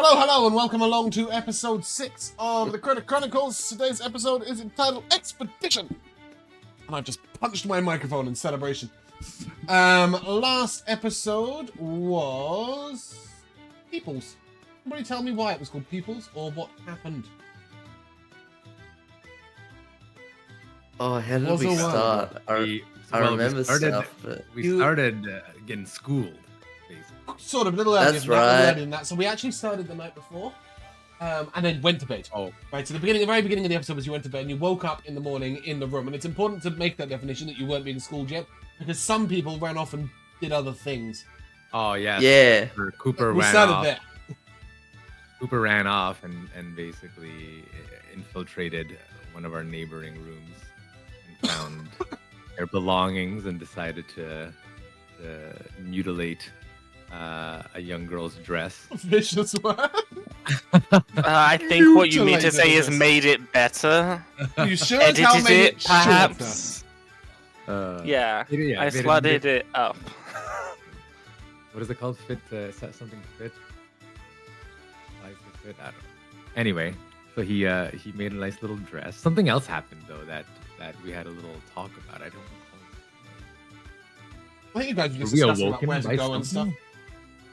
Hello, and welcome along to episode 6 of the Chronicles. Today's episode is entitled Expedition. And I've just punched my microphone in celebration. Last episode was Peoples. Somebody tell me why it was called Peoples or what happened. Oh, how did we start? I remember stuff, but... We started getting schooled, basically. Sort of, a little earlier That's than right. that. So we actually started the night before, and then went to bed. Oh. Right, so the very beginning of the episode was you went to bed and you woke up in the morning in the room. And it's important to make that definition that you weren't being schooled yet, because some people ran off and did other things. Oh, yeah. Yeah. Cooper We ran started off. there. Cooper ran off and basically infiltrated one of our neighboring rooms and found their belongings and decided to mutilate a young girl's dress. Vicious word. I think what you mean to say is Mutilated made it better. You sure as hell Edited made it, it shorter. perhaps. Yeah, Yeah, I made it slotted it up. What is it called? Fit, something fit? Size to fit? I don't know. Anyway, so he made a nice little dress. Something else happened though that we had a little talk about. I don't know. I think you guys were just Were we discussing about awoken where to by go and stuff. something?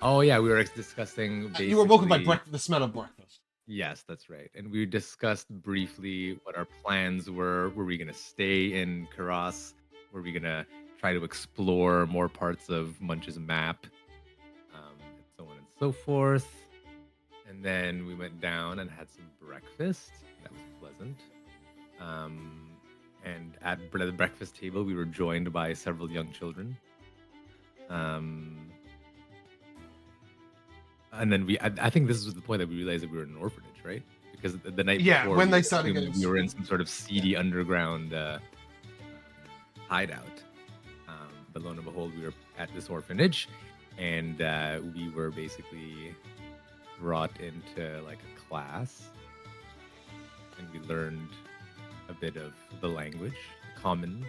Oh yeah, we were discussing. Basically... You were woken by the smell of breakfast. Yes, that's right. And we discussed briefly what our plans were. Were we going to stay in Queraq? Were we going to try to explore more parts of Munch's map? And so on and so forth. And then we went down and had some breakfast. That was pleasant. And at the breakfast table, we were joined by several young children. And then I think this was the point that we realized that we were in an orphanage, right? Because the night before, when they we started assumed getting we were in some sort of seedy underground hideout. But lo and behold, we were at this orphanage, and we were basically brought into like a class, and we learned a bit of the language, common.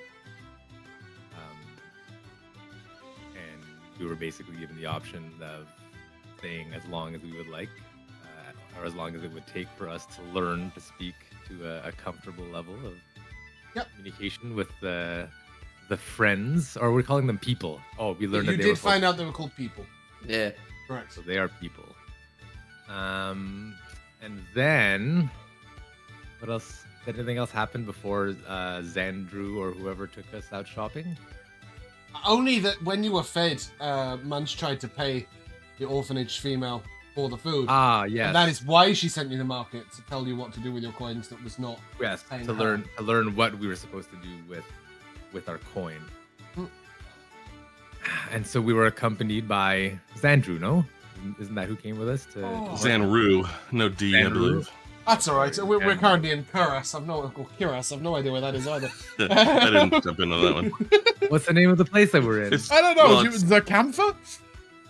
And we were basically given the option of staying as long as we would like, or as long as it would take for us to learn to speak to a comfortable level of communication with the friends, or we're calling them people. Oh, we learned You that they were did find out they were called people. Yeah. Correct. so they are people. And then what else? Did anything else happen before Xanru or whoever took us out shopping? Only that when you were fed, Munch tried to pay the orphanage female for the food. Ah, yes. And that is why she sent you to the market, to tell you what to do with your coins that was not. Yes, paying to her. learn what we were supposed to do with our coin. Mm. And so we were accompanied by Xanru, no? Isn't that who came with us to Xanru, no D, I Xanru? believe. That's all right. We're Xanru. currently in Queraq. I've no idea where that is either. I didn't jump into that one. What's the name of the place that we're in? It's, I don't know. well, Is it the camphor?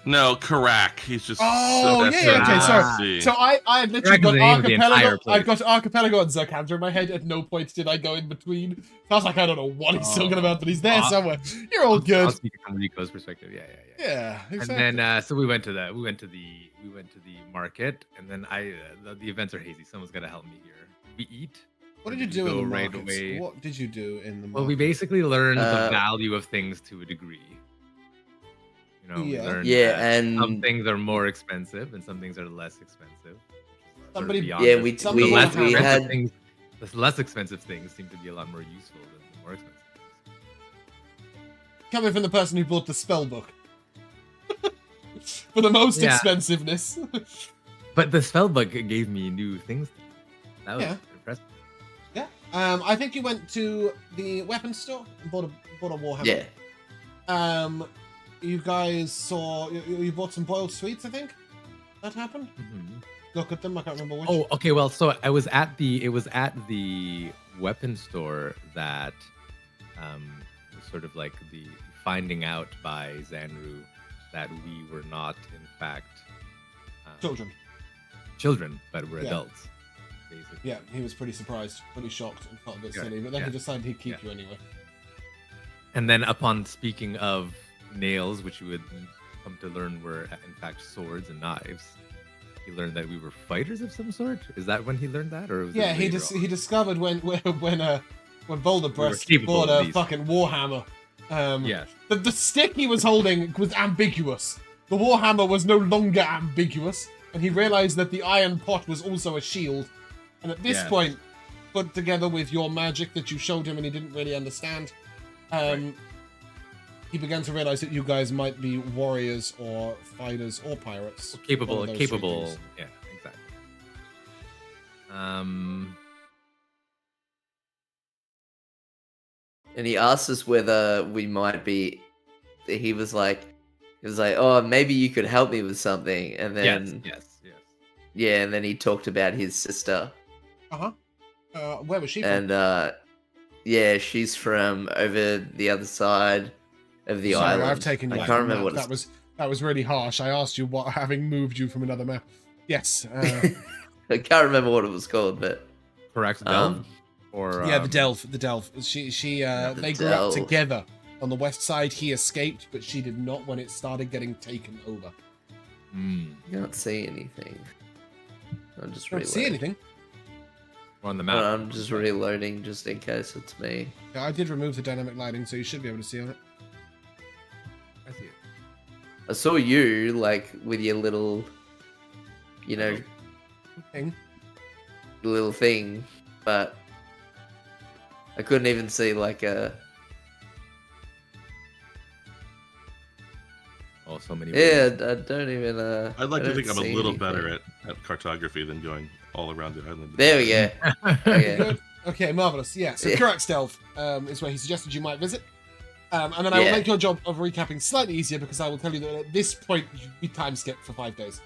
no, Queraq. He's just. Oh, that's yeah, okay, sorry. So I had literally Queraq is got the name of the entire archipelago. place. I got archipelago and Zerkandra in my head. At no point did I go in between. So I was like, I don't know what he's talking about, but he's there somewhere. You're all I'll good. speak from Rico's perspective. Yeah. Yeah, exactly. And then so we went to the market, and then the events are hazy. Someone's gotta help me here. We eat. What or did you we do in go the right markets? away? What did you do in the market? Well, we basically learned the value of things to a degree. You know, we Yeah. learned Yeah, that and some things are more expensive and some things are less expensive. Somebody- yeah, we the less we expensive had things, the less expensive things seem to be a lot more useful than the more expensive things. Coming from the person who bought the spell book. For the most Yeah. expensiveness. But the spell book gave me new things. That was Yeah. impressive. Yeah. I think you went to the weapons store and bought a warhammer. yeah. You guys saw you bought some boiled sweets. I think that happened. Mhm. Look at them. I can't remember which. Oh, okay. Well, so it was at the weapon store that was sort of like the finding out by Xanru that we were not in fact children, but we're Yeah. adults. Basically. Yeah, he was pretty surprised, pretty shocked, and felt a bit Yeah, silly. But then yeah, he decided he'd keep yeah. you anyway. And then upon speaking of nails, which you would come to learn were in fact swords and knives, he learned that we were fighters of some sort. Is that when he learned that, or was Yeah, it he later on? he discovered when Boulder Breast capable bought of a these. fucking warhammer. Yes. The stick he was holding was ambiguous. The warhammer was no longer ambiguous, and he realized that the iron pot was also a shield. And at this Yes. point, put together with your magic that you showed him and he didn't really understand, he began to realize that you guys might be warriors or fighters or pirates. Capable. One of those three things. Yeah, exactly. And he asked us whether we might be. He was like, "Oh, maybe you could help me with something." And then, yes. yeah, and then he talked about his sister. Where was she from? And yeah, she's from over the other side of the Sorry, island. I've taken you I off can't the remember map. what it's... That was really harsh. I asked you what, having moved you from another map. Yes. I can't remember what it was called, but Correct. Delve? Or Yeah, the Delve. She they grew up Delve. together on the west side. He escaped, but she did not when it started getting taken over. I can't see anything. I'm just Don't see anything. We're on the map. I'm just reloading just in case it's me. Yeah, I did remove the dynamic lighting, so you should be able to see on it. I see it. I saw you like with your little, Thing. little thing, but I couldn't even see like a. Oh, so many. Yeah, ways. I don't even. I'd like I to don't think I'm a see little anything. better at cartography than going all around the island. There we go. Okay. Good. Okay, marvelous. Yeah, so Yeah. Queraq's Delve is where he suggested you might visit. And then I will Yeah. make your job of recapping slightly easier because I will tell you that at this point we time skip for 5 days.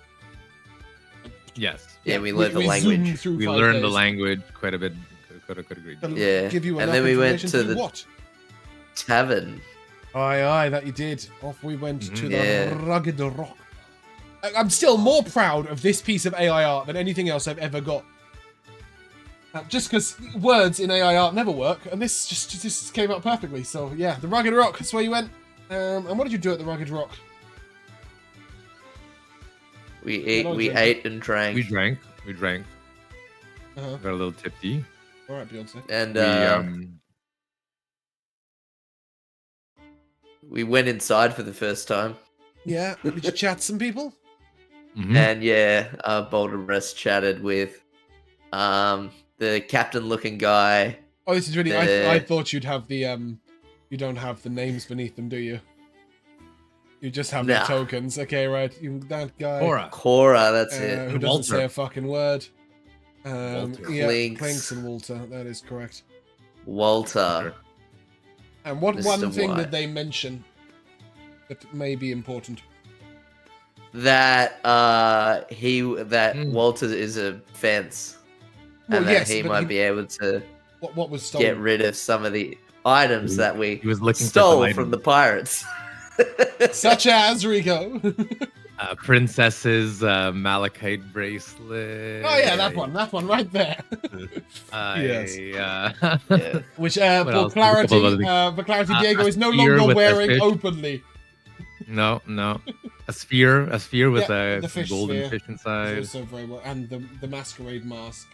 Yes. Yeah, we learned the zoom language. through We 5 learned the days. language quite a bit. Could agree. That'll Yeah, Give you and enough then we went information to do the- what? Tavern. Aye, that you did. Off we went to the Yeah. rugged rock. I'm still more proud of this piece of AI art than anything else I've ever got. Just because words in AI art never work, and this just came out perfectly. So yeah, the rugged rock. That's where you went. And what did you do at the rugged rock? We drink. ate and drank. We drank. Uh-huh. Got a little tipsy. All right, Beyonce. And we went inside for the first time. Yeah, did you chat to some people? Mhm. And yeah, Boulder Rest chatted with the captain-looking guy. Oh, this is really. The- I thought you'd have the You don't have the names beneath them, do you? You just have the Nah. tokens. Okay, right. That guy. Cora, that's who it. doesn't Walter. say a fucking word. Walter. Yeah, Clinks. Clinks and Walter. That is correct. Walter. And what Mr. one thing White. did they mention that may be important? That Walter is a fence. Well, And that yes, he but might be able to what was stolen? get rid of some of the items that we He was looking for stole some from items. the pirates. Such as Rico. Princess's malachite bracelet. Oh yeah, that one right there. Yes. Yeah. Which, What for else? clarity, A couple of other things. Diego A is no spear longer with a wearing fish. openly. No. A sphere with Yeah, a the fish golden sphere. fish inside. Also very well, and the masquerade mask.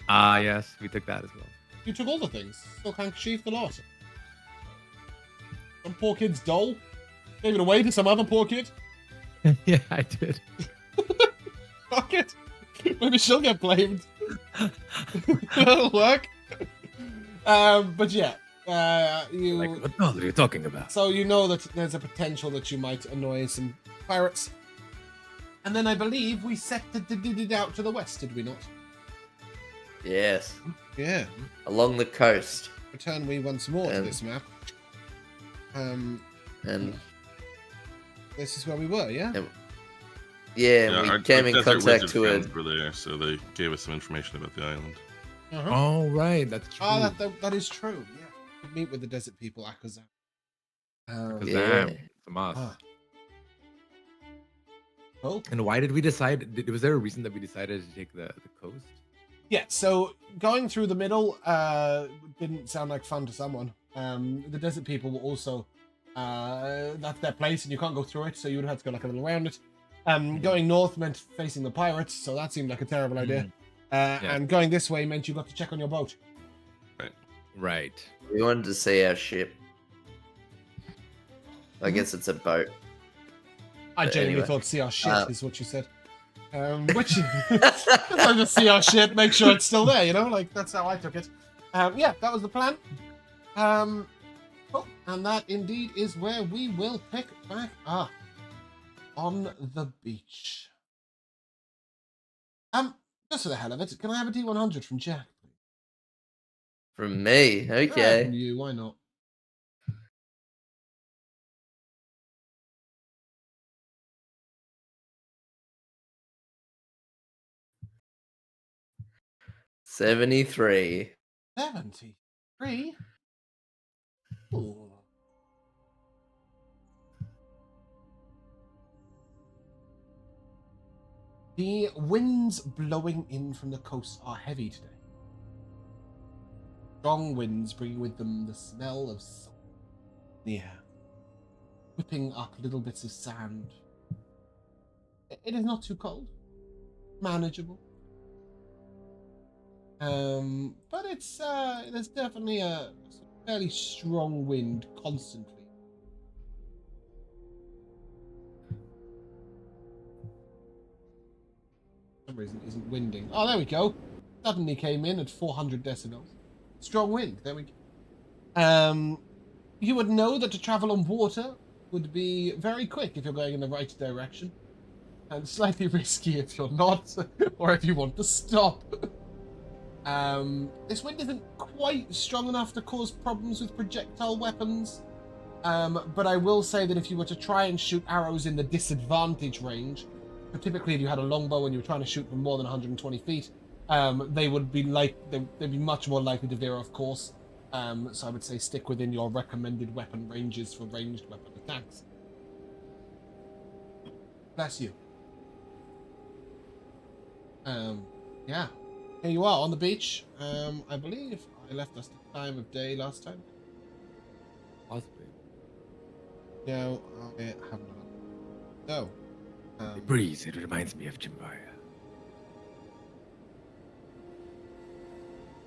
Ah, yes, we took that as well. You took all the things. Still can't achieve the lot. Some poor kid's doll. Gave it away to some other poor kid. Yeah, I did. Fuck it. Maybe she'll get blamed. That'll work. But yeah, you. Like, what the hell are you talking about? So you know that there's a potential that you might annoy some pirates. And then I believe we set it out to the west, did we not? Yes. Yeah. Along the coast. Return we once more to And- this map. And This is where we were, yeah? yeah, we came in desert contact wizard to it. friends were there, so they gave us some information about the island. Uh-huh. Oh, right, that's true. Oh, that is true, yeah. We meet with the desert people, Akazan. Because Yeah. damn, it's a must. Ah. Cool. And why did we decide? Was there a reason that we decided to take the coast? Yeah, so going through the middle didn't sound like fun to someone. The desert people were also that's their place, and you can't go through it, so you would have to go like a little around it. Going north meant facing the pirates, so that seemed like a terrible idea. And going this way meant you got to check on your boat. Right. We wanted to see our ship. I guess it's a boat. I But genuinely anyway. thought see our shit is what you said. Which I just see our shit, make sure it's still there, you know? Like, that's how I took it. Yeah, that was the plan. Cool. And that indeed is where we will pick back up. On the beach. Just for the hell of it, can I have a D100 from Jack? From me, From okay. you, why not? $73. 73? Ooh. The winds blowing in from the coast are heavy today. Strong winds bringing with them the smell of salt in the air, whipping up little bits of sand. It is not too cold, manageable. But it's there's definitely a fairly strong wind constantly. For some reason it isn't winding. Oh, there we go. Suddenly came in at 400 decibels. Strong wind. There we go. You would know that to travel on water would be very quick if you're going in the right direction, and slightly risky if you're not, or if you want to stop. This wind isn't quite strong enough to cause problems with projectile weapons, but I will say that if you were to try and shoot arrows in the disadvantage range, typically if you had a longbow and you were trying to shoot from more than 120 feet, they would be they'd be much more likely to veer off course. So I would say stick within your recommended weapon ranges for ranged weapon attacks. Bless you. Yeah. Here you are on the beach. I believe I left us the time of day last time. Possibly. No, I have not. So, The breeze, it reminds me of Chimvaya.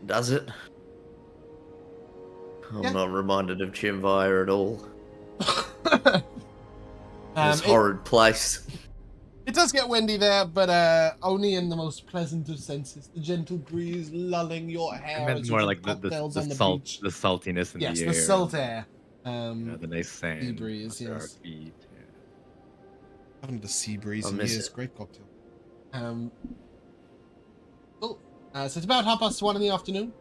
Does it? I'm Yeah. not reminded of Chimvaya at all. This it, horrid place. it does get windy there, but only in the most pleasant of senses. The gentle breeze lulling your hair. I meant as you more drink like the cocktails on the salt, beach. the saltiness in Yes, the the air. salt air. The nice sand. sea breeze, under our yes. feet. Yeah. Having the sea breeze I in miss here is it. great cocktail. Cool. So it's about 1:30 in the afternoon.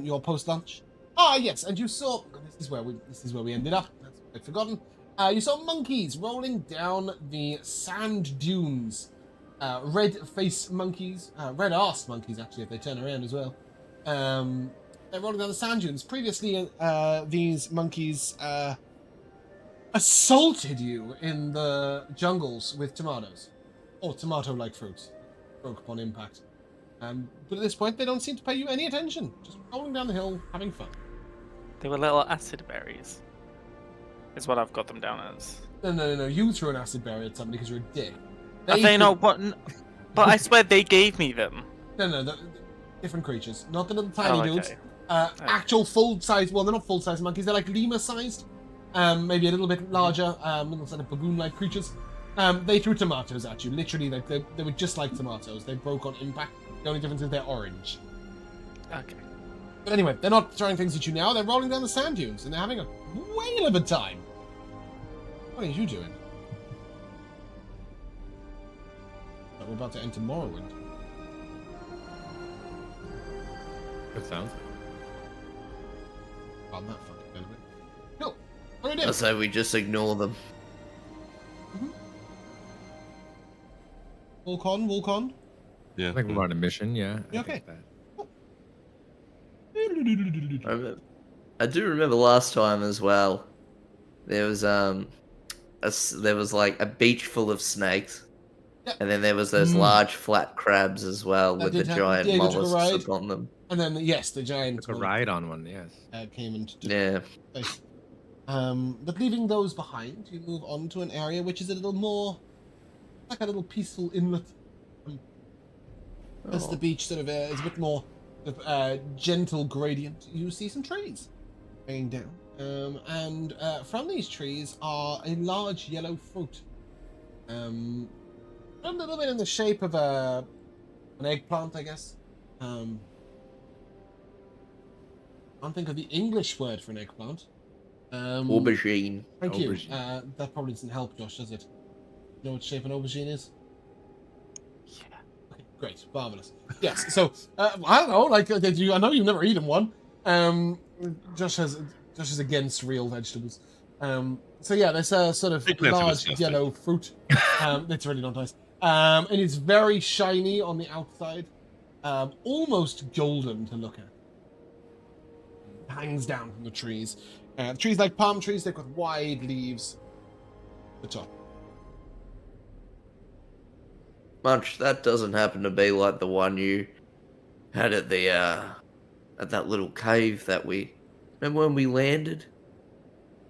Your post lunch. Ah, yes, and you saw. This is where we ended up. That's what I'd forgotten. You saw monkeys rolling down the sand dunes. Red face monkeys, red ass monkeys actually, if they turn around as well. They're rolling down the sand dunes. Previously, these monkeys assaulted you in the jungles with tomatoes, or tomato-like fruits. Broke upon impact. But at this point, they don't seem to pay you any attention. Just rolling down the hill, having fun. They were little acid berries. Is what I've got them down as. No. You threw an acid berry at somebody because you're a dick. Are they not what? But I swear they gave me them. No. Different creatures. Not the little tiny Oh, dudes. okay. Actual full-size. Well, they're not full-size monkeys. They're like lemur-sized. Maybe a little bit larger. Little sort of baboon-like creatures. They threw tomatoes at you. Literally, like they were just like tomatoes. They broke on impact. The only difference is they're orange. Okay. But anyway, they're not throwing things at you now. They're rolling down the sand dunes, and they're having a whale of a time. What are you doing? But we're about to enter Morrowind. That sounds. On that fucking benefit. Cool. What are we doing? I say we just ignore them. Walk on. Yeah. I think we're on a mission. Yeah. You I think okay? that. I do remember last time as well. There was there was like a beach full of snakes, Yep. and then there was those large flat crabs as well That with the did happen. giant Diego took a mollusks ride. upon them. And then, yes, the giant Took a ride on one. Yes. came and took Yeah. place. But leaving those behind, you move on to an area which is a little more like a little peaceful inlet. As the beach sort of is a bit more gentle gradient, you see some trees hanging down. And from these trees are a large yellow fruit. A little bit in the shape of an eggplant, I guess. Can't think of the English word for an eggplant. Aubergine. Thank you. Aubergine. That probably doesn't help, Josh, does it? You know what shape an aubergine is? Yeah. Okay, great, marvelous. Yes. So I don't know. Like, I know you've never eaten one. Josh is against real vegetables. So yeah, there's a sort of Eggplants are large disgusting. yellow fruit. It's really not nice. And it's very shiny on the outside, almost golden to look at. It hangs down from the trees. Trees like palm trees, they've got wide leaves at the top. Munch, that doesn't happen to be like the one you had at the at that little cave that we remember when we landed?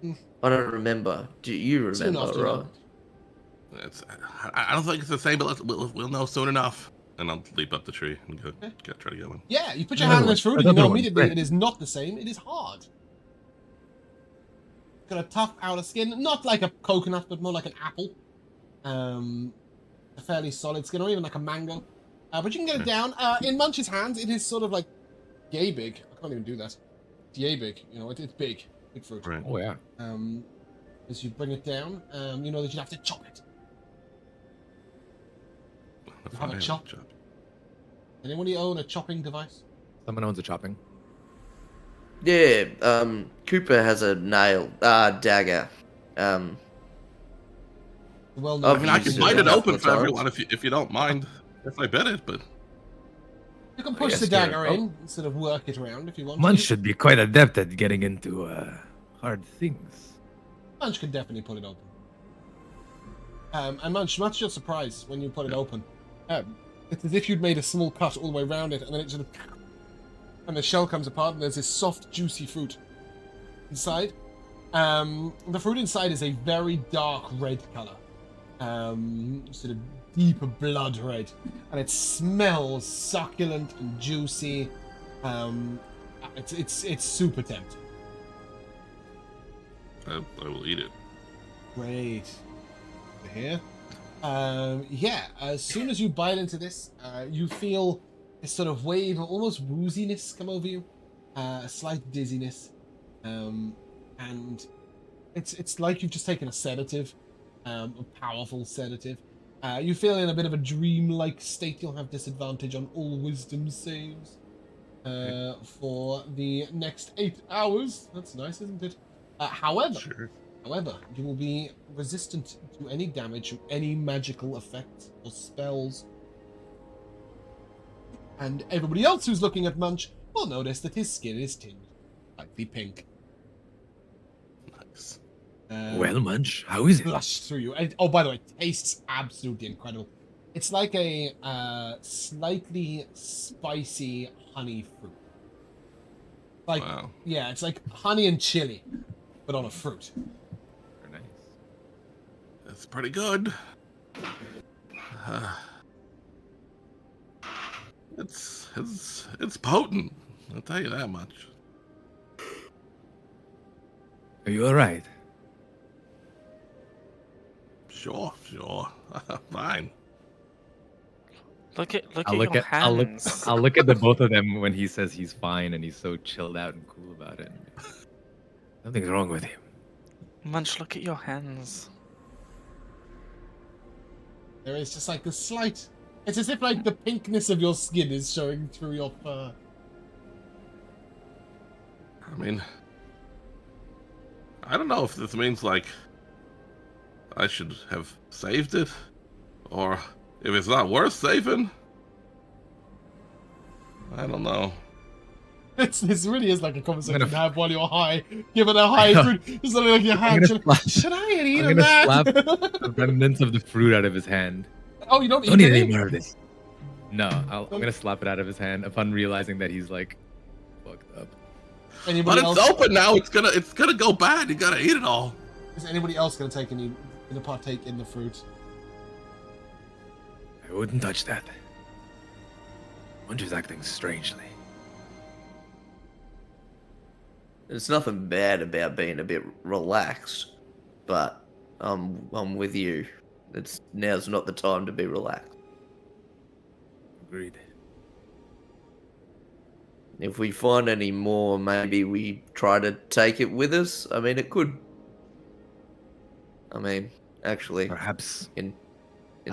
Mm. I don't remember. Do you Soon remember, after right? I don't think it's the same, but we'll know soon enough. And I'll leap up the tree and try to get one. Yeah, you put your Another hand in this one. fruit and you know Another one. immediately Great. it is not the same, it is hard. Got a tough outer skin, not like a coconut, but more like an apple. A fairly solid skin, or even like a mango. But you can get it down. In Munch's hands, it is sort of like yay big. I can't even do that. It's yay big, you know, it's big. Big fruit. Right. Oh yeah. As you bring it down, you know that you have to chop it. You have a chop? Anyone own a chopping device? Someone owns a chopping. Yeah, Cooper has a dagger. Well I I mean, I can used bite it a open couple for of everyone if you don't mind. If I bet it, but You can push guess the you're- dagger in and sort of work it around if you want. Munch to. should be quite adept at getting into hard things. Munch can definitely pull it open. And Munch, much to your surprise when you put it open, it's as if you'd made a small cut all the way around it, and then it sort of, and the shell comes apart, and there's this soft, juicy fruit inside. The fruit inside is a very dark red color, sort of deep blood red, and it smells succulent and juicy. It's super tempting. I will eat it. Great. Here. Yeah, as soon as you bite into this, you feel this sort of wave of almost wooziness come over you, a slight dizziness, and it's like you've just taken a sedative, a powerful sedative. You feel in a bit of a dream-like state. You'll have disadvantage on all wisdom saves for the next 8 hours. That's nice, isn't it? However, Sure. you will be resistant to any damage from any magical effects or spells. And everybody else who's looking at Munch will notice that his skin is tinged slightly pink. Nice. Well, Munch, how is it? Blush through you. And, oh, by the way, it tastes absolutely incredible. It's like a slightly spicy honey fruit. Like, Wow. yeah, it's like honey and chili, but on a fruit. Very nice. That's pretty good. It's potent. I'll tell you that much. Are you all right? Sure. Fine. Look at I'll look your at I'll hands. look at the both of them when he says he's fine and he's so chilled out and cool about it. Nothing's wrong with him. Munch, look at your hands. There is just like a slight... It's as if like the pinkness of your skin is showing through your fur. I mean, I don't know if this means like I should have saved it, or if it's not worth saving. I don't know. This really is like a conversation gonna to have while you're high. Given a high fruit, it's like your hand. Should I have eaten I'm gonna slap that? the remnants of the fruit out of his hand. Oh, you don't Don't eat eat any any? more of this. No, I'm gonna slap it out of his hand upon realizing that he's like fucked up. But Anybody it's else? open now. It's gonna go bad. You gotta eat it all. Is anybody else going to partake in the fruit? I wouldn't touch that. Munch is acting strangely. There's nothing bad about being a bit relaxed, but I'm with you. Now's not the time to be relaxed. Agreed. If we find any more, maybe we try to take it with us. I mean, it could. I mean, actually, Perhaps. in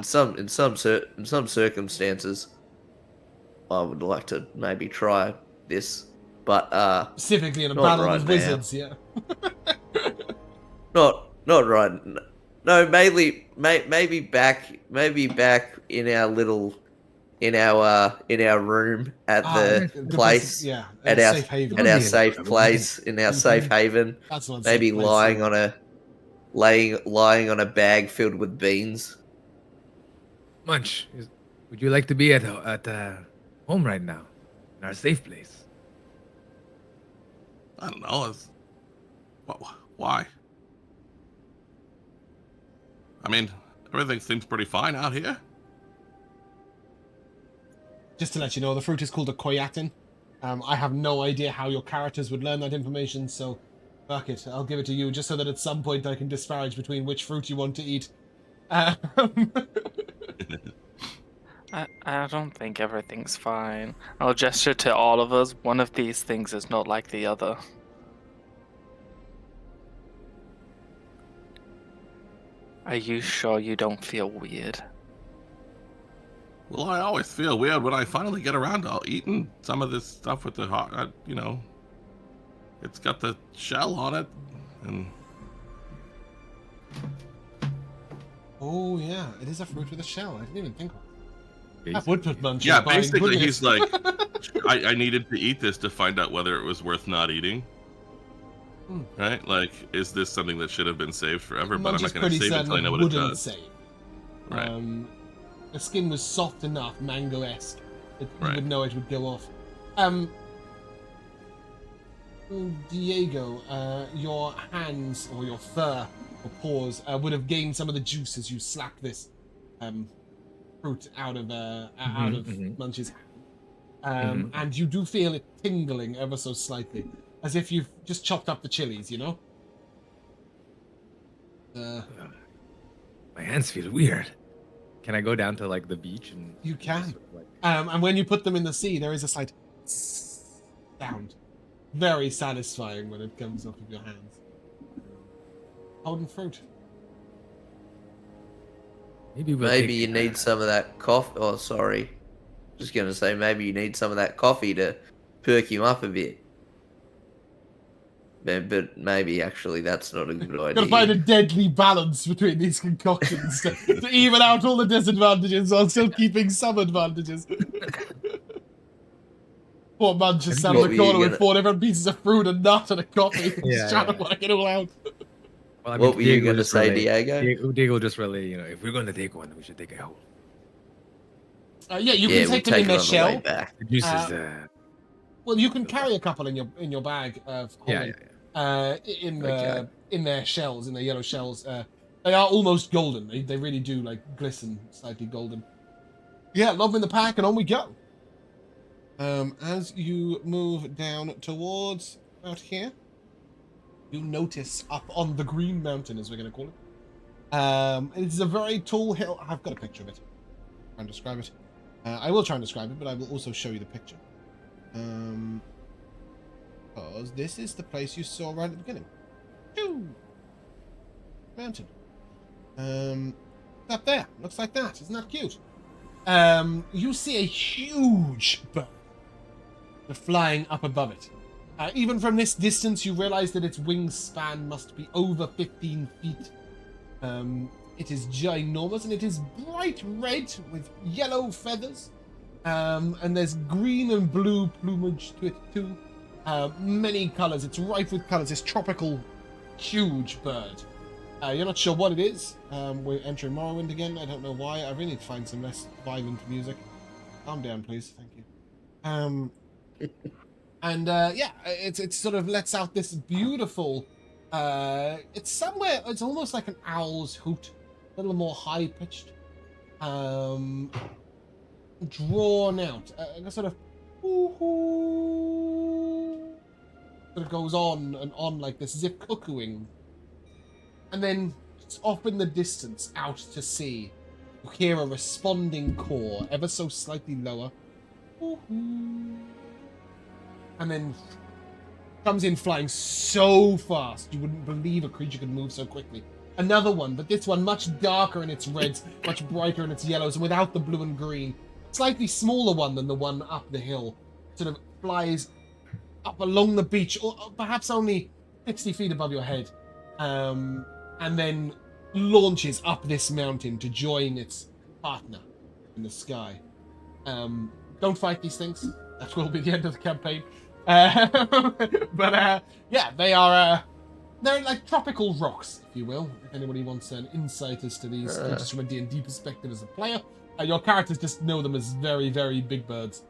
some circumstances, I would like to maybe try this, but Specifically in a not battle right with now. wizards, yeah. not right. No, maybe back in our little in our room at the place Yeah, at a our safe haven. at our Yeah. safe place in our safe haven. That's not a Maybe safe place, lying so- on a lying on a bag filled with beans. Munch, would you like to be at home right now, in our safe place? I don't know. Why? I mean, everything seems pretty fine out here. Just to let you know, the fruit is called a Queraq. I have no idea how your characters would learn that information, so fuck it. I'll give it to you just so that at some point I can disparage between which fruit you want to eat. I don't think everything's fine. I'll gesture to all of us. One of these things is not like the other. Are you sure you don't feel weird? Well, I always feel weird when I finally get around to eating some of this stuff with the heart. It's got the shell on it, and Oh yeah, it is a fruit with a shell. I didn't even think of it. That Basically. would put Munch yeah, in buying, basically wouldn't he's it? like, I needed to eat this to find out whether it was worth not eating. Hmm. Right? Like, is this something that should have been saved forever? But Munch I'm is not going to pretty save it certain until I know what it it wouldn't does. save. Right. The skin was soft enough, mango-esque, that you Right. would know it would go off. Diego, your hands or your fur or paws would have gained some of the juice as you slap this fruit out of mhm. Munch's hand. Mhm. And you do feel it tingling ever so slightly, as if you've just chopped up the chilies, you know? My hands feel weird. Can I go down to like the beach and You can. just, like, And when you put them in the sea, there is a slight sound. Very satisfying when it comes off of your hands. Holding fruit. maybe we'll Maybe take, you need some of that coffee. Oh, sorry. Just gonna say, maybe you need some of that coffee to perk you up a bit. But maybe actually that's not a good Gotta find a idea. deadly balance between these concoctions to even out all the disadvantages while still keeping some advantages. Poor Munch just sat What in were the you corner with gonna- 4 different pieces of fruit and nut and a coffee. Yeah, Just trying to yeah. work it all out. well, I What were you Diego gonna just say, relay- Diego? Diego just relay, if we're going to take one, we should take a whole. Yeah, you Yeah, can we'll take them in take it their on the way shell. back. The juice Uh, is, Well, you can carry a couple in your bag of yeah. Okay. in their shells, in their yellow shells. They are almost golden. They really do like glisten slightly golden. Yeah, lob them in the pack and on we go. As you move down towards out here, you notice up on the Green Mountain, as we're going to call it. It is a very tall hill. I've got a picture of it. Try and describe it. I will try and describe it, but I will also show you the picture. Because this is the place you saw right at the beginning. Choo! Mountain. Up there. Looks like that. Isn't that cute? You see a huge bird flying up above it. Even from this distance, you realize that its wingspan must be over 15 feet. It is ginormous, and it is bright red with yellow feathers. And there's green and blue plumage to it too. Many colors. It's rife with colors. This tropical, huge bird. You're not sure what it is. We're entering Morrowind again. I don't know why. I really need to find some less violent music. Calm down, please. Thank you. And yeah, it sort of lets out this beautiful. It's somewhere. It's almost like an owl's hoot, a little more high pitched. drawn out. Sort of goes on and on like this, as if cuckooing. And then off in the distance, out to sea, you hear a responding call, ever so slightly lower. And then comes in flying so fast, you wouldn't believe a creature could move so quickly. Another one, but this one much darker in its reds, much brighter in its yellows, and without the blue and green. Slightly smaller one than the one up the hill. Sort of flies up along the beach, or perhaps only 60 feet above your head. And then launches up this mountain to join its partner in the sky. Don't fight these things. That will be the end of the campaign. But yeah, they're like tropical rocks, if you will. If anybody wants an insight as to these, just from a D&D perspective as a player, your characters just know them as very, very big birds.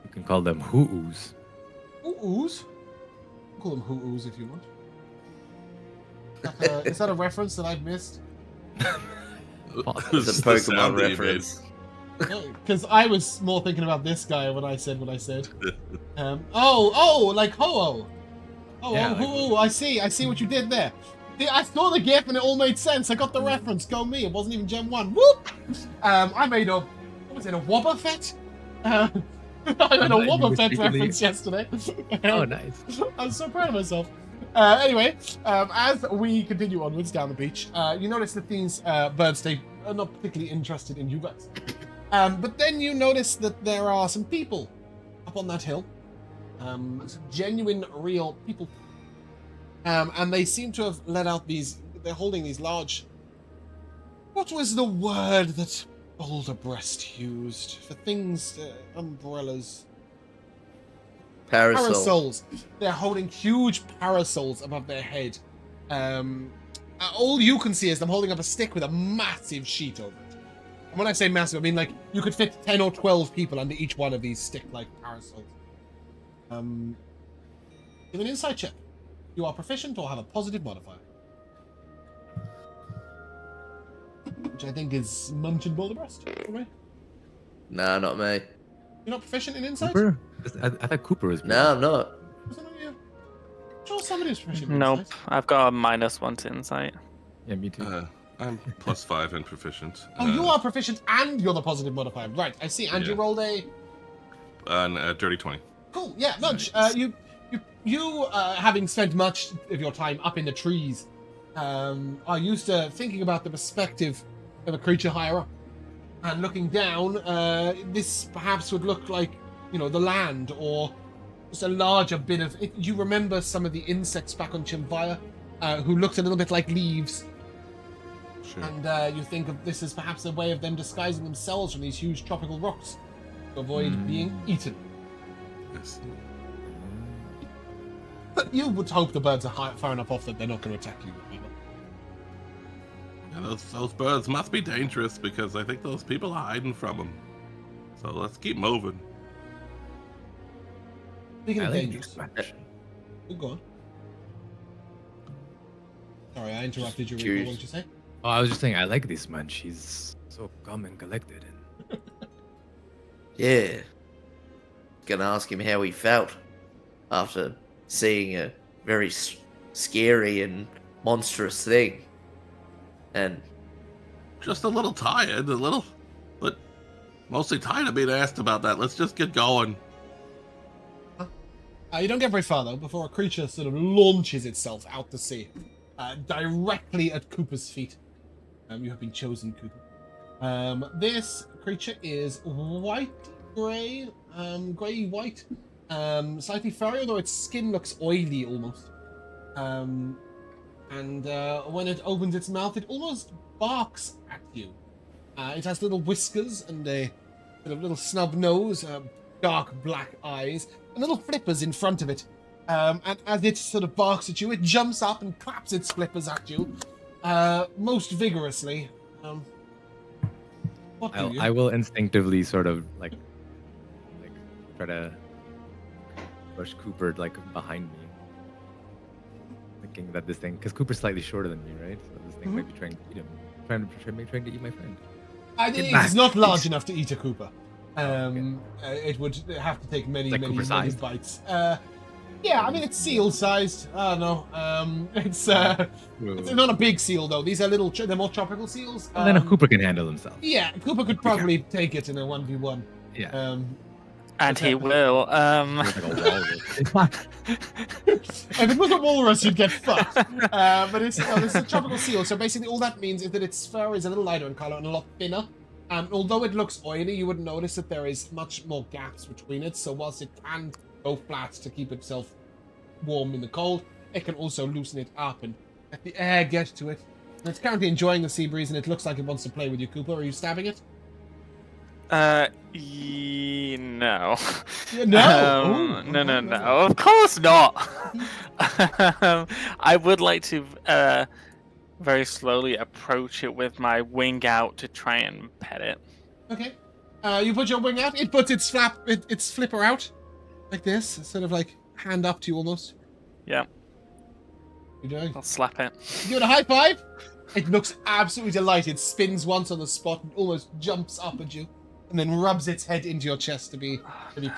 You can call them hoo-oos. Hoo-oos? Call them hoo-oos if you want. Is that a reference that I've missed? It's a Pokemon reference. Because I was more thinking about this guy when I said what I said. Like ho-oh. Oh, Yeah, hoo-oh, I see what you did there. I saw the gif and it all made sense. I got the reference. Go me. It wasn't even Gen 1. Whoop! I made a Wobbuffet? I made a Wobbuffet reference yesterday. Oh, nice. I'm so proud of myself. Anyway, as we continue onwards down the beach, you notice that these birds are not particularly interested in you guys. But then you notice that there are some people up on that hill. Some genuine, real people. And they seem to have let out they're holding these large... What was the word that Boulder Breast used for things, umbrellas? Parasols. They're holding huge parasols above their head. All you can see is them holding up a stick with a massive sheet over it. And when I say massive, I mean like you could fit 10 or 12 people under each one of these stick-like parasols. Give an insight check. You are proficient or have a positive modifier. Which I think is Munch and Boulder Breast for me. Nah, not me. You're not proficient in insight? Cooper? I thought Cooper was. No, I'm not. Was it not you? Sure, somebody's proficient in Nope, insight. I've got a -1 to insight. Yeah, me too. I'm +5 and proficient. Oh, you are proficient and you're the positive modifier. Right, I see. And you Yeah. rolled a... A dirty 20. Cool, yeah, Munch. Nice. You having spent much of your time up in the trees, are used to thinking about the perspective of a creature higher up. And looking down, this perhaps would look like, the land, or just a larger bit of... You remember some of the insects back on Chimvaya, who looked a little bit like leaves. Sure. And you think of this as perhaps a way of them disguising themselves from these huge tropical rocks to avoid being eaten. Yes. But you would hope the birds are far enough off that they're not going to attack you. Yeah, those birds must be dangerous because I think those people are hiding from them. So let's keep moving. Speaking I of like dangers, this match. go on. Sorry, I interrupted you. Rico. Cheers. What did you say? Oh, I was just saying, I like this man. She's so calm and collected. And Yeah. Gonna ask him how he felt after seeing a very scary and monstrous thing. And Just a little tired, but mostly tired of being asked about that. Let's just get going. You don't get very far though before a creature sort of launches itself out to sea, directly at Cooper's feet. You have been chosen, Cooper. This creature is grey white, slightly furry, although its skin looks oily almost. And when it opens its mouth, it almost barks at you. It has little whiskers and a sort of little snub nose, dark black eyes, and little flippers in front of it. And as it sort of barks at you, it jumps up and claps its flippers at you, most vigorously. What do you? I will instinctively sort of like try to push Cooper like behind me, thinking that this thing, because Cooper's slightly shorter than me, right? So this thing might be trying to eat him. trying to eat my friend. It back, is not large please. enough to eat a Koopa. It would have to take many, Like many, Koopa many sized? bites. Yeah, I mean it's seal-sized. I don't know. It's not a big seal though. These are little. They're more tropical seals. Well, then a Cooper can handle himself. Yeah, Koopa could probably take it in a 1v1. Yeah. And he will. Like a walrus. If it was a walrus, you'd get fucked. But it's a tropical seal, so basically all that means is that its fur is a little lighter in color and a lot thinner. Although it looks oily, you wouldn't notice that there is much more gaps between it. So whilst it can go flat to keep itself warm in the cold, it can also loosen it up and let the air get to it. And it's currently enjoying the sea breeze, and it looks like it wants to play with you, Koopa. Are you stabbing it? No. No. No. Of course not. I would like to very slowly approach it with my wing out to try and pet it. Okay. You put your wing out. It puts its flipper out, like this, sort of like hand up to you almost. Yeah. What are you doing? I'll slap it. Give it a high five. It looks absolutely delighted. Spins once on the spot and almost jumps up at you, and then rubs its head into your chest to be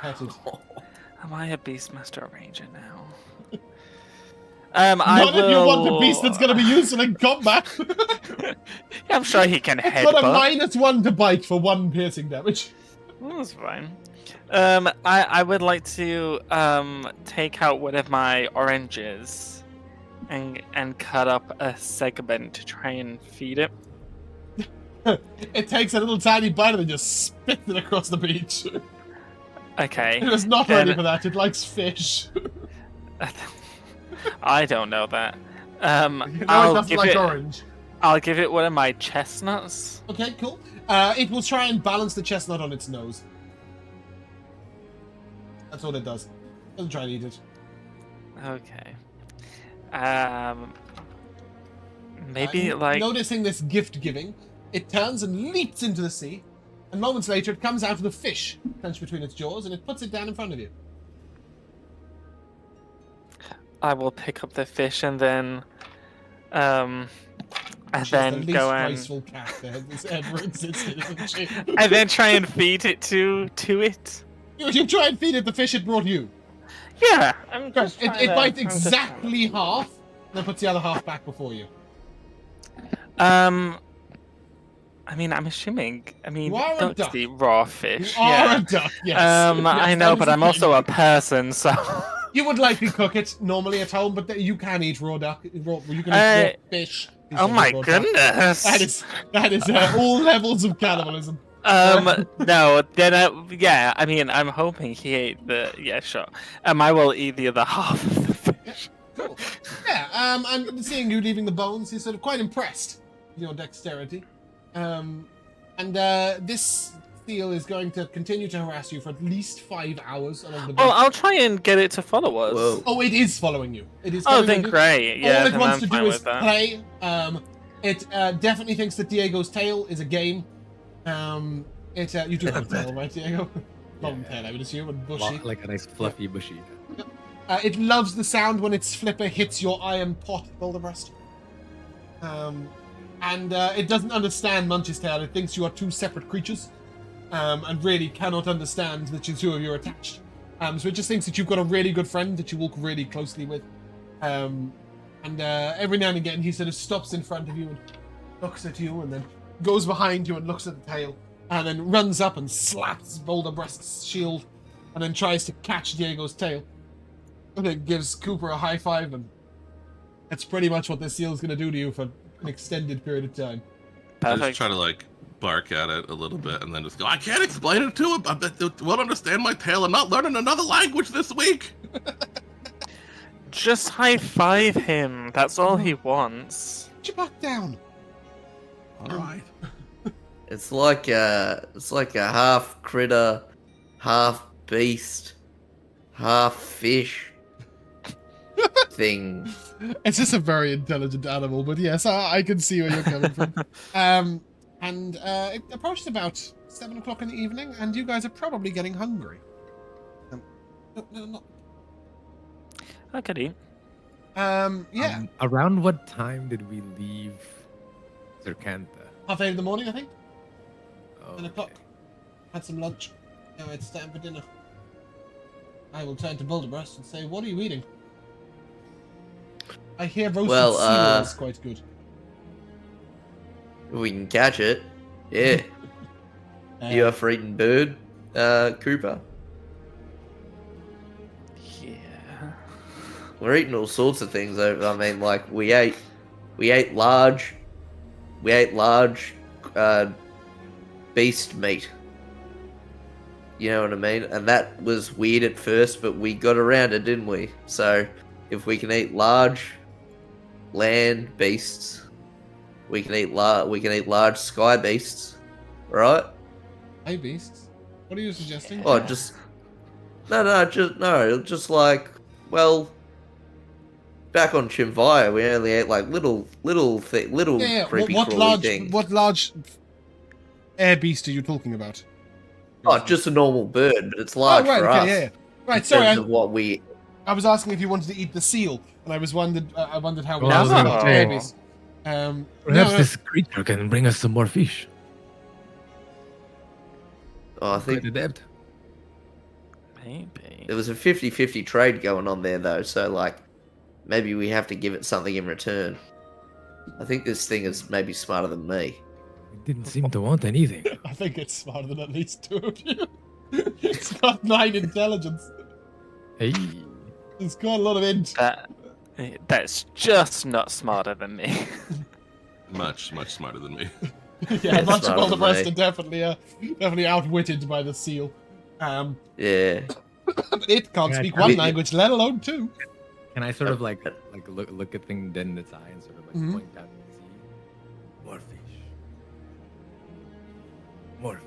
petted. Am I a Beastmaster Ranger now? Not if you want the beast that's going to be useful in combat. I'm sure he can It's got a headbutt. -1 to bite for 1 piercing damage. That's fine. I would like to take out one of my oranges and cut up a segment to try and feed it. It takes a little tiny bite and then just spits it across the beach. Okay. It was not ready for that. It likes fish. I don't know that. No, it doesn't like orange. I'll give it one of my chestnuts. Okay, cool. It will try and balance the chestnut on its nose. That's all it does. Doesn't try and eat it. Okay. Maybe like Noticing this gift giving, it turns and leaps into the sea, and moments later it comes out with a fish clenched between its jaws, and it puts it down in front of you. I will pick up the fish and then and She's then the least go and graceful cat that has ever existed, isn't she? and then try and feed it to it. You try and feed it the fish it brought you. Yeah, I'm just It bites exactly half, and then puts the other half back before you. I mean, I'm assuming. I mean, You are a ducks duck. eat raw fish. You are yeah. a duck, yes. I Yes, know, that but is I'm the also thing. a person, so. You would likely cook it normally at home, but you can eat raw duck. You can eat raw fish. Oh my instead of raw duck. goodness. That is all levels of cannibalism. No, then, yeah, I mean, I'm hoping he ate the, yeah, sure. I will eat the other half of the fish. Cool. Yeah, and seeing you leaving the bones, he's sort of quite impressed with your dexterity. This seal is going to continue to harass you for at least 5 hours along the beach. Well, I'll try and get it to follow us. Whoa. Oh, it is following you. It is. Oh, coming then with you. great. Yeah, All it then wants I'm to fine do is with that. play. It definitely thinks that Diego's tail is a game. You do have a tail, right, Diego? Long tail, I would assume, and bushy. Like a nice fluffy bushy. It loves the sound when its flipper hits your iron pot, Boulderbreast. It doesn't understand Munch's tail. It thinks you are two separate creatures, and really cannot understand that the two of you are attached. So it just thinks that you've got a really good friend that you walk really closely with. Every now and again, he sort of stops in front of you and looks at you, and then goes behind you and looks at the tail, and then runs up and slaps Boulderbreast's shield, and then tries to catch Diego's tail. And it gives Cooper a high five, and that's pretty much what this seal is going to do to you for an extended period of time. I just Perfect. try to like bark at it a little bit and then just go, I can't explain it to it. I bet it won't understand my tail. I'm not learning another language this week. Just high five him. That's all he wants. Put your back down. All right. It's like a half critter, half beast, half fish thing. It's just a very intelligent animal, but yes, I can see where you're coming from. It approaches about 7 o'clock in the evening, and you guys are probably getting hungry. No. I could eat. Yeah. Around what time did we leave Zerkanta. 8:30 in the morning, I think. 10 Okay. o'clock. Had some lunch. Now it's time for dinner. I will turn to Boulderbreast and say, what are you eating? I hear roasted seal is quite good. We can catch it. Yeah. You are for eating bird, Cooper? Yeah. We're eating all sorts of things. I mean, like we ate large beast meat. You know what I mean? And that was weird at first, but we got around it, didn't we? So if we can eat large land beasts, we can eat large sky beasts, right? Hey, beasts. What are you suggesting? Oh, just just like, well, back on Chimvaya, we only ate like little creepy crawly things. What large air beast are you talking about? Oh, just a normal bird, but it's large for us. Yeah. Right, in sorry. terms of what we. I was asking if you wanted to eat the seal, and I wondered how. Well, I was large gonna the say, air beast. Perhaps this creature can bring us some more fish. Oh, I think Quite adept. Maybe. there was a 50-50 trade going on there, though. So, like, maybe we have to give it something in return. I think this thing is maybe smarter than me. It didn't seem to want anything. I think it's smarter than at least 2 of you. It's got 9 intelligence. Hey. It's got a lot of int. That's just not smarter than me. Much smarter than me. Yeah, much of all the Smarter rest than are definitely outwitted by the seal. Yeah. But it can't Yeah, speak I one mean- language, let alone 2. Can I sort of like look at thing dead in its eye and sort of like Mhm. point down and see more fish, more fish,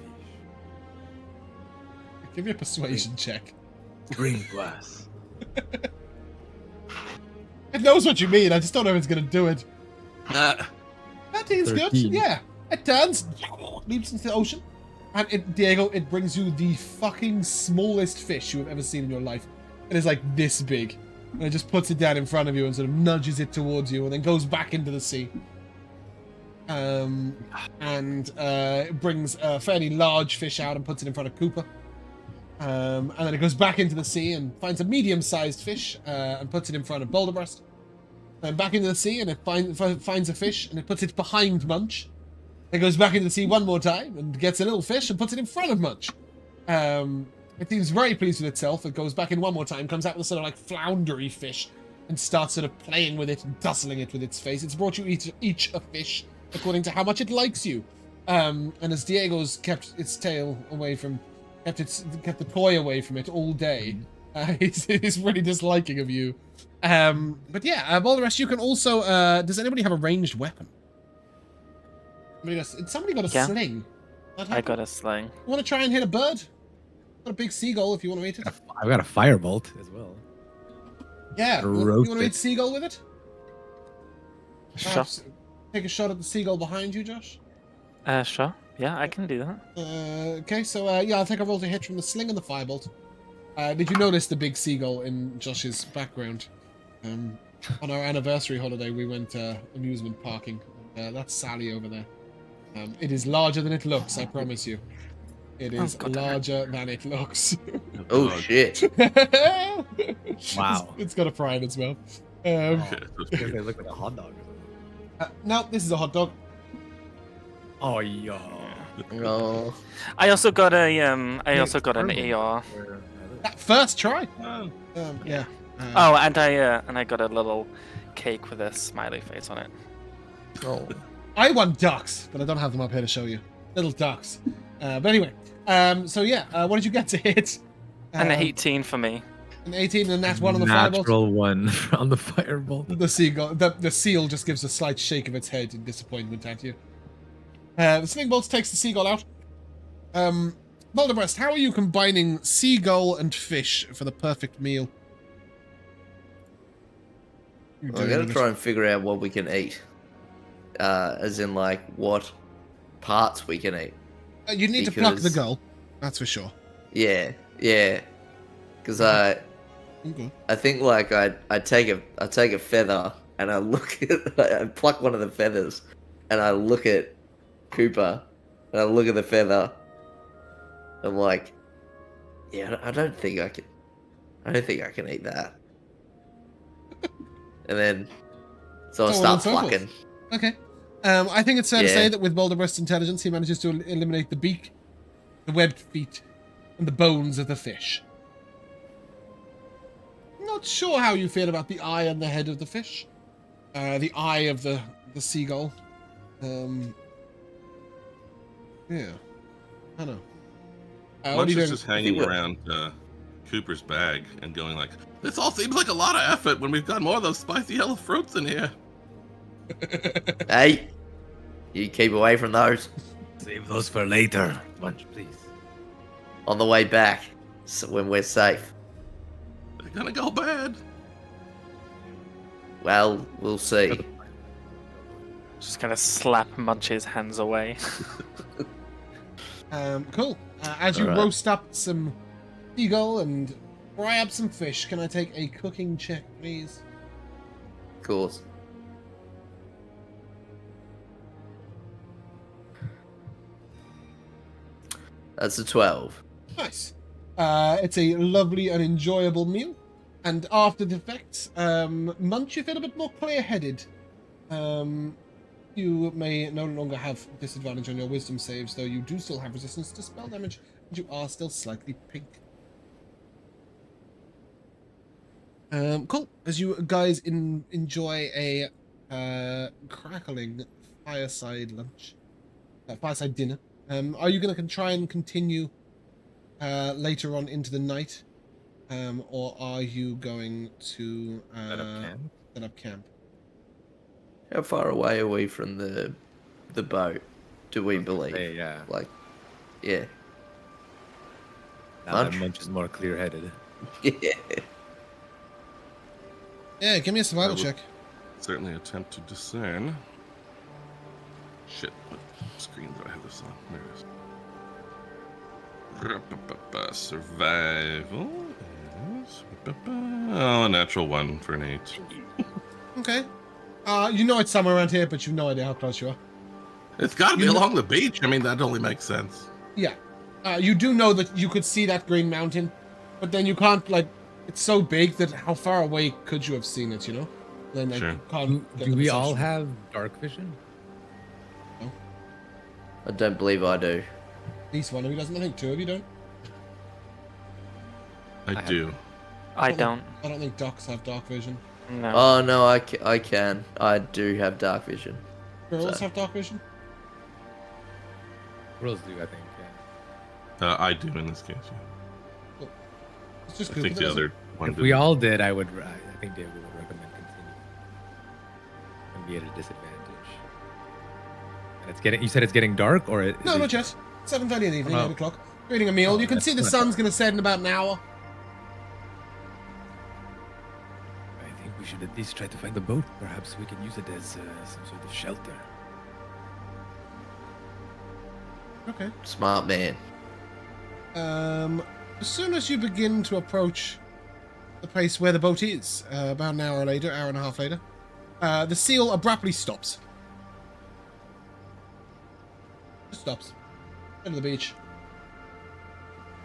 Give me a persuasion check. bring to us. It knows what you mean, I just don't know if it's going to do it. Ah, 13's good, 13. yeah. It turns, leaps into the ocean, and Diego, it brings you the fucking smallest fish you have ever seen in your life. It is like this big. And it just puts it down in front of you and sort of nudges it towards you and then goes back into the sea. It brings a fairly large fish out and puts it in front of Cooper. And then it goes back into the sea and finds a medium-sized fish and puts it in front of Boulderbreast. Then back into the sea and it finds a fish and it puts it behind Munch. It goes back into the sea one more time and gets a little fish and puts it in front of Munch. It seems very pleased with itself. It goes back in one more time, comes out with a sort of like floundery fish and starts sort of playing with it and tussling it with its face. It's brought you each a fish according to how much it likes you. And as Diego's kept its tail away from, kept the toy away from it all day, he's really disliking of you. But yeah, all the rest you can also. Does anybody have a ranged weapon? Somebody got a Yeah. sling. I got a sling. You want to try and hit a bird? Got a big seagull if you want to eat it. I've got a firebolt as well. Yeah, you roast want to it. eat seagull with it? Sure. Perhaps take a shot at the seagull behind you, Josh. Sure. Yeah, I can do that. Okay, so yeah, I'll take a roll to hit from the sling and the firebolt. Did you notice the big seagull in Josh's background? On our anniversary holiday, we went amusement parking. That's Sally over there. It is larger than it looks, I promise you. It is God damn it. larger than it looks. Oh shit! Wow. It's got a fry in its mouth. Because they look like a hot dog. No, this is a hot dog. Oh yeah. Oh, I also got a an AR. That first try. oh, Yeah. Oh, and I got a little cake with a smiley face on it. oh. I want ducks, but I don't have them up here to show you. Little ducks. But anyway, so yeah, what did you get to hit? And an 18 for me. An 18 and that's one on the firebolt. Natural one on the firebolt. The seagull, the seal just gives a slight shake of its head in disappointment at you. The sling bolt takes the seagull out. Boulderbreast, how are you combining seagull and fish for the perfect meal? I'm gonna try and figure out what we can eat. As in, like, what parts we can eat. You need to pluck the because- gull, that's for sure. Yeah. Because Okay. I think like I take a feather and I look at I pluck one of the feathers and I look at Cooper, and I look at the feather. I'm like, yeah, I don't think I can. I don't think I can eat that. And then, so I So on and start so forth. plucking. Okay. I think it's fair to Yeah. say that with Boulderburst's intelligence, he manages to eliminate the beak, the webbed feet, and the bones of the fish. Not sure how you feel about the eye and the head of the fish. The eye of the seagull. Yeah. I don't know. What are Munch you is doing? just hanging around Cooper's bag and going like, "This all seems like a lot of effort when we've got more of those spicy yellow fruits in here." Hey, you keep away from those. Save those for later. Munch, please. On the way back, so when we're safe. They're gonna go bad. Well, we'll see. Just gonna slap Munch's hands away. Cool. As you Alright. roast up some seagull and fry up some fish, can I take a cooking check, please? Of course. That's a 12. Nice. It's a lovely and enjoyable meal. And after the effects, Munch, you feel a bit more clear-headed. You may no longer have disadvantage on your wisdom saves, though you do still have resistance to spell damage, and you are still slightly pink. Cool. As you guys enjoy a crackling fireside lunch, fireside dinner, are you going to try and continue later on into the night, or are you going to set up camp? How far away are we from the boat? Do we believe? Hey, yeah. Like, yeah. Now that Munch? Munch is more clear-headed. Yeah. Yeah, give me a survival I will- check. Certainly attempt to discern. Shit, what screen do I have this on? There it is. Survival is... Oh, a natural 1 for an 8. Okay. You know it's somewhere around here, but you've no idea how close you are. It's gotta be You know- along the beach. I mean, that only makes sense. Yeah. You do know that you could see that green mountain, but then you can't, like, it's so big that how far away could you have seen it, you know? Then like, Sure. you can't get Do the we all perception. have dark vision? I don't believe I do. At least one of you doesn't. I think two of you don't. I have- do. I don't. I don't think docs have dark vision. No. Oh, no, I can. I do have dark vision. Girls So- have dark vision? Girls do, I think, yeah. I do in this case. Yeah. It's just I Cooper think that the doesn't. other one. If we all did, I think David would recommend continuing. And be at a disadvantage. And it's getting. You said it's getting dark, or it? No, not yet. 7:30 in the evening, Oh. 8 o'clock. We're eating a meal. Oh, You can that's see the not sun's going to set in about an hour. I think we should at least try to find the boat. Perhaps we can use it as some sort of shelter. Okay. Smart man. As soon as you begin to approach the place where the boat is, about an hour later, hour and a half later, the seal abruptly stops. Just stops. End of the beach.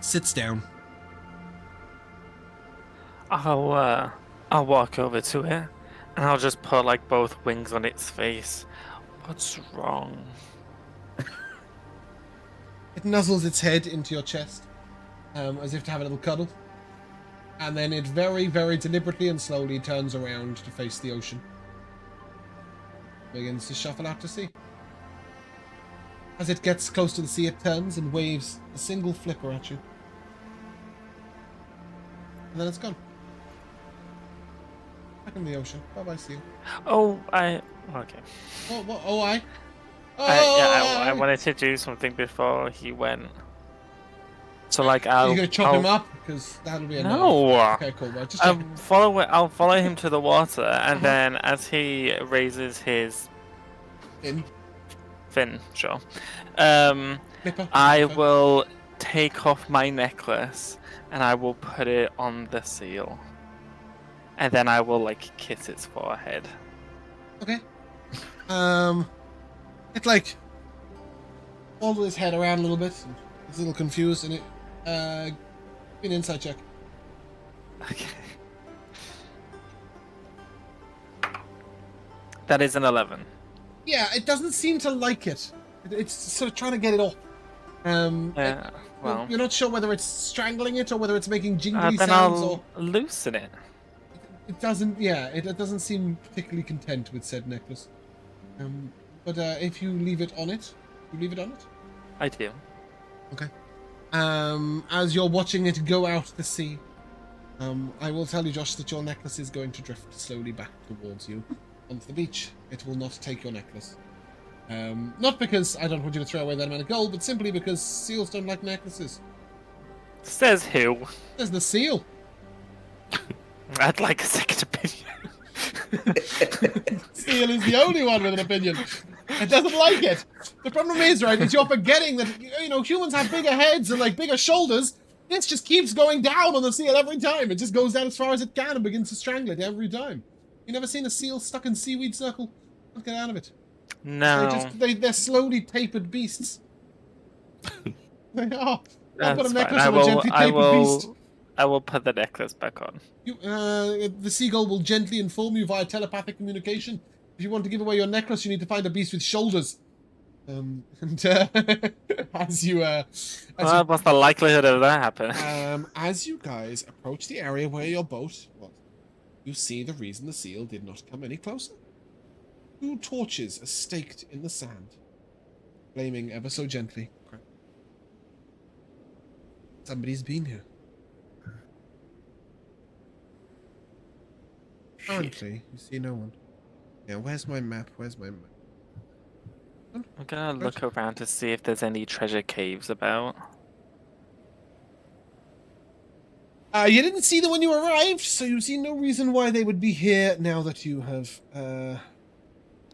Sits down. I'll walk over to it, and I'll just put like both wings on its face. What's wrong? It nuzzles its head into your chest, as if to have a little cuddle. And then it very, very deliberately and slowly turns around to face the ocean. Begins to shuffle out to sea. As it gets close to the sea, it turns and waves a single flicker at you. And then it's gone. Back in the ocean. Bye-bye, seal. Oh, okay. Oh, what? Oh, I? Oh, I wanted to do something before he went. So like Are I'll. you gonna chop him up? Because that'll be a No. Okay, cool. Right, just check. I'll follow him to the water, and then as he raises his In. fin, sure. Nipper. I Okay. will take off my necklace and I will put it on the seal, and then I will like kiss its forehead. Okay. It like wobbled his head around a little bit. And he's a little confused, and it give me an insight check. Okay. That is an 11. Yeah, it doesn't seem to like it. It's sort of trying to get it off. Yeah. Well, You're not sure whether it's strangling it or whether it's making jingly then sounds, I'll or loosen it. it doesn't. Yeah, it doesn't seem particularly content with said necklace. But if you leave it on it, you leave it on it. I do. Okay. As you're watching it go out to sea, I will tell you, Josh, that your necklace is going to drift slowly back towards you onto the beach. It will not take your necklace. Not because I don't want you to throw away that amount of gold, but simply because seals don't like necklaces. Says who? There's the seal. I'd like a second opinion. Seal is the only one with an opinion. It doesn't like it. The problem is, right, is you're forgetting that, humans have bigger heads and, like, bigger shoulders. This just keeps going down on the seal every time. It just goes down as far as it can and begins to strangle it every time. You never seen a seal stuck in seaweed circle? Can't get out of it. No. They're slowly tapered beasts. They are. I'll put a That's necklace fine. on a gently tapered beast. I will put the necklace back on. The seagull will gently inform you via telepathic communication. If you want to give away your necklace, you need to find a beast with shoulders. What's the likelihood of that happening? As you guys approach the area where your boat was, you see the reason the seal did not come any closer. 2 torches are staked in the sand, flaming ever so gently. Somebody's been here. Apparently, you see no one. Yeah, where's my map? I'm gonna look around to see if there's any treasure caves about. You didn't see them when you arrived, so you see no reason why they would be here now that you have, now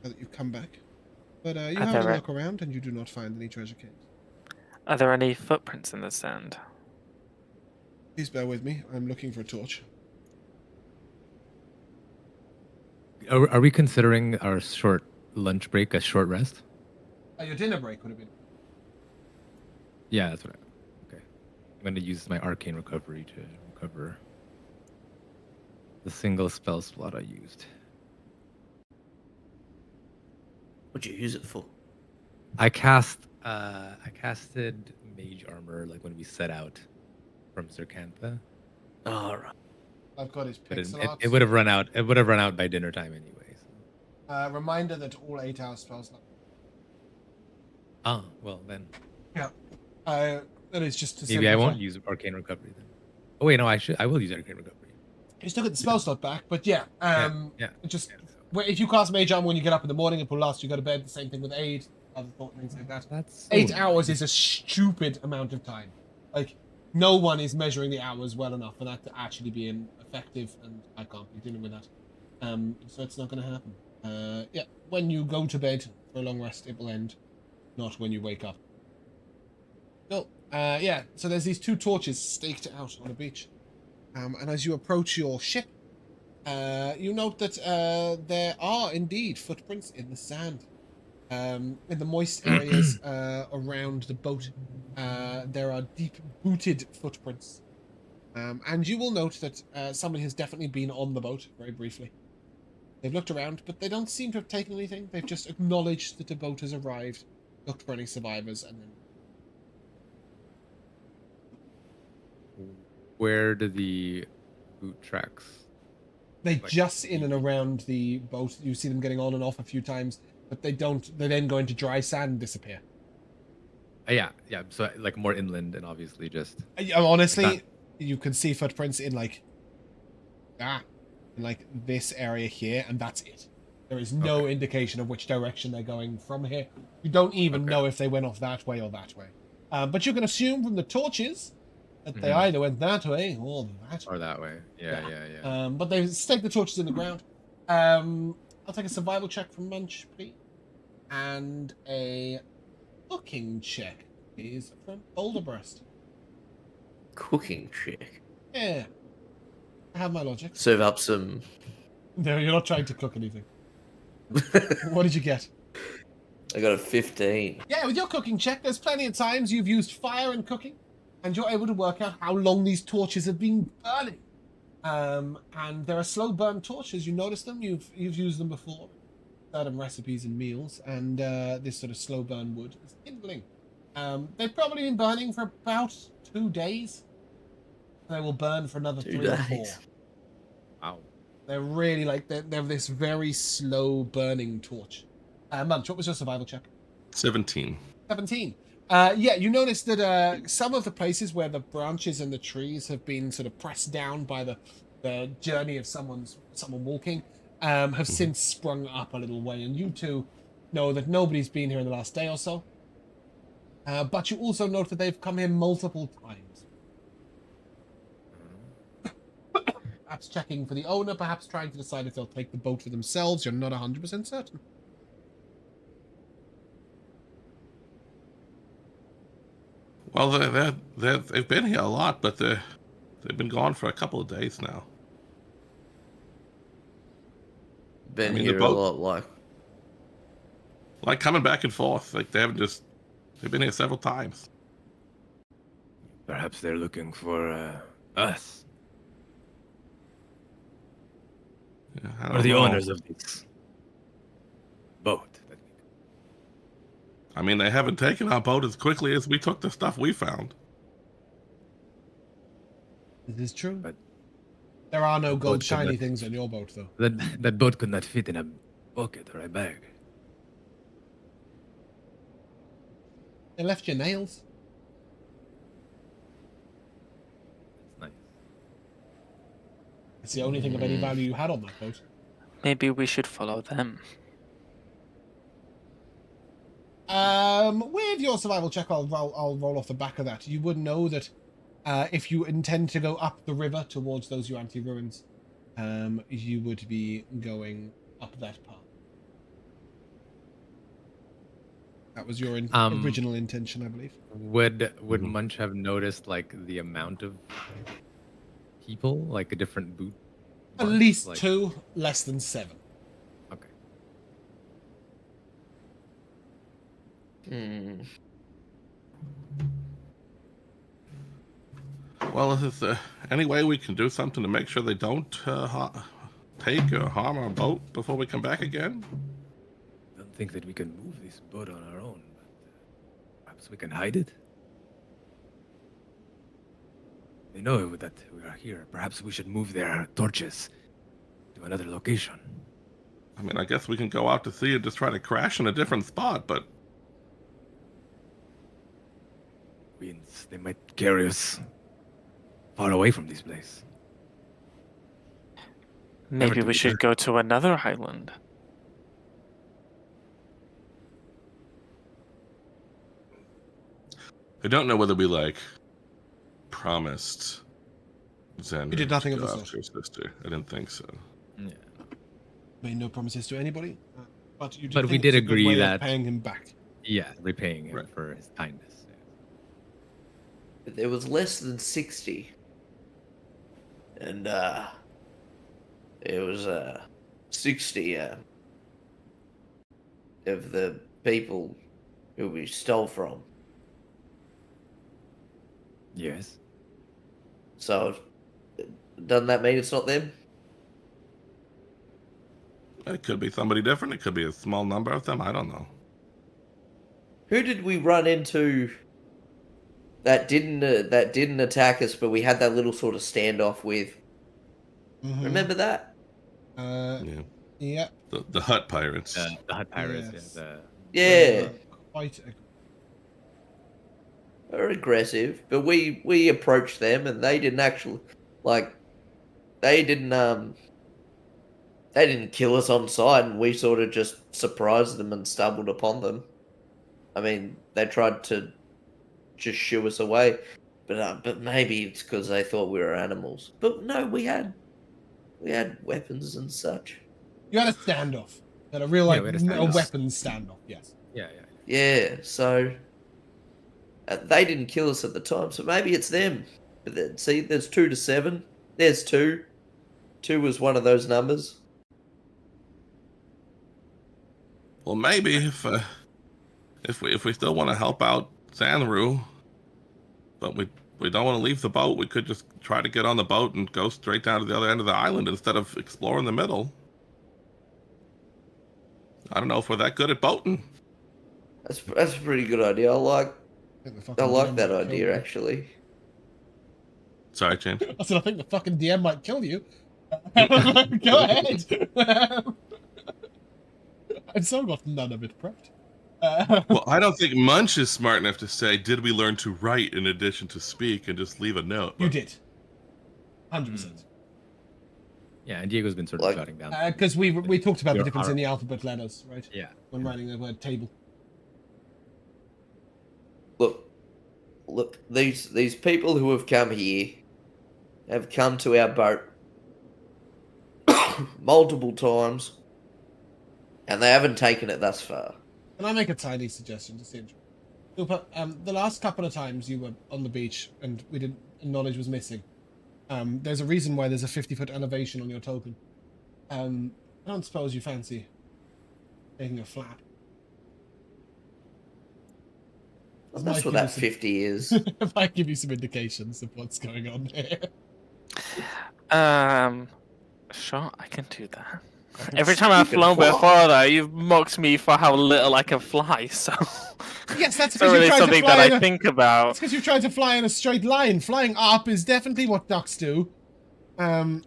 that you've come back. But you have a look around, and you do not find any treasure caves. Are there any footprints in the sand? Please bear with me. I'm looking for a torch. Are we considering our short lunch break a short rest? Your dinner break would have been. Yeah, that's what okay. I'm going to use my arcane recovery to recover the single spell slot I used. What'd you use it for? I casted mage armor like when we set out from Zerkantha. Oh, right. I've got his But pixel art. it would have run out. It would have run out by dinner time anyway. So. Reminder that all 8-hour spells. Ah, well then. Yeah. That is just to Maybe I won't use arcane recovery then. Oh wait, no, I will use arcane recovery. You still get the spell slot back, but yeah. Just so. if you cast mage armor when you get up in the morning, it will last you go to bed. The same thing with aid, other things like that. That's 8 hours is a stupid amount of time. Like, no one is measuring the hours well enough for that to actually be effective, and I can't be dealing with that. So it's not going to happen. Yeah, when you go to bed for a long rest, it will end, not when you wake up. No, yeah, so there's these 2 torches staked out on a beach. And as you approach your ship, you note that there are indeed footprints in the sand. In the moist areas around the boat, there are deep booted footprints. And you will note that somebody has definitely been on the boat, very briefly. They've looked around, but they don't seem to have taken anything. They've just acknowledged that the boat has arrived, looked for any survivors, and then... Where do the boot tracks? They just in and around the boat. You see them getting on and off a few times, but they don't. They then go into dry sand and disappear. Yeah. So like more inland and obviously just. Honestly, you can see footprints in like this area here, and that's it. There is no indication of which direction they're going from here. You don't even know if they went off that way or that way. But you can assume from the torches that they either went that way or that way. Or that way. Yeah. But they stake the torches in the ground. I'll take a survival check from Munch, please. And a cooking check, please, from Boulderbreast. Cooking check. Yeah. I have my logic. Serve up some. No, you're not trying to cook anything. What did you get? I got a 15. Yeah, with your cooking check, there's plenty of times you've used fire in cooking, and you're able to work out how long these torches have been burning. And there are slow burn torches. You notice them. You've used them before, certain recipes and meals, and this sort of slow burn wood is kindling. They've probably been burning for about 2 days. They will burn for another 3 or 4. Wow. They're really like they're this very slow burning torch. Munch, what was your survival check? 17. 17. Yeah, you notice that some of the places where the branches and the trees have been sort of pressed down by the journey of someone walking have since sprung up a little way, and you two know that nobody's been here in the last day or so. But you also note that they've come here multiple times. Perhaps checking for the owner, perhaps trying to decide if they'll take the boat for themselves. You're not 100% certain. Well, they've been here a lot, but they've been gone for a couple of days now. Been I mean, the here a boat- lot, Like coming back and forth. Like they've been here several times. Perhaps they're looking for us. Yeah, I Or don't the know. owners of this boat. I mean, they haven't taken our boat as quickly as we took the stuff we found. This is true. But There are no the gold boat could shiny not- things on your boat, though. That boat could not fit in a bucket or a bag. They left your nails. It's nice. It's the only thing of any value you had on that boat. Maybe we should follow them. With your survival check, I'll roll off the back of that. You would know that if you intend to go up the river towards those Yuan-Ti ruins, you would be going up that path. That was your original intention, I believe. Would Munch have noticed like the amount of people, like a different boot? At bunch? least Like- 2, less than 7. Okay. Well, is there any way we can do something to make sure they don't take or harm our boat before we come back again? I don't think that we can move this boat on our own, but perhaps we can hide it. They know that we are here. Perhaps we should move their torches to another location. I mean, I guess we can go out to sea and just try to crash in a different spot, but Winds, they might carry us far away from this place. Maybe do we should that. go to another island. I don't know whether we promised Xanru You did nothing to of the go sort. after his sister. I didn't think so. Yeah. Made no promises to anybody, but you did But we think did it's a good agree way of that- paying him back. Yeah, repaying him Right. for his kindness. But there was less than 60. And it was 60 of the people who we stole from. Yes. So doesn't that mean it's not them? It could be somebody different. It could be a small number of them. I don't know. Who did we run into that didn't attack us, but we had that little sort of standoff with? Mhm. Remember that? Yeah, Yeah. the hut pirates. The hut pirates. Yes. Yeah, Quite. they're aggressive, but we approached them, and they didn't actually they didn't kill us on sight, and we sort of just surprised them and stumbled upon them. I mean, they tried to just shoo us away, but maybe it's because they thought we were animals. But no, we had weapons and such. You had a standoff. You had a real Yeah, we had a standoff. weapons standoff. Yes. Yeah. Yeah, so they didn't kill us at the time, so maybe it's them. But see, there's 2 to 7. There's 2. 2 was one of those numbers. Well, maybe if if we still want to help out Xanru, but we don't want to leave the boat, we could just try to get on the boat and go straight down to the other end of the island instead of exploring the middle. I don't know if we're that good at boating. That's a pretty good idea. I like think the fucking that DM might kill idea you. actually. Sorry, James. I said, I think the fucking DM might kill you. Go ahead. I've so got none of it prepped. Well, I don't think Munch is smart enough to say, "Did we learn to write in addition to speak?" and just leave a note. You did. 100%. Yeah, and Diego's been sort of jotting down. Because we talked about the Your difference in arm. the alphabet letters, right? Yeah. When writing the word table. Look, these people who have come here have come to our boat multiple times, and they haven't taken it thus far. Can I make a tiny suggestion to see? Super, the last couple of times you were on the beach and we didn't, and knowledge was missing. There's a reason why there's a 50-foot elevation on your token. I don't suppose you fancy taking a flap. That's what that 50 is. If I give you some indications of what's going on here. Sure, I can do that. Every time I've You can flown fly. before, though, you've mocked me for how little I can fly, so... Yes, that's it's because not really you're trying to something fly that in I a... think That's about. because you're trying to fly in a straight line. Flying up is definitely what ducks do. Yeah.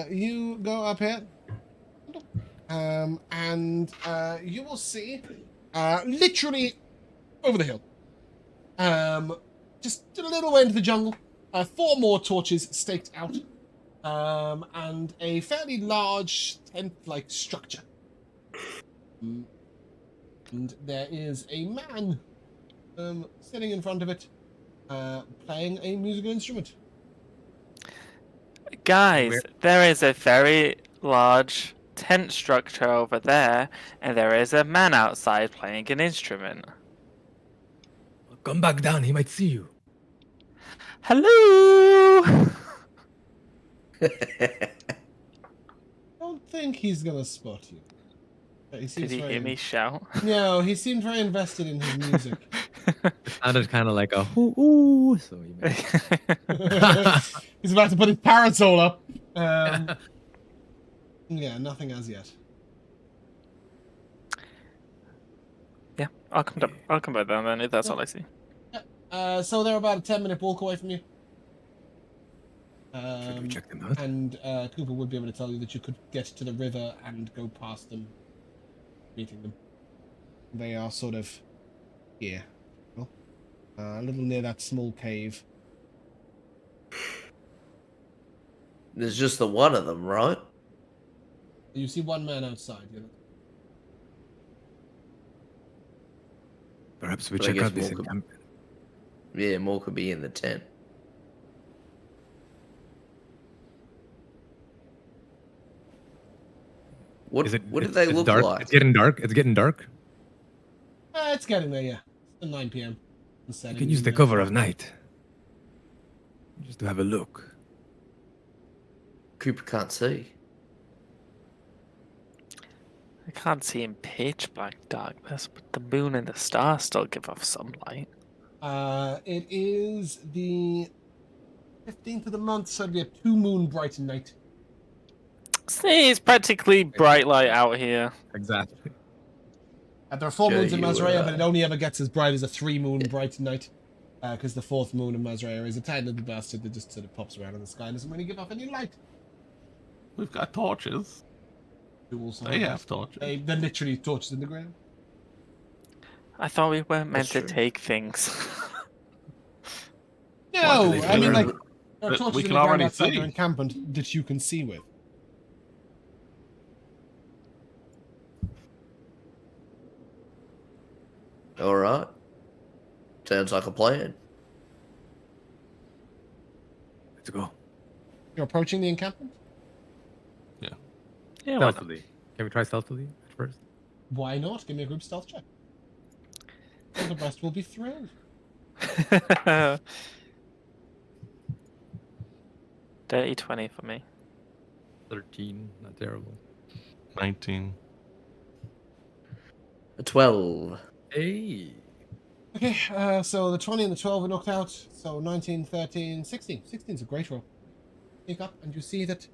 You go up here. And you will see, literally over the hill. Just a little way into the jungle. 4 more torches staked out. And a fairly large tent-like structure. And there is a man sitting in front of it, playing a musical instrument. Guys, there is a very large tent structure over there, and there is a man outside playing an instrument. Come back down. He might see you. Hello! I don't think he's gonna spot you. He Did seems he very... hear me shout? No, he seemed very invested in his music. It sounded kind of like a hoo ooh. So he might... He's about to put his parasol up. Yeah, nothing as yet. Yeah, I'll come back down then if that's all I see. So they're about a 10-minute walk away from you. Should we check them out? And Cooper would be able to tell you that you could get to the river and go past them, meeting them. They are sort of here. Well, a little near that small cave. There's just the one of them, right? You see one man outside. You know? Perhaps we But I check guess out this more could- encampment. Yeah, more could be in the tent. What Is it? what did it's- they it's look dark? like? It's getting dark. It's getting dark. It's getting there, yeah. It's 9 p.m. You can use the cover of night. Just to have a look. Cooper can't see. I can't see in pitch black darkness, but the moon and the stars still give off some light. It is the 15th of the month, so it'll be a 2-moon bright night. See, it's practically bright light out here. Exactly. There are 4 Sure, moons in you, Mazraya, but it only ever gets as bright as a 3-moon bright night. Because the 4th moon in Mazraya is a tiny little bastard that just sort of pops around in the sky and doesn't really give off any light. We've got torches. You also They have have torches. they're literally torches in the ground. I thought we weren't meant That's to true. take things. No, Why do they I mean, figure like, it? there are But torches we in can the ground already outside see. your encampment that you can see with. All right. Sounds like a plan. Let's go. You're approaching the encampment? Yeah, why not? Stealthily. Can we try stealthily at first? Why not? Give me a group stealth check. And the rest will be thrilled. Dirty 20 for me. 13. Not terrible. 19. A 12. Hey. Okay, so the 20 and the 12 are knocked out. So 19, 13, 16. 16 is a great roll. Pick up and you see that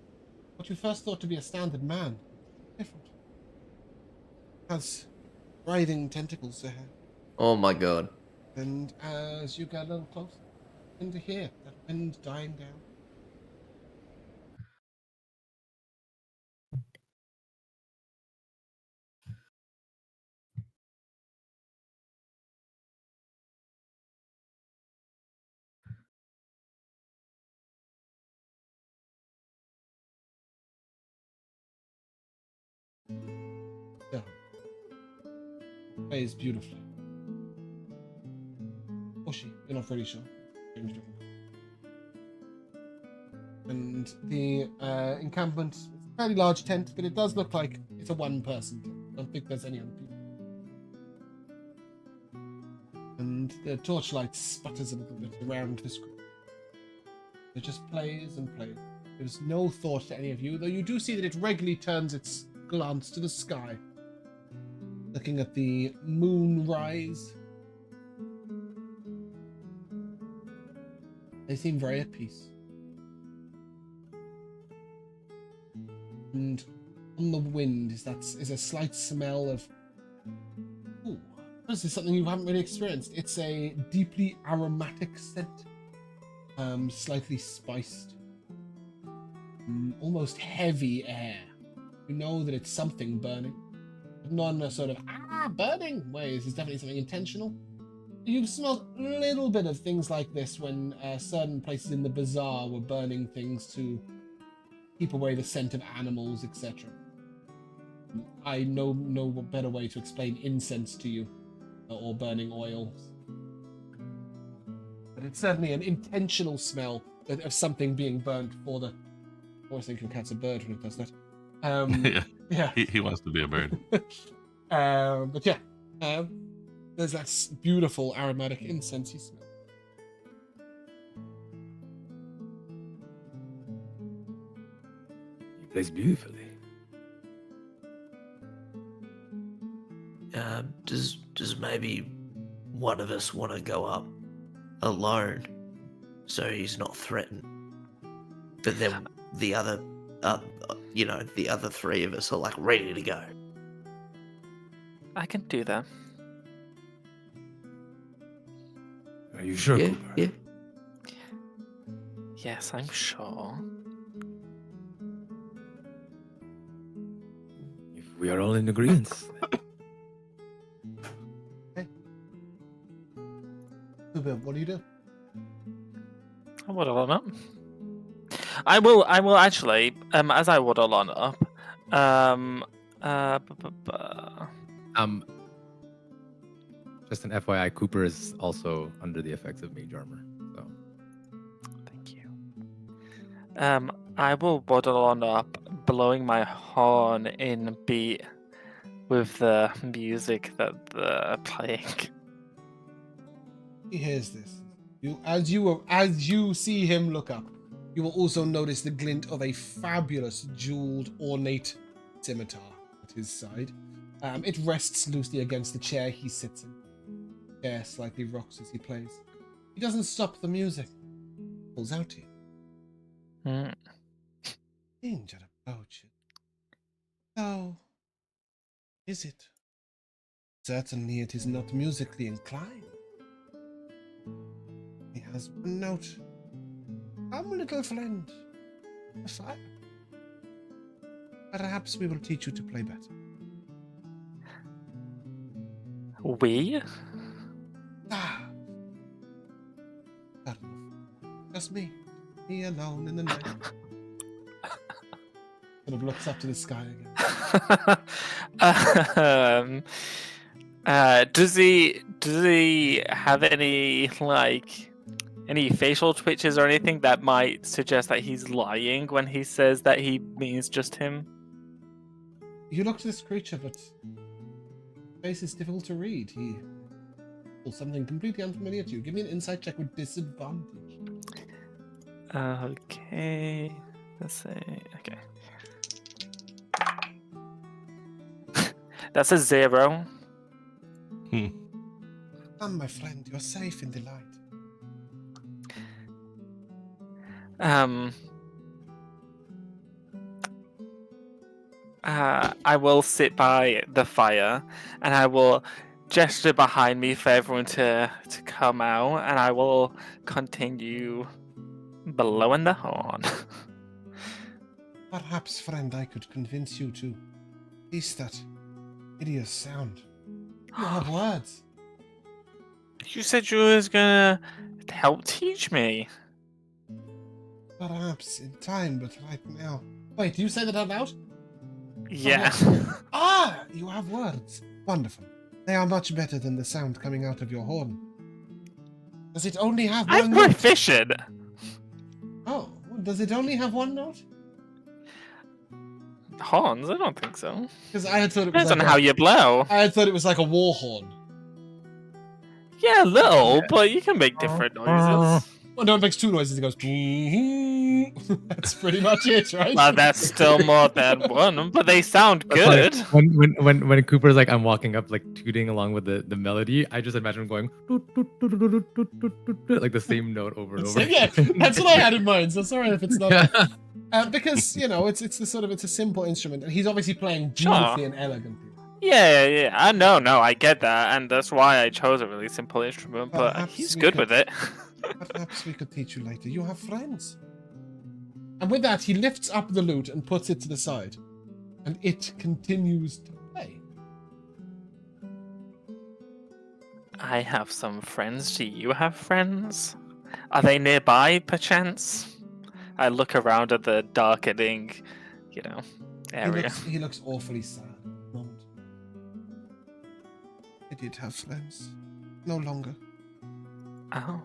what you first thought to be a standard man, different. Has writhing tentacles ahead. Oh my god. And as you get a little closer, you begin to hear that wind dying down. Yeah. Plays beautifully. Or she, you're not really sure. Change different. And the encampment is a fairly large tent, but it does look like it's a one-person tent. I don't think there's any other people. And the torchlight sputters a little bit around this group. It just plays and plays. There's no thought to any of you, though you do see that it regularly turns its glance to the sky, looking at the moon rise. They seem very at peace. And on the wind is a slight smell of, ooh, this is something you haven't really experienced. It's a deeply aromatic scent, slightly spiced, almost heavy air. You know that it's something burning, but not in a sort of burning way. This is definitely something intentional. You've smelled a little bit of things like this when certain places in the bazaar were burning things to keep away the scent of animals, etc. I know no better way to explain incense to you, or burning oils. But it's certainly an intentional smell of something being burnt for the... I always think your cat's a bird when it does that. Yeah. Yeah. He wants to be a bird. But yeah, there's that beautiful aromatic incensey smell. He plays beautifully. Does maybe one of us want to go up alone so he's not threatened? But then the other, the other three of us are like ready to go. I can do that. Are you sure, Yeah, Cooper? yeah. Yes, I'm sure. If we are all in agreement. What do you do? I waddle on up. I will actually, as I waddle on up, Just an FYI, Cooper is also under the effects of mage armor. So thank you. I will waddle on up, blowing my horn in beat with the music that they're playing. He hears this. As you see him look up, you will also notice the glint of a fabulous jeweled ornate scimitar at his side. It rests loosely against the chair he sits in. The chair slightly rocks as he plays. He doesn't stop the music. Pulls out to you. Mm. Danger approach it. So, is it? Certainly it is not musically inclined. He has one note. Come, little friend. A fire. Perhaps we will teach you to play better. We? Ah. Just me. Me alone in the night. Sort of looks up to the sky again. Does he have any any facial twitches or anything that might suggest that he's lying when he says that he means just him? You look to this creature, but his face is difficult to read. He pulls something completely unfamiliar to you. Give me an insight check with disadvantage. Okay. Let's see. Okay. That's a 0. Come, my friend, you're safe in the light. I will sit by the fire, and I will gesture behind me for everyone to come out, and I will continue blowing the horn. Perhaps, friend, I could convince you to cease that hideous sound. You have words. You said you was gonna help teach me. Perhaps in time, but right now. Wait, do you say that out loud? Yeah. Ah, you have words. Wonderful. They are much better than the sound coming out of your horn. Does it only have I'm one note? proficient. Oh, does it only have one note? Horns? I don't think so. Because I had thought it was Depends like on how you blow. I had thought it was like a war horn. Yeah, a little, but you can make different noises. Well, no, it makes two noises. It goes. That's pretty much it, right? Well, that's still more than one, but they sound good. Like, when Cooper's like, I'm walking up, like tooting along with the melody, I just imagine him going like the same note over and over. Yeah, that's what I had in mind. So sorry if it's not. Because it's a simple instrument, and he's obviously playing beautifully and elegantly. Yeah. I know, I get that, and that's why I chose a really simple instrument, but Perhaps he's we good could- with it. Perhaps we could teach you later. You have friends. And with that, he lifts up the lute and puts it to the side, and it continues to play. I have some friends. Do you have friends? Are they nearby, perchance? I look around at the darkening, area. He looks awfully sad at the moment. I did have friends. No longer. Oh.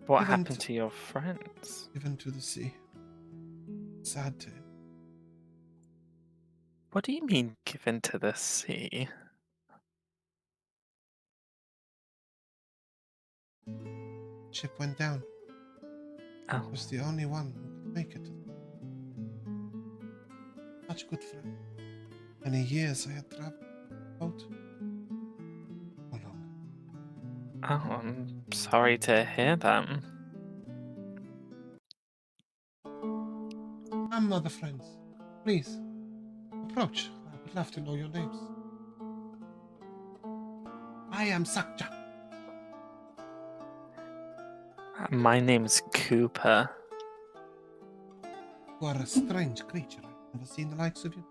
What Given happened to your friends? Given to the sea. Sad tale. What do you mean, given to the sea? Ship went down. Oh. It was the only one who could make it. Such good friend. Many years I had traveled out. No longer. Oh, I'm sorry to hear that. Come, other friends. Please, approach. I would love to know your names. I am Sakja. My name's Cooper. You are a strange creature. I've never seen the likes of you.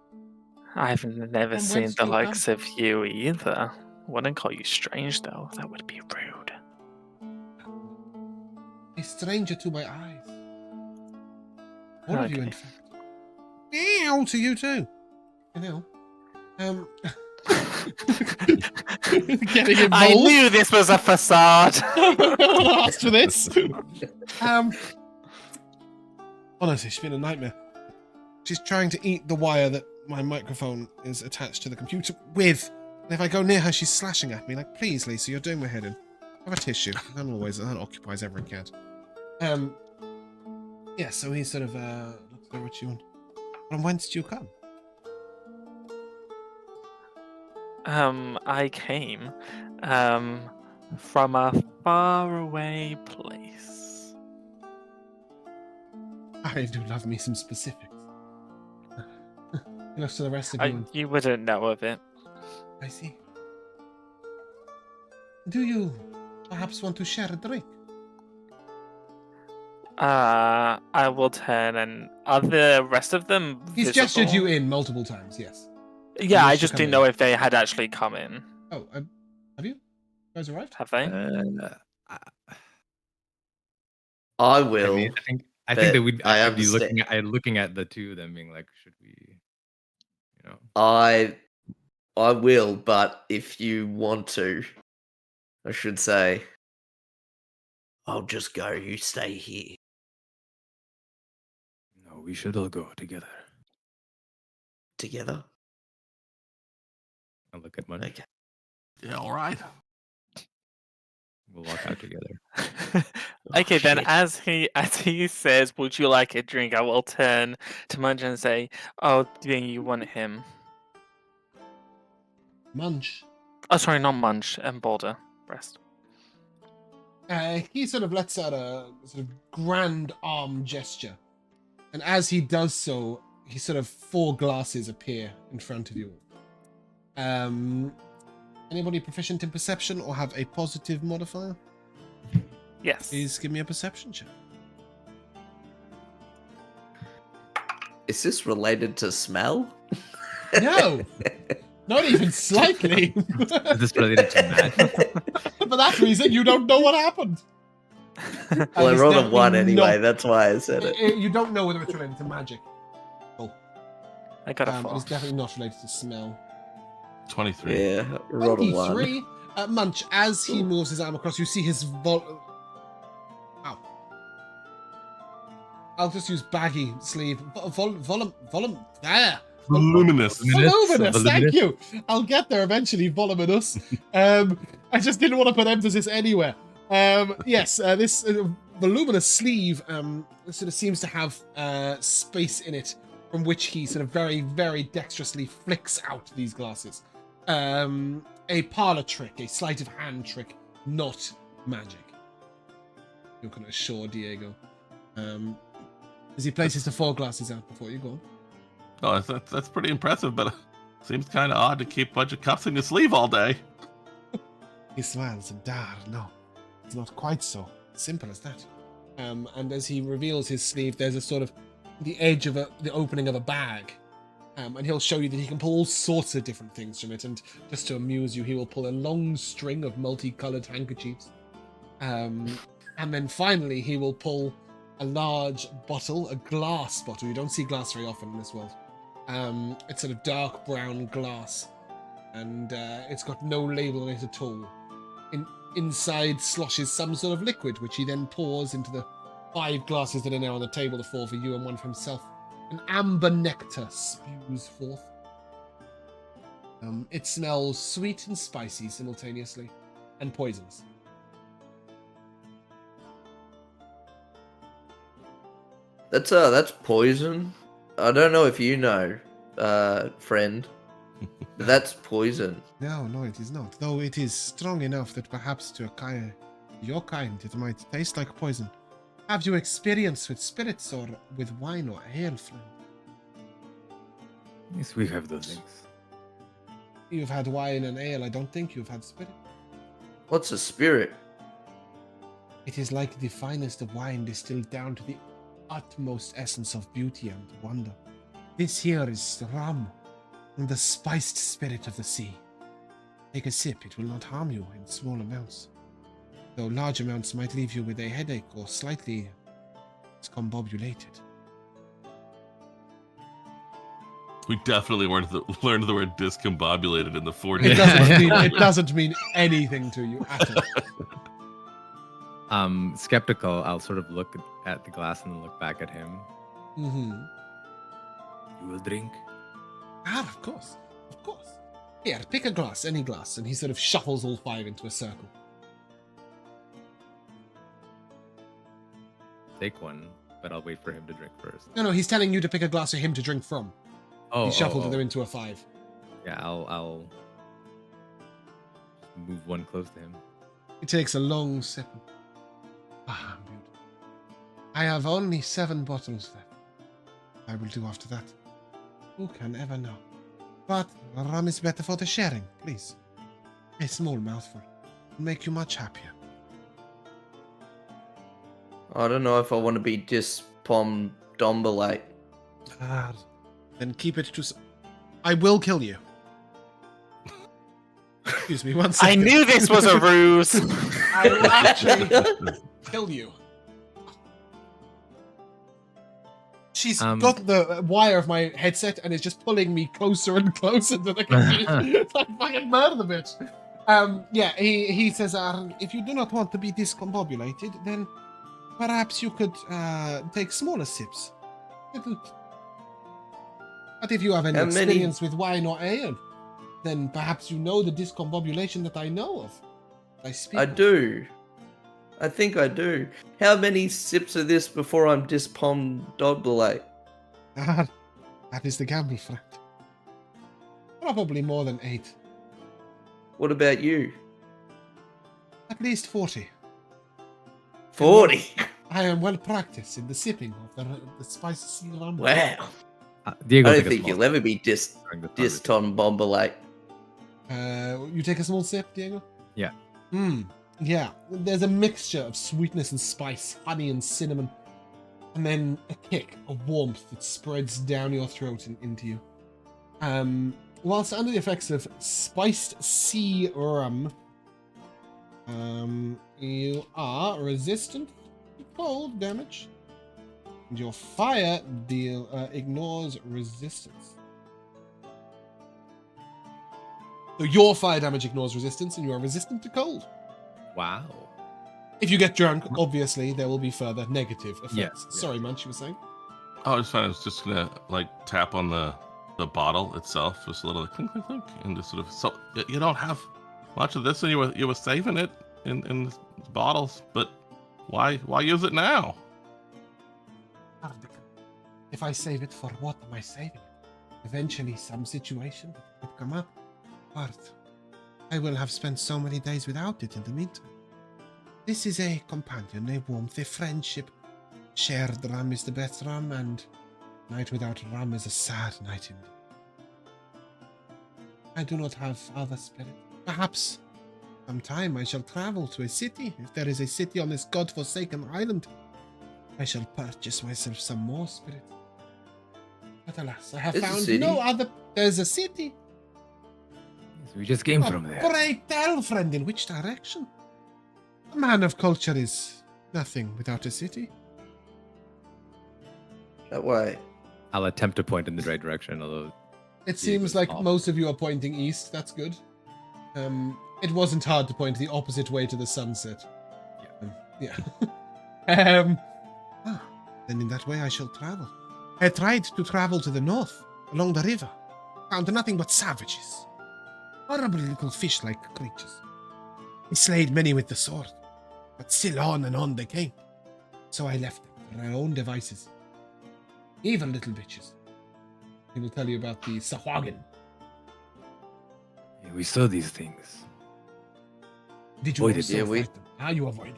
I've never From seen whence the do you likes of you either. Wouldn't call you strange, though. That would be rude. A stranger to my eyes. All of you, in Okay. fact. Meow to you too. You know. Getting involved. I knew this was a facade. I asked for this. Honestly, she's been a nightmare. She's trying to eat the wire that my microphone is attached to the computer with. And if I go near her, she's slashing at me. Like, please, Lisa, you're doing my head in. Have a tissue. That occupies every cat. Yeah, so he sort of looks over at you and, from whence do you come? I came from a faraway place. I do love me some specifics. He looks to the rest of you and, You wouldn't know of it. I see. Do you perhaps want to share a drink? I will turn, and are the rest of them He's visible? gestured you in multiple times, yes. Yeah, I Yes, just come didn't in. know if they had actually come in. Oh, have you? You guys arrived? Have they? I will. I think but that we'd I I'd be understand. looking at the two of them, being like, should we, I will, but if you want to, I should say, I'll just go. You stay here. No, we should all go together. Together? I look at Munch. Okay. Yeah, all right. We'll walk out together. Okay, then shit. as he says, "Would you like a drink?" I will turn to Munch and say, "Oh, then you want him?" Munch Oh, sorry, not Munch, and Boulder. Breast. He sort of lets out a sort of grand arm gesture. And as he does so, he sort of 4 glasses appear in front of you. Anybody proficient in perception or have a positive modifier? Yes. Please give me a perception check. Is this related to smell? No! Not even slightly! Is this related to magic? For that reason, you don't know what happened. Well, I it's rolled a definitely 1 anyway, not- that's why I said it. You don't know whether it's related to magic. I got a But 4. it's definitely not related to smell. 23. Yeah, I rolled a 1. 23. Munch, as he moves his arm across, you see his Ow. I'll just use baggy sleeve. There. Voluminous. Voluminous, thank you. I'll get there eventually, voluminous. I just didn't want to put emphasis anywhere. Yes, this voluminous sleeve sort of seems to have space in it from which he sort of very, very dexterously flicks out these glasses. A parlor trick, a sleight of hand trick, not magic. You're going to assure Diego. As he places the 4 glasses out before you go on. Oh, that's pretty impressive, but seems kind of odd to keep a bunch of cups in your sleeve all day. He smiles and no, it's not quite so simple as that. And as he reveals his sleeve, there's a sort of the edge of the opening of a bag. And he'll show you that he can pull all sorts of different things from it. And just to amuse you, he will pull a long string of multicolored handkerchiefs. And then finally, he will pull a large bottle, a glass bottle. You don't see glass very often in this world. It's sort of dark brown glass, and it's got no label on it at all. Inside sloshes some sort of liquid, which he then pours into the 5 glasses that are now on the table, the 4 for you and 1 for himself. An amber nectar spews forth. It smells sweet and spicy simultaneously, and poisonous. That's poison. I don't know if you know, friend. But that's poison. No, it is not. Though it is strong enough that perhaps to your kind it might taste like poison. Have you experience with spirits or with wine or ale, friend? Yes, we have those things. You've had wine and ale. I don't think you've had spirit. What's a spirit? It is like the finest of wine distilled down to the utmost essence of beauty and wonder. This here is rum, the spiced spirit of the sea. Take a sip, it will not harm you in small amounts. Though large amounts might leave you with a headache or slightly discombobulated. We definitely learned the word discombobulated in the 40s. It doesn't mean anything to you at all. Skeptical, I'll sort of look at the glass and then look back at him. Mm-hmm. You will drink? Of course. Here, pick a glass, any glass, and he sort of shuffles all 5 into a circle. Take one, but I'll wait for him to drink first. No, he's telling you to pick a glass for him to drink from. He shuffled them into a 5. Yeah, I'll move one close to him. He takes a long sip. Beautiful. I have only 7 bottles left. I will do after that. Who can ever know? But rum is better for the sharing, please. A small mouthful will make you much happier. I don't know if I want to be discombobulated. Then keep it to... I will kill you. Excuse me, 1 second. I knew this was a ruse. I will actually kill you. She's got the wire of my headset and is just pulling me closer and closer to the computer. It's like fucking murder the bitch. Yeah, he says, if you do not want to be discombobulated, then perhaps you could take smaller sips. But if you have any experience with wine or ale, then perhaps you know the discombobulation that I know of. I do. I think I do. How many sips of this before I'm discombobulated? That is the gamble, friend. Probably more than 8. What about you? At least 40. 40. I am well practiced in the sipping of the spicy rum. Wow. Diego, I take don't a think small you'll ever be during this conversation. discombobulate. You take a small sip, Diego? Yeah. Yeah. There's a mixture of sweetness and spice, honey and cinnamon, and then a kick, a warmth that spreads down your throat and into you. Whilst under the effects of spiced sea rum, you are resistant to cold damage, and your fire ignores resistance. So your fire damage ignores resistance, and you are resistant to cold. Wow. If you get drunk, obviously there will be further negative effects. Yeah. Sorry, Munch, you were saying? Oh, I was fine. I was just gonna like tap on the bottle itself, just a little like, clink, clink, clink, and just sort of. So you don't have much of this, and you were saving it in bottles, but why use it now? If I save it, for what am I saving it? Eventually, some situation will come up, but I will have spent so many days without it in the meantime. This is a companion, a warmth, a friendship. Shared rum is the best rum, and night without rum is a sad night indeed. I do not have other spirit. Perhaps sometime I shall travel to a city. If there is a city on this godforsaken island, I shall purchase myself some more spirit. But alas, I have There's a found city? no other. There's a city. So we just came from there. Pray tell, friend, in which direction? A man of culture is nothing without a city. That way. I'll attempt to point in the right direction, although It seems like off. most of you are pointing east. That's good. It wasn't hard to point the opposite way to the sunset. Yeah. Then in that way I shall travel. I tried to travel to the north, along the river. Found nothing but savages. Horrible little fish-like creatures. We slayed many with the sword, but still on and on they came. So I left them for their own devices. Evil little bitches. He will tell you about the Sahuagin. Yeah, we saw these things. Did you Avoided, also yeah, we- fight them? How you avoided?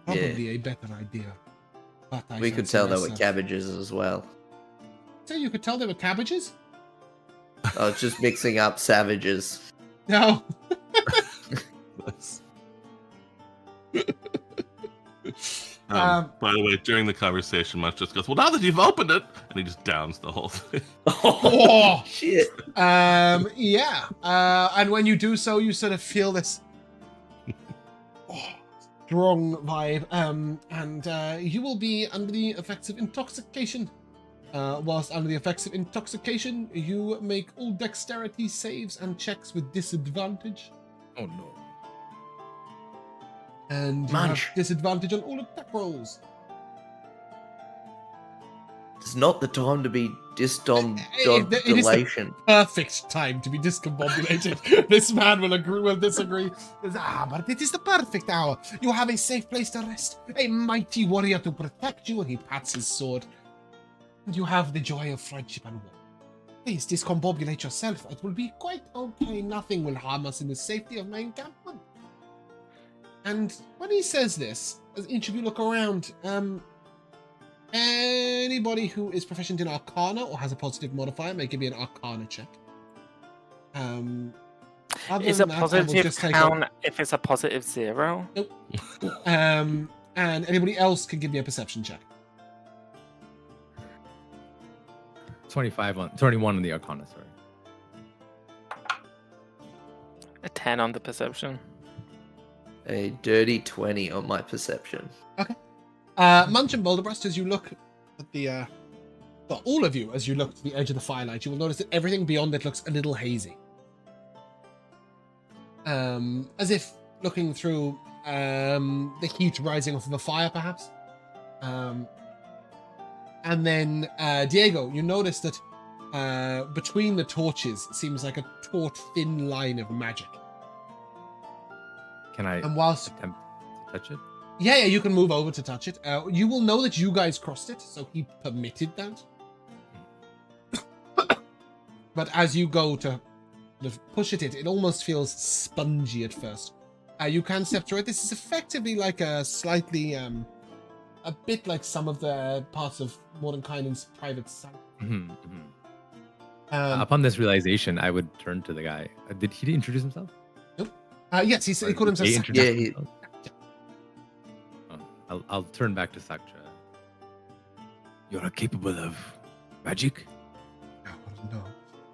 Probably a better idea. But I We could fancy tell they were myself- cabbages as well. So you could tell they were cabbages? I was just mixing up savages. No. By the way, during the conversation, Munch just goes, "Well, now that you've opened it," and he just downs the whole thing. Oh. Shit. Yeah. And when you do so, you sort of feel this strong vibe. And you will be under the effects of intoxication. Whilst under the effects of intoxication, you make all dexterity saves and checks with disadvantage. Oh no. And you Munch. have disadvantage on all attack rolls. It's not the time to be It is the- discombobulation. Perfect time to be discombobulated. This man will agree, will disagree. But it is the perfect hour. You have a safe place to rest, a mighty warrior to protect you, and he pats his sword. And you have the joy of friendship and war. Please discombobulate yourself. It will be quite okay. Nothing will harm us in the safety of my encampment. And when he says this, as each of you look around, anybody who is proficient in Arcana or has a positive modifier may give me an Arcana check. Other Is a than that, I will positive just take count if it's a positive 0? and anybody else can give me a perception check. 21 on the Arcana, sorry. A 10 on the perception. A dirty 20 on my perception. Munch and Boulderbrust, as you look at the, well, all of you, as you look to the edge of the firelight, you will notice that everything beyond it looks a little hazy. As if looking through the heat rising off of a fire, perhaps. And then, Diego, you notice that between the torches seems like a taut, thin line of magic. Can I And whilst attempt to touch it? Yeah, you can move over to touch it. You will know that you guys crossed it, so he permitted that. But as you go to sort of push at it, it almost feels spongy at first. You can step through it. This is effectively like a slightly, a bit like some of the parts of Mordenkainen's private sanctuary. Upon this realization, I would turn to the guy. Did he introduce himself? Nope. Yes, he called himself He Sakcha. introduced Yeah, he- himself? Oh, I'll turn back to Sakcha. You're capable of magic? No.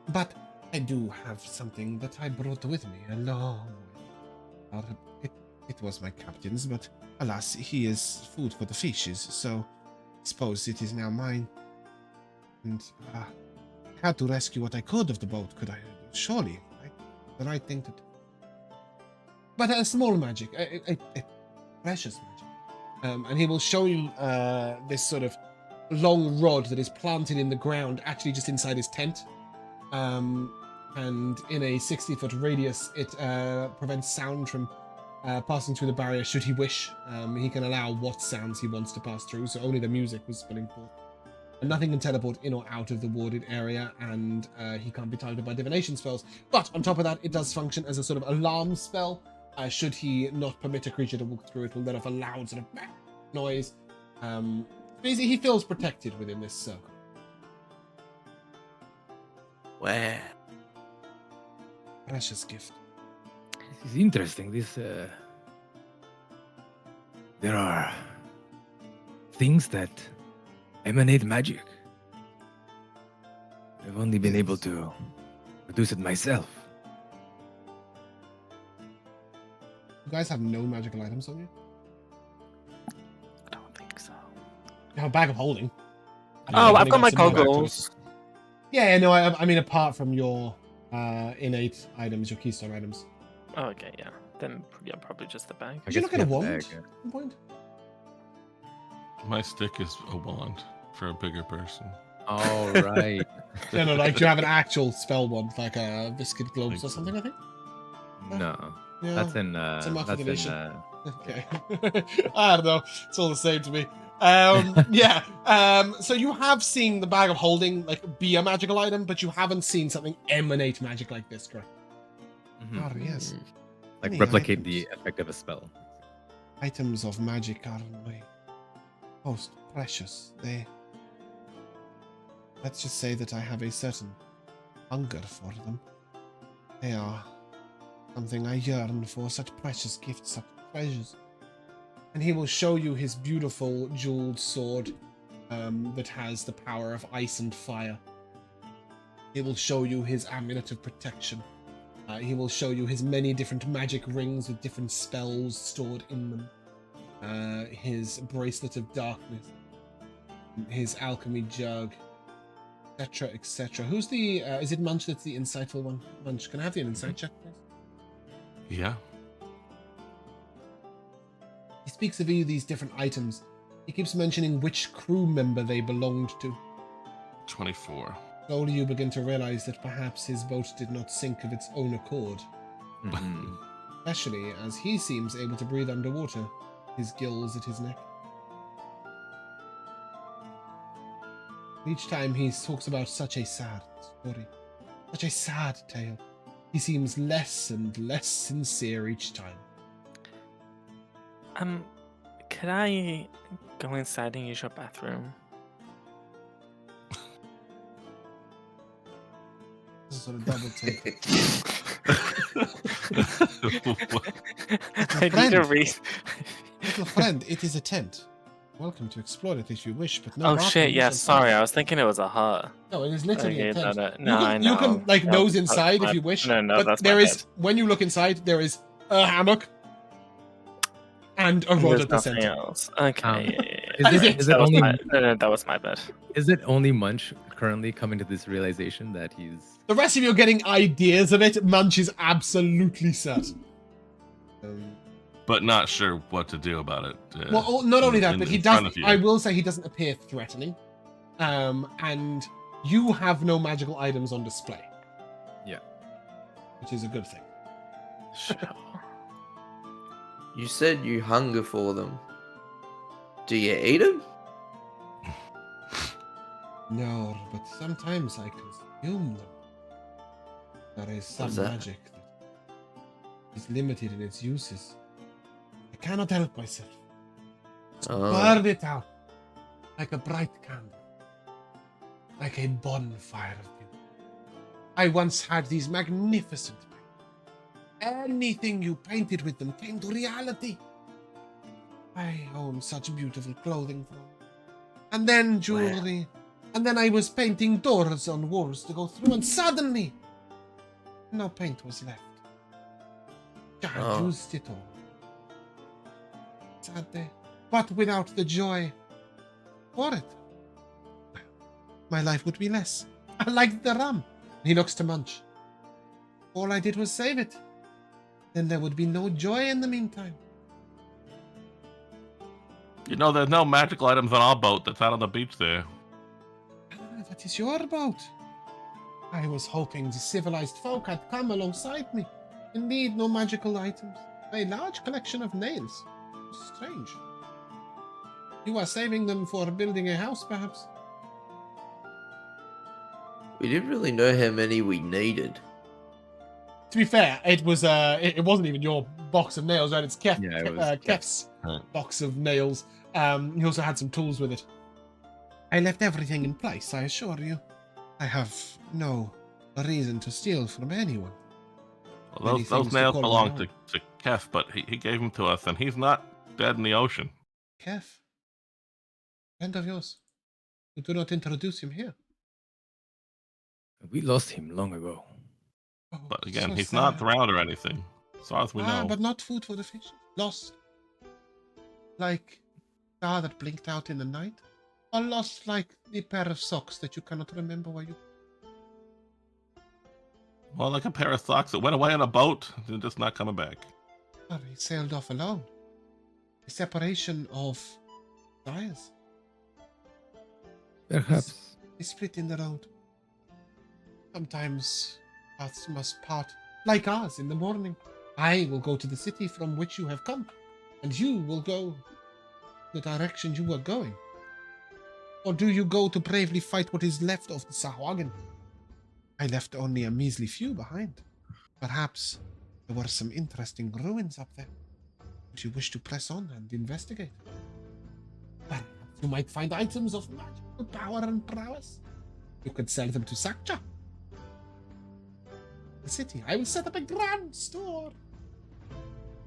But I do have something that I brought with me a long way. It was my captain's, but alas, he is food for the fishes, so I suppose it is now mine. And I had to rescue what I could of the boat, could I? Surely, right? The right thing to do. But a small magic, a precious magic. And he will show you this sort of long rod that is planted in the ground, actually just inside his tent. And in a 60-foot radius, it prevents sound from passing through the barrier should he wish. He can allow what sounds he wants to pass through, so only the music was spilling forth. And nothing can teleport in or out of the warded area, and he can't be targeted by divination spells. But on top of that, it does function as a sort of alarm spell. Should he not permit a creature to walk through, it will let off a loud sort of noise. Basically, he feels protected within this circle. Wow. Precious gift. This is interesting. There are things that emanate magic. I've only been able to produce it myself. You guys have no magical items on you? I don't think so. You have a bag of holding. Oh, I've got my some magic goggles. Yeah, no, I mean apart from your innate items, your keystone items. Oh, okay, yeah. Then yeah, probably just the bag. Did you look at a we have the wand? bag, At one point? My stick is a wand for a bigger person. All right. No, like you have an actual spell wand, like a biscuit globes or something, I think. No, Yeah. that's in. It's a That's in. modification. Okay. I don't know. It's all the same to me. Yeah. So you have seen the bag of holding like be a magical item, but you haven't seen something emanate magic like this, correct? Mhm. Oh, yes. Like Many replicate items. the effect of a spell. Items of magic are my most precious. Let's just say that I have a certain hunger for them. They are something I yearn for, such precious gifts, such treasures. And he will show you his beautiful jeweled sword that has the power of ice and fire. He will show you his amulet of protection. He will show you his many different magic rings with different spells stored in them. His bracelet of darkness. His alchemy jug. Etc. etc. Who's the... is it Munch that's the insightful one? Munch, can I have the insight check, please? Yeah. He speaks of you these different items. He keeps mentioning which crew member they belonged to. 24. Slowly you begin to realize that perhaps his boat did not sink of its own accord. Mhm. Especially as he seems able to breathe underwater, his gills at his neck. Each time he talks about such a sad story, such a sad tale, he seems less and less sincere each time. Could I go inside and use your bathroom? This is sort of double take. I need a reason. Little friend, it is a tent. Welcome to explore it if you wish, but no. Oh bathroom shit! is Yeah, inside. sorry. I was thinking it was a hut. No, it is literally Okay, a tent. no, I know. You can like No, nose that's inside if my- you wish. No, but that's there my is when you look inside, there is a hammock and a bad. rod There's at the nothing center. else. Okay. Um, yeah. Is it That was only no, that was my bad. is it only Munch currently coming to this realization that he's The rest of you are getting ideas of it. Munch is absolutely set. But not sure what to do about it. Well, not only that, but he in front does. of you. I will say he doesn't appear threatening, and you have no magical items on display. Yeah. Which is a good thing. Sure. You said you hunger for them. Do you eat them? No, but sometimes I consume them. There is some What's that? magic that is limited in its uses. I cannot help myself. Oh. Burn it out like a bright candle, like a bonfire of beauty. I once had these magnificent paintings. Anything you painted with them came to reality. I own such beautiful clothing from them. And then jewelry. And then I was painting doors on walls to go through, and suddenly no paint was left. I used it all. Sad day, but without the joy for it, my life would be less. I liked the rum. He looks to munch. All I did was save it. Then there would be no joy in the meantime. You know, there's no magical items on our boat that's out on the beach there. That is your boat. I was hoping the civilized folk had come alongside me. Indeed, no magical items. A large collection of nails. Strange. You are saving them for building a house, perhaps? We didn't really know how many we needed. To be fair, it was it wasn't even your box of nails, right? It's Yeah, it was Kef's Right. box of nails. He also had some tools with it. I left everything in place, I assure you. I have no reason to steal from anyone. Well, Many those things to nails call belong my to Kef, but he gave them to us, and he's not dead in the ocean. Kef? Friend of yours. You do not introduce him here. We lost him long ago. Oh, But again, so he's not sad. drowned or anything, as far as we know. But not food for the fish. Lost. Like star that blinked out in the night. Or lost like the pair of socks that you cannot remember where you... Well, like a pair of socks that went away on a boat, and just not coming back. Oh, he sailed off alone. The separation of desires. Perhaps. They split in the road. Sometimes paths must part, like ours in the morning. I will go to the city from which you have come, and you will go the direction you are going. Or do you go to bravely fight what is left of the Sahuagin? I left only a measly few behind. Perhaps there were some interesting ruins up there. Would you wish to press on and investigate? Perhaps you might find items of magical power and prowess. You could sell them to Sakcha. The city. I will set up a grand store.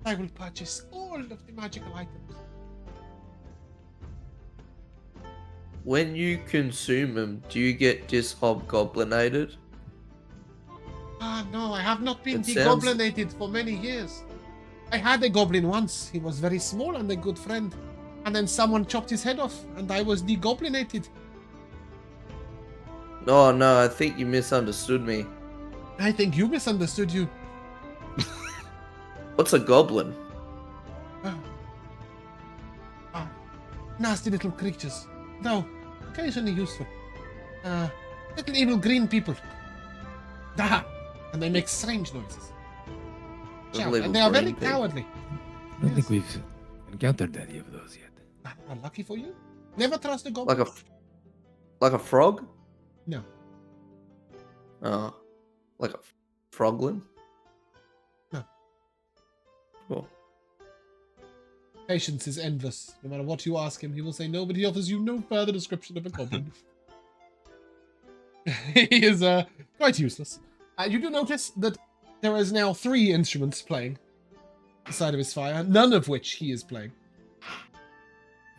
I will purchase all of the magical items. When you consume them, do you get dishobgoblinated? Ah, no, I have not been It sounds- degoblinated for many years. I had a goblin once. He was very small and a good friend. And then someone chopped his head off, and I was degoblinated. No, I think you misunderstood me. I think you misunderstood you. What's a goblin? Nasty little creatures. Though, occasionally useful. Little evil green people. Ah, and they make strange noises. Little And evil they are very green people. cowardly. I don't think we've encountered any of those yet. Lucky for you. Never trust a goblin. Like a frog? No. Oh, like a froglin? No. Cool. Patience is endless. No matter what you ask him, he will say no, but he offers you no further description of a goblin. He is quite useless. You do notice that there is now 3 instruments playing beside of his fire, none of which he is playing.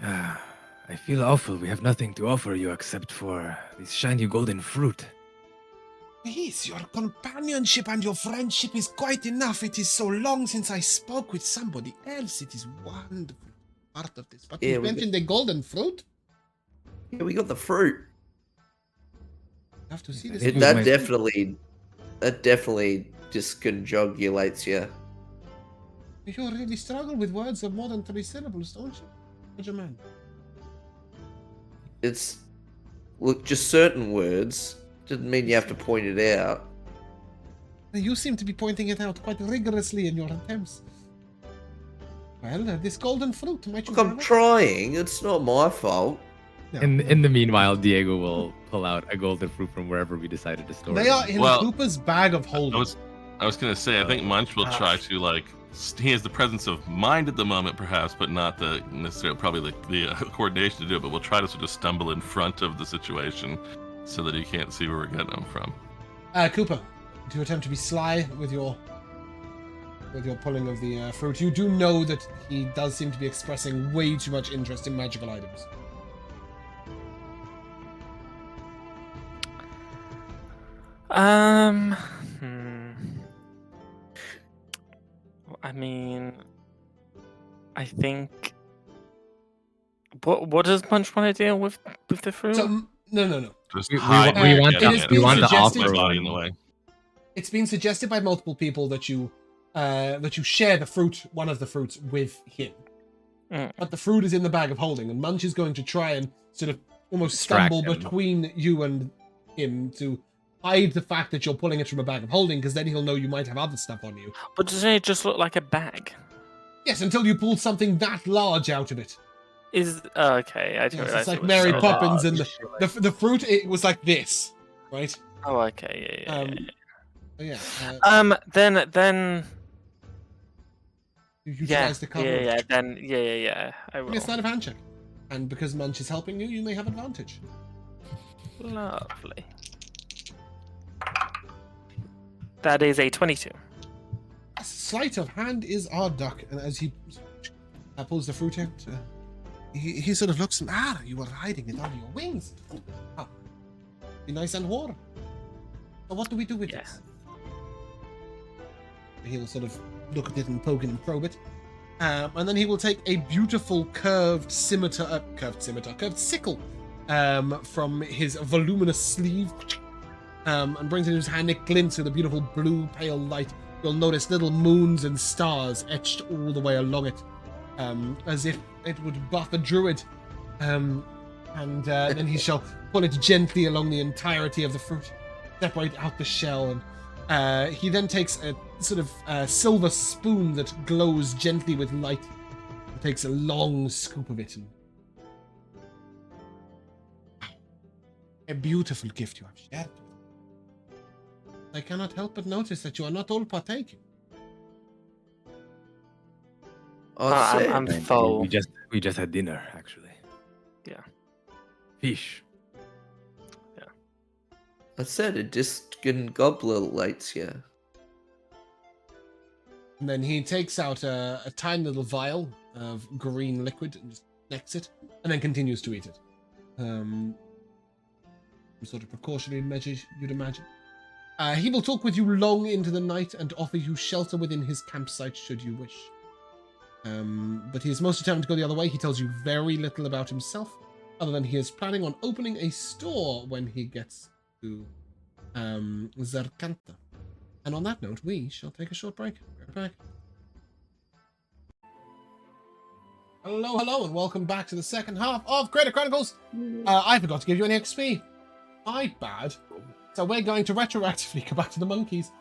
I feel awful. We have nothing to offer you except for this shiny golden fruit. Please, your companionship and your friendship is quite enough. It is so long since I spoke with somebody else. It is wonderful part of this. But Yeah, you we mentioned the golden fruit? Yeah, we got the fruit. I have to see this. It- fruit. That definitely disconjugulates you. You really struggle with words of more than 3 syllables, don't you? Such a man. It's look, just certain words doesn't mean you have to point it out. You seem to be pointing it out quite rigorously in your attempts. Well, this golden fruit, might you Look, I'm have it? trying. It's not my fault. No, In the meanwhile, Diego will pull out a golden fruit from wherever we decided to store it. they are in Well, Cooper's bag of I holding. was gonna say I think Munch will try to like he has the presence of mind at the moment perhaps, but not the necessarily probably the coordination to do it. But we'll try to sort of stumble in front of the situation so that he can't see where we're getting him from. Cooper, do you attempt to be sly with your pulling of the fruit? You do know that he does seem to be expressing way too much interest in magical items. I mean, I think. What does Punch want to deal with the fruit? So no. Just We hide want- where we you're want getting the- it. we want Not the put offer my body in the one. way. It's been suggested by multiple people that you share the fruit, one of the fruits, with him. But the fruit is in the bag of holding, and Munch is going to try and sort of almost Distract stumble him. between you and him to hide the fact that you're pulling it from a bag of holding, because then he'll know you might have other stuff on you. But doesn't it just look like a bag? Yes, until you pull something that large out of it. Okay? I didn't Yes, realize it's like it was Mary so Poppins, and large. the fruit, it was like this, right? Oh, okay. Yeah. Then you Yeah. utilize the cover. of it. Yeah. I Give will. me a sleight of hand check. And because Munch is helping you, you may have advantage. Lovely. That is a 22. Sleight of hand is our duck, and as he pulls the fruit out, he sort of looks and you are hiding it under your wings. Be nice and warm. So what do we do with Yeah. this? He'll sort of look at it and poke it and probe it, and then he will take a beautiful curved sickle from his voluminous sleeve, and brings it in his hand. It glints with a beautiful blue pale light. You'll notice little moons and stars etched all the way along it, as if it would buff a druid. And then he shall pull it gently along the entirety of the fruit, separate out the shell, and he then takes a sort of silver spoon that glows gently with light, and takes a long scoop of it. And a beautiful gift you have shared. I cannot help but notice that you are not all partaking. I'm full. We just had dinner, actually. Yeah. Fish. I said a distant gobbler lights here. And then he takes out a tiny little vial of green liquid and just necks it, and then continues to eat it. Some sort of precautionary measure, you'd imagine. He will talk with you long into the night and offer you shelter within his campsite should you wish. But he is most determined to go the other way. He tells you very little about himself, other than he is planning on opening a store when he gets to Zarkanta. And on that note, we shall take a short break. Be right back. Hello, and welcome back to the second half of Creator Chronicles. I forgot to give you any XP. My bad. So we're going to retroactively go back to the monkeys.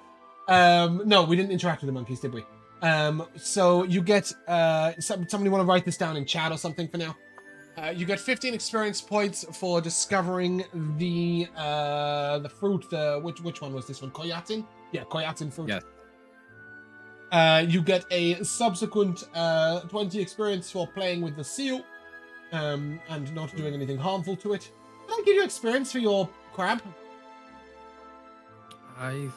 No, we didn't interact with the monkeys, did we? So you get somebody want to write this down in chat or something for now? You get 15 experience points for discovering the fruit. Which one was this one? Koyatin? Yeah, Koyatin fruit. Yes. You get a subsequent 20 experience for playing with the seal, and not doing anything harmful to it. Did I give you experience for your crab? I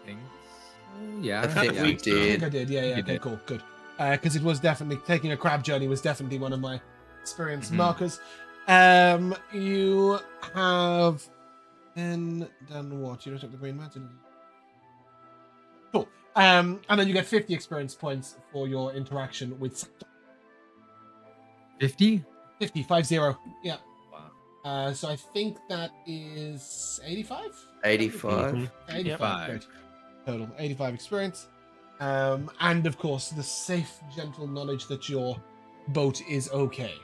think so. Yeah. I think yeah. we I think I did. did. Yeah. You Okay, did. cool, good. Because it was definitely taking a crab journey was definitely one of my experience Mhm. markers. You have then done what? You don't have the green mountain. Cool. And then you get 50 experience points for your interaction with 50? 50. Yeah. Wow. So I think that is 85? 85. 85. Great. Total 85 experience. And of course, the safe, gentle knowledge that your boat is okay.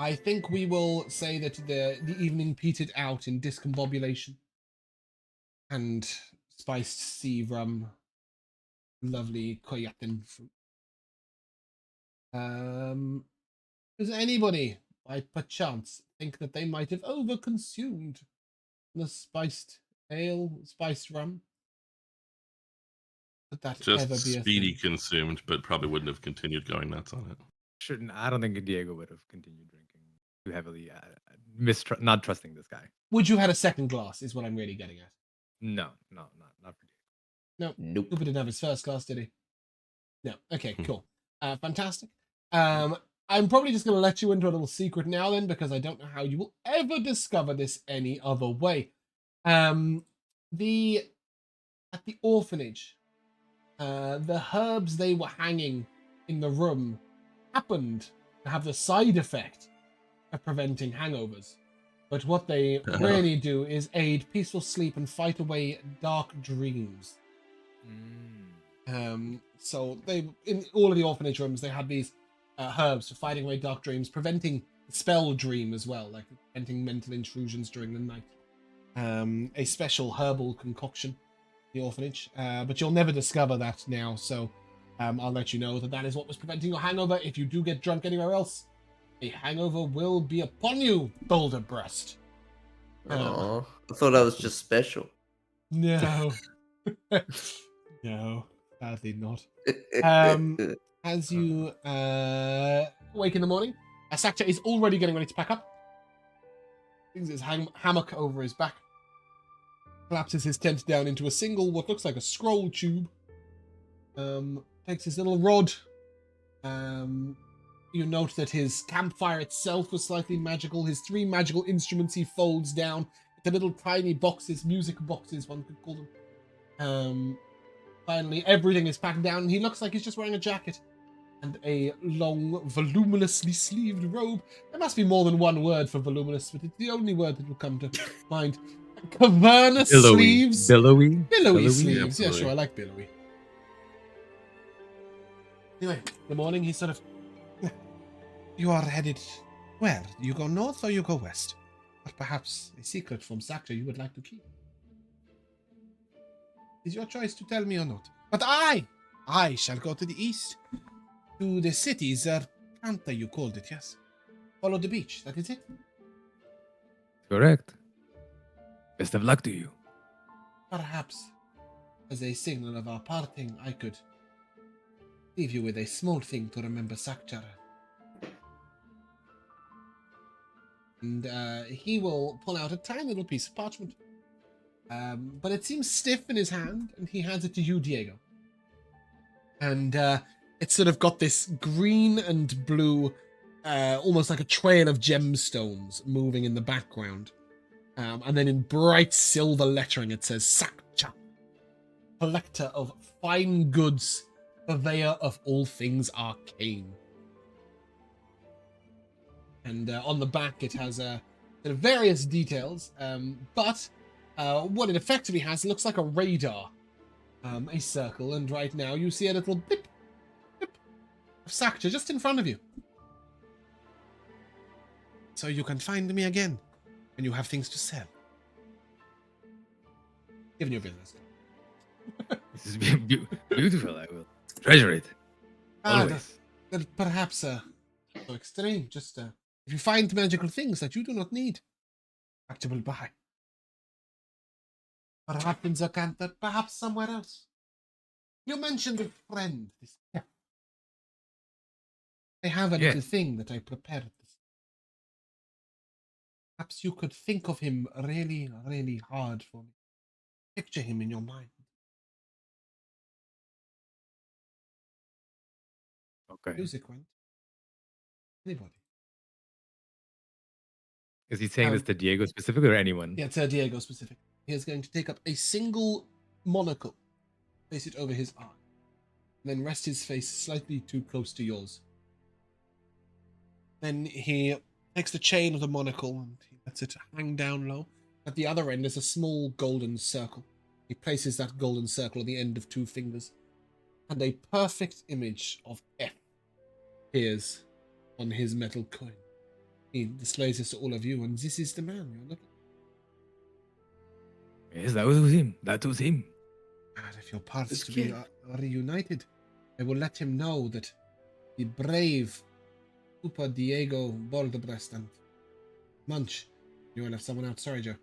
I think we will say that the evening petered out in discombobulation and spiced sea rum, lovely Koyatin fruit. Does anybody, by perchance, think that they might have overconsumed the spiced ale, spiced rum? Could that Just ever be a speedy thing? consumed, but probably wouldn't have continued going nuts on it. Shouldn't. I don't think Diego would have continued drinking too heavily. Not trusting this guy. Would you had a second glass? Is what I'm really getting at. No, not for Diego. No, Nope. Cooper didn't have his first glass, did he? No. Okay, Hmm. cool. Fantastic. I'm probably just going to let you into a little secret now, then, because I don't know how you will ever discover this any other way. At the orphanage, the herbs they were hanging in the room happened to have the side effect of preventing hangovers. But what they really do is aid peaceful sleep and fight away dark dreams. So they, in all of the orphanage rooms, they had these herbs for fighting away dark dreams, preventing spell dream as well, like preventing mental intrusions during the night. A special herbal concoction, the orphanage, but you'll never discover that now. So I'll let you know that that is what was preventing your hangover. If you do get drunk anywhere else, a hangover will be upon you, Boulder Breast. Aw, I thought I was just special. No. No, sadly not. As you wake in the morning, Sakta is already getting ready to pack up. Brings his hammock over his back. Collapses his tent down into a single, what looks like a scroll tube. Takes his little rod. You note that his campfire itself was slightly magical. His 3 magical instruments he folds down into little tiny boxes, music boxes, one could call them. Finally, everything is packed down, and he looks like he's just wearing a jacket and a long, voluminously sleeved robe. There must be more than one word for voluminous, but it's the only word that will come to mind. Cavernous sleeves. Billowy Sleeves. Yeah, Absolutely. sure, I like billowy. Anyway, in the morning, he's sort of... You are headed where? You go north or you go west? Or perhaps a secret from Sakta you would like to keep? It's your choice to tell me or not. But I shall go to the east. To the city, Zarkanta, you called it, yes? Follow the beach, that is it? Correct. Best of luck to you. Perhaps, as a signal of our parting, I could leave you with a small thing to remember Sakchara. And he will pull out a tiny little piece of parchment. But it seems stiff in his hand, and he hands it to you, Diego. And it's sort of got this green and blue, almost like a trail of gemstones moving in the background. And then in bright silver lettering, it says Sakcha, collector of fine goods, purveyor of all things arcane. And on the back, it has sort of various details, but what it effectively has looks like a radar, a circle, and right now you see a little blip, blip of Sakcha just in front of you. So you can find me again when you have things to sell. Giving you a business. This is beautiful. I will treasure it. Always. Perhaps so extreme. Just if you find magical things that you do not need, Sakcha will buy. Perhaps in Zakanta, perhaps somewhere else. You mentioned a friend. I have a little thing that I prepared. Perhaps you could think of him really, really hard for me. Picture him in your mind. Okay. Music went. Anybody. Is he saying this to Diego specifically or anyone? Yeah, it's Diego specific. He is going to take up a single monocle, place it over his eye, and then rest his face slightly too close to yours. Then he takes the chain of the monocle and he lets it hang down low. At the other end is a small golden circle. He places that golden circle at the end of 2 fingers, and a perfect image of F appears on his metal coin. He displays this to all of you, and this is the man you're looking at. Yes, that was him. That was him. And if your paths This to be kid. reunited, I will let him know that the brave Upa, Diego, Boldebreast, and Munch. You will have someone else. Sorry, Joe.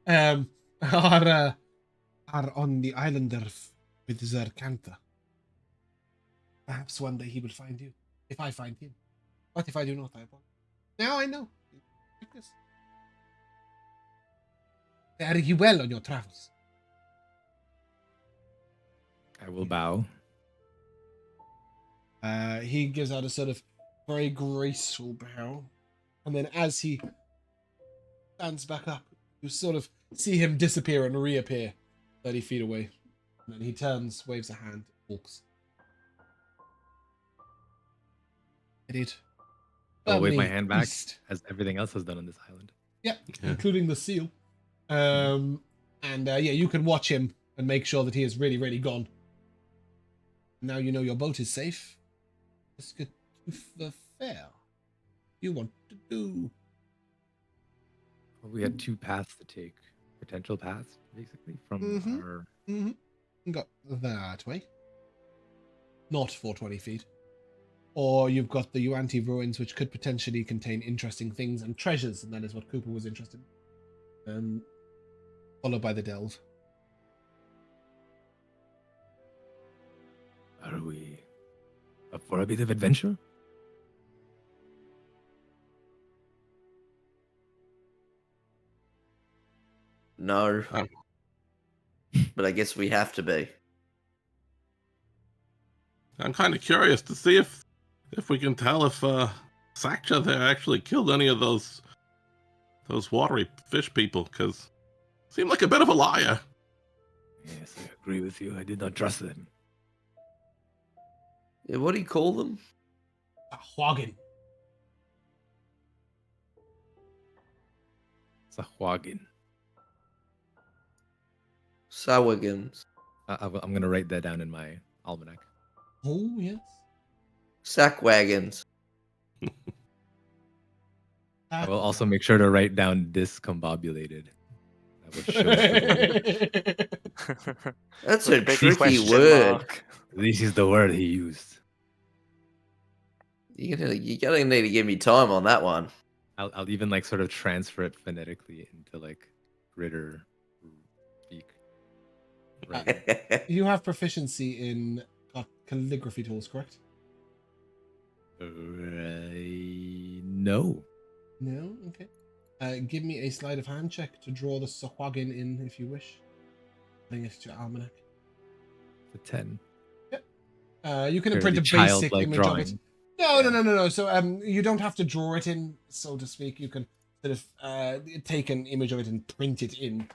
Are on the island with Zerkanta. Perhaps one day he will find you, if I find him. But if I do not, I apologize. Now I know. Like this. Fare you well on your travels. I will bow. He gives out a sort of very graceful bow. And then as he stands back up, you sort of see him disappear and reappear 30 feet away. And then he turns, waves a hand, walks. Idiot. I'll wave my Firmly hand back, east. as everything else has done on this island. Yep, Yeah. including the seal. Yeah, you can watch him and make sure that he is really, really gone. Now you know your boat is safe. Let's get to the fair. You want to do? Well, we had two paths to take, potential paths, basically, from Mhm. our. Got that way. Not for 20 feet. Or you've got the Yuanti ruins, which could potentially contain interesting things and treasures, and that is what Cooper was interested in. Followed by the delve. Are we up for a bit of adventure? No. Oh. But I guess we have to be. I'm kind of curious to see if we can tell if Sakcha there actually killed any of those watery fish people, because seemed like a bit of a liar. Yes, I agree with you. I did not trust them. Yeah, what do you call them? Sahuagin. Sahuagin. Sawagans. I'm going to write that down in my almanac. Oh, yes. Sack wagons. I will also make sure to write down discombobulated. That would show the- That's With a big tricky question word. mark. This is the word he used. You're gonna need to give me time on that one. I'll even like sort of transfer it phonetically into like Ritter speak. Right. You have proficiency in calligraphy tools, correct? No. No? Okay. Give me a sleight of hand check to draw the Sahuagin in, if you wish. Bring it to your almanac. It's a 10. You can Fairly print a basic childlike image of drawing. it. No. So you don't have to draw it in, so to speak. You can sort of take an image of it and print it in,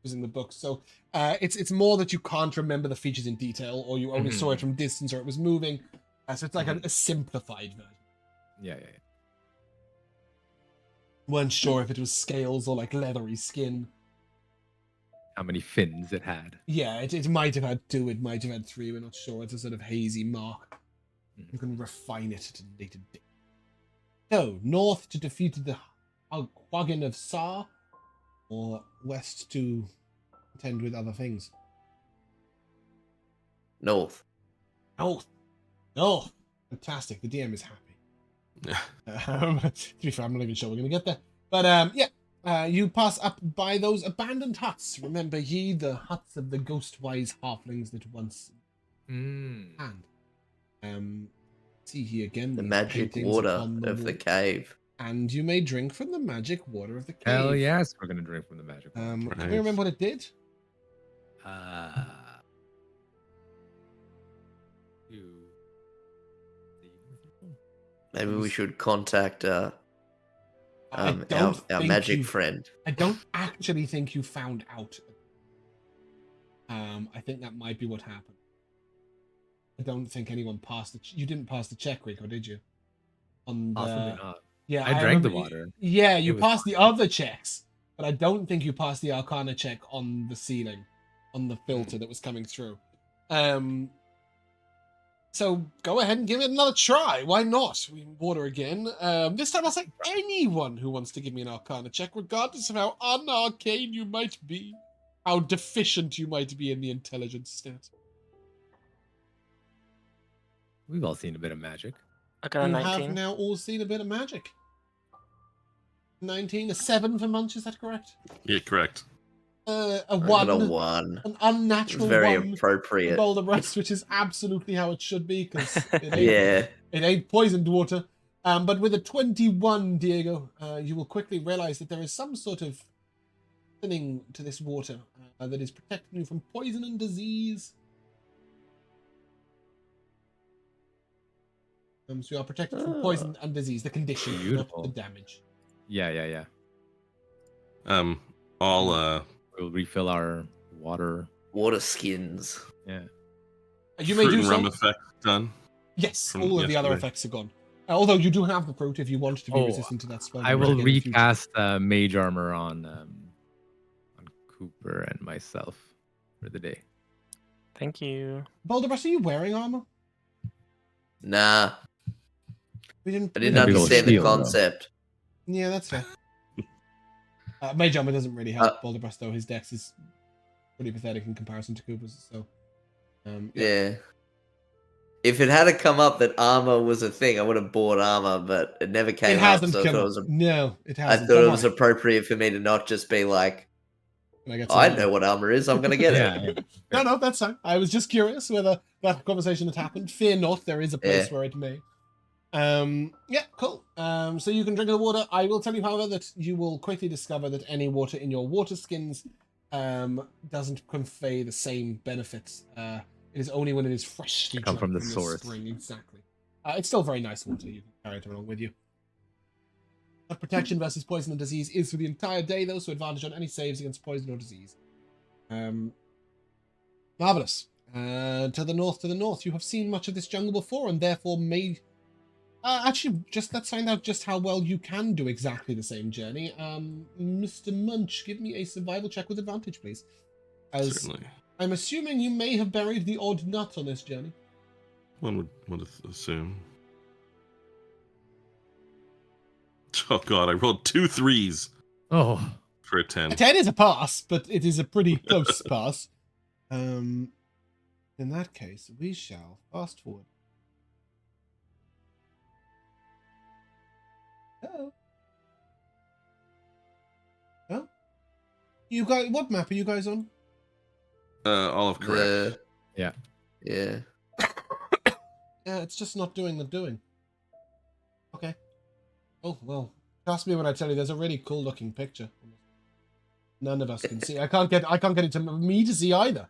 using the book. So it's more that you can't remember the features in detail, or you only saw it from distance, or it was moving. So it's like a simplified version. Yeah. Weren't sure if it was scales or like leathery skin. How many fins it had. Yeah, it might have had 2, it might have had 3, we're not sure. It's a sort of hazy mark. Mhm. You can refine it at a later date. So, north to defeat the Sahuagin of Sa, or west to contend with other things? North. North. Oh, fantastic. The DM is happy. To be fair, I'm not even sure we're going to get there. But you pass up by those abandoned huts. Remember ye the huts of the ghost-wise halflings that once hand. See here again The these magic paintings water upon of the wall. cave. And you may drink from the magic water of the cave. Hell yes, we're gonna drink from the magic water. Can we Nice. remember what it did? Maybe we should contact I our don't think magic you- friend. I don't actually think you found out. I think that might be what happened. I don't think anyone passed the. You didn't pass the check, Rico, did you? On the, Possibly not. Yeah, I drank the remember- water. Yeah, you was passed the other checks, but I don't think you passed the Arcana check on the ceiling, on the filter that was coming through. So go ahead and give it another try. Why not? We can water again. This time I'll say anyone who wants to give me an Arcana check, regardless of how unarcane you might be, how deficient you might be in the intelligence stat. We've all seen a bit of magic. I got a You have 19. now all seen a bit of magic. 19, a 7 for Munch, is that correct? Yeah, correct. A I 1, got a 1. an It's unnatural very 1 for appropriate. Boulder Breast, which is absolutely how it should be, because Yeah. it ain't poisoned water. But with a 21, Diego, you will quickly realize that there is some sort of thinning to this water that is protecting you from poison and disease. So you are protected from poison and disease, the condition, Beautiful. not the damage. Yeah. I'll We'll refill our water. Water skins. Yeah. You may fruit do and so. rum effect done. Yes, from all of the other yesterday. effects are gone. Although you do have the fruit if you want to be Oh, resistant to that spell. I damage will again in the future. recast mage armor on Cooper and myself for the day. Thank you. Boulder Breast, are you wearing armor? Nah, We didn't. I we didn't That'd be a little understand the steal, though. concept. Yeah, that's fair. Mage armor doesn't really help Uh, Boulder Breast though. His dex is pretty pathetic in comparison to Cooper's. So, Yeah. If it had come up that armor was a thing, I would have bought armor, but it never came it up. hasn't So I come thought, up. No, it I hasn't. thought Don't it was worry. appropriate for me to not just be like, Can I get some I armor? know what armor is, I'm going to get it. Yeah. No, that's fine. I was just curious whether that conversation had happened. Fear not, there is a place Yeah. where it may. Yeah, cool. So you can drink the water. I will tell you, however, that you will quickly discover that any water in your water skins doesn't convey the same benefits. It is only when it is freshly Come drunk from the the source. spring. Exactly. It's still very nice water. You can carry it along with you. But protection versus poison and disease is for the entire day, though, so advantage on any saves against poison or disease. Marvelous. To the north, you have seen much of this jungle before, and therefore may... actually, let's find out just how well you can do exactly the same journey. Mr. Munch, give me a survival check with advantage, please. As Certainly. I'm assuming you may have buried the odd nut on this journey. One would assume. Oh god, I rolled 2 3s Oh, for a 10. A 10 is a pass, but it is a pretty close pass. In that case, we shall fast forward. Oh. Oh. You guys, what map are you guys on? All of correct. yeah. Yeah. Yeah, it's just not doing the doing. Okay. Oh, well. Trust me when I tell you there's a really cool looking picture. None of us can see. I can't get it to me to see either.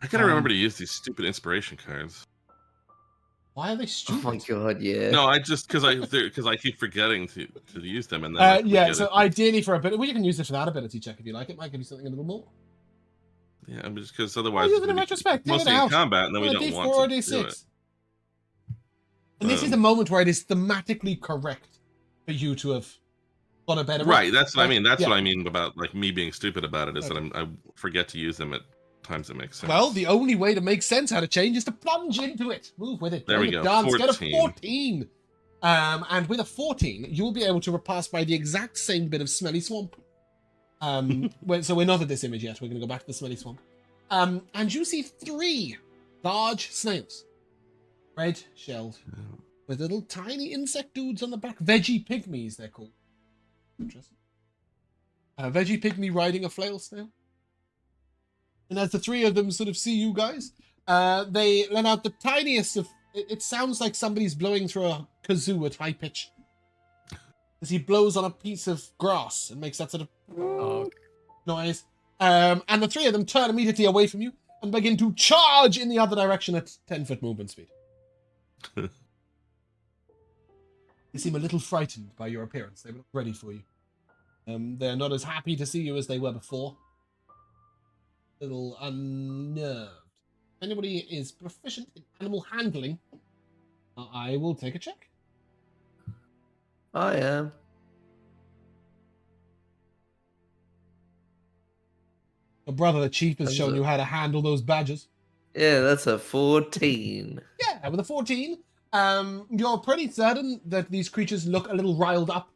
I gotta remember to use these stupid inspiration cards. Why are they Oh stupid? my god, yeah. No, I just because I keep forgetting to use them, and then I Yeah, forget so it. ideally for a bit, well, you can use it for that ability check if you like. It might give you something a little more. Yeah, I'm just because otherwise use it's it in gonna be retrospect, dig it mostly in out. combat, and then we Or a don't D4 want or a to do D6. it. And this is a moment where it is thematically correct for you to have got a better Right, that's what I mean. That's Yeah. what I mean about like me being stupid about it is that I forget to use them at times that makes sense. Well, the only way to make sense how to change is to plunge into it. Move with it. There Join we the go, Dance. Get a 14. 14. And with a 14, you will be able to pass by the exact same bit of smelly swamp. So we're not at this image yet. We're going to go back to the smelly swamp. And you see 3 large snails. Red shelled. With little tiny insect dudes on the back. Veggie pygmies, they're called. Interesting. Veggie pygmy riding a flail snail. And as the 3 of them sort of see you guys, they let out the tiniest of... It sounds like somebody's blowing through a kazoo at high pitch. As he blows on a piece of grass and makes that sort of noise. And the 3 of them turn immediately away from you and begin to charge in the other direction at 10-foot movement speed. They seem a little frightened by your appearance. They were not ready for you. They're not as happy to see you as they were before. A little unnerved. If anybody is proficient in animal handling, I will take a check. I am. Your brother, the chief, has That's shown a- you how to handle those badgers. Yeah, that's a 14. Yeah, with a 14, you're pretty certain that these creatures look a little riled up,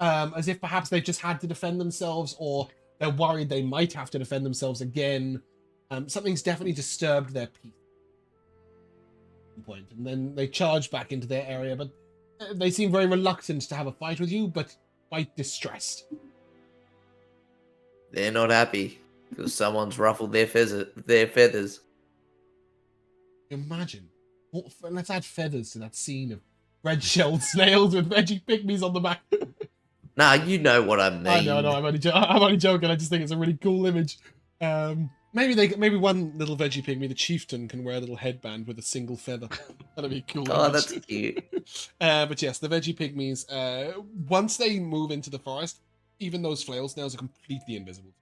as if perhaps they've just had to defend themselves, or they're worried they might have to defend themselves again. Something's definitely disturbed their peace. And then they charge back into their area, but They seem very reluctant to have a fight with you, but quite distressed. They're not happy because someone's ruffled their feathers. Imagine. Let's add feathers to that scene of red-shelled snails with veggie pygmies on the back. Nah, you know what I mean. I know, I'm only joking. I just think it's a really cool image. Maybe one little veggie pygmy, the chieftain, can wear a little headband with a single feather. That'd be cool. Oh, image. that's cute. But yes, the veggie pygmies, once they move into the forest, even those flail snails are completely invisible.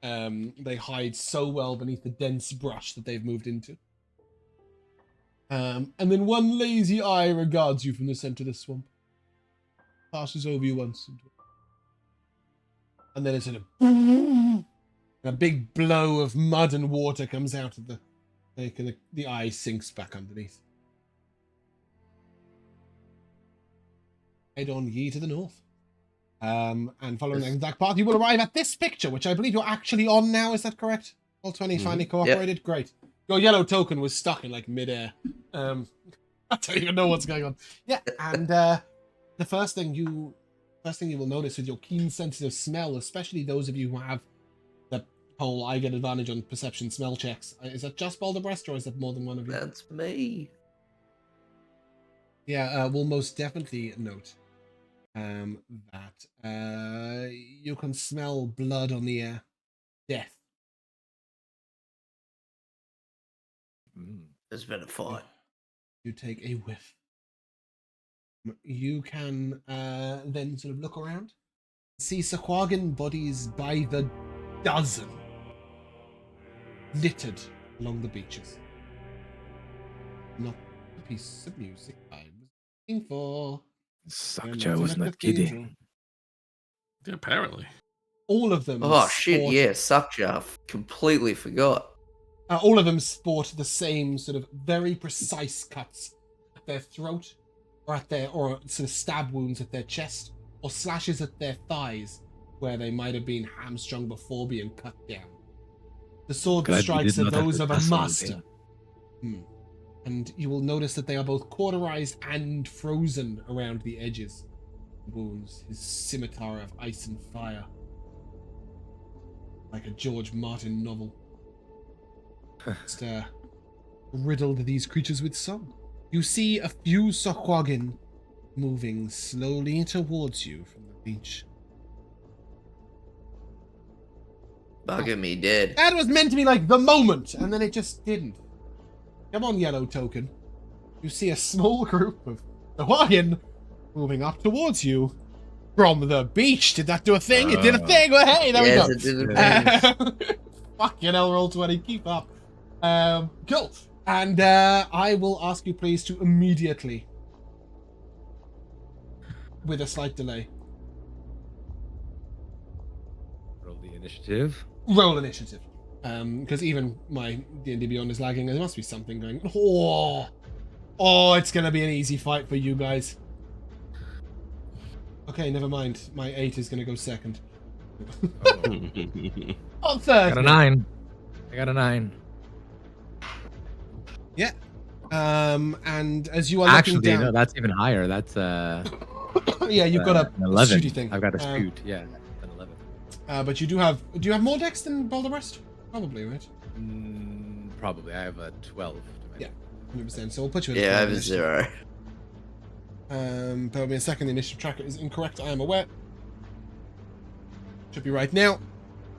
They hide so well beneath the dense brush that they've moved into. And then one lazy eye regards you from the center of the swamp. Passes over you once. And then it's in a big blow of mud and water comes out of the eye sinks back underneath. Head on ye to the north. And following the exact path, you will arrive at this picture, which I believe you're actually on now. Is that correct? All 20 finally cooperated? Yep. Great. Your yellow token was stuck in like midair. I don't even know what's going on. Yeah, and the first thing you will notice with your keen sensitive smell, especially those of you who have the whole I get advantage on perception smell checks. Is that just Balderbreast or is that more than one of you? That's me. Yeah, we'll most definitely note that you can smell blood on the air. Death. There's been a fight. You take a whiff. You can then sort of look around. See Sahuagin bodies by the dozen littered along the beaches. Not the piece of music I was looking for. Sakja was not kidding. Yeah, apparently. All of them. Oh shit! Yeah, Sakja. Completely forgot. All of them sport the same sort of very precise cuts at their throat, or sort of stab wounds at their chest, or slashes at their thighs, where they might have been hamstrung before being cut down. The sword strikes are those of a master. And you will notice that they are both cauterized and frozen around the edges. Wounds, his scimitar of ice and fire. Like a George Martin novel. Just riddled these creatures with song. You see a few Sahuagin moving slowly towards you from the beach. Bugger me dead. That was meant to be like the moment, and then it just didn't. Come on, yellow token. You see a small group of Sahuagin moving up towards you from the beach. Did that do a thing? It did a thing. Well, hey, there we go. It did a thing. Fucking hell, roll 20. Keep up. Cool. And I will ask you please to immediately, with a slight delay, Roll the initiative. roll initiative. Because even my D&D Beyond is lagging. There must be something going. Oh, it's gonna be an easy fight for you guys. Okay, never mind. My 8 is gonna go second. On third. I got a 9. I got a 9. Yeah. And as you are Actually, looking down, no, that's even higher. That's yeah, you've got an 11. shooty thing. I've got a shoot. Yeah, an 11. But you do have. Do you have more dex than Balderbreast? Probably, right? Probably. I have a 12. Yeah, 100%. So we'll put you in. Yeah, I have a 0. Bear with me a second. The initiative tracker is incorrect. I am aware. Should be right now.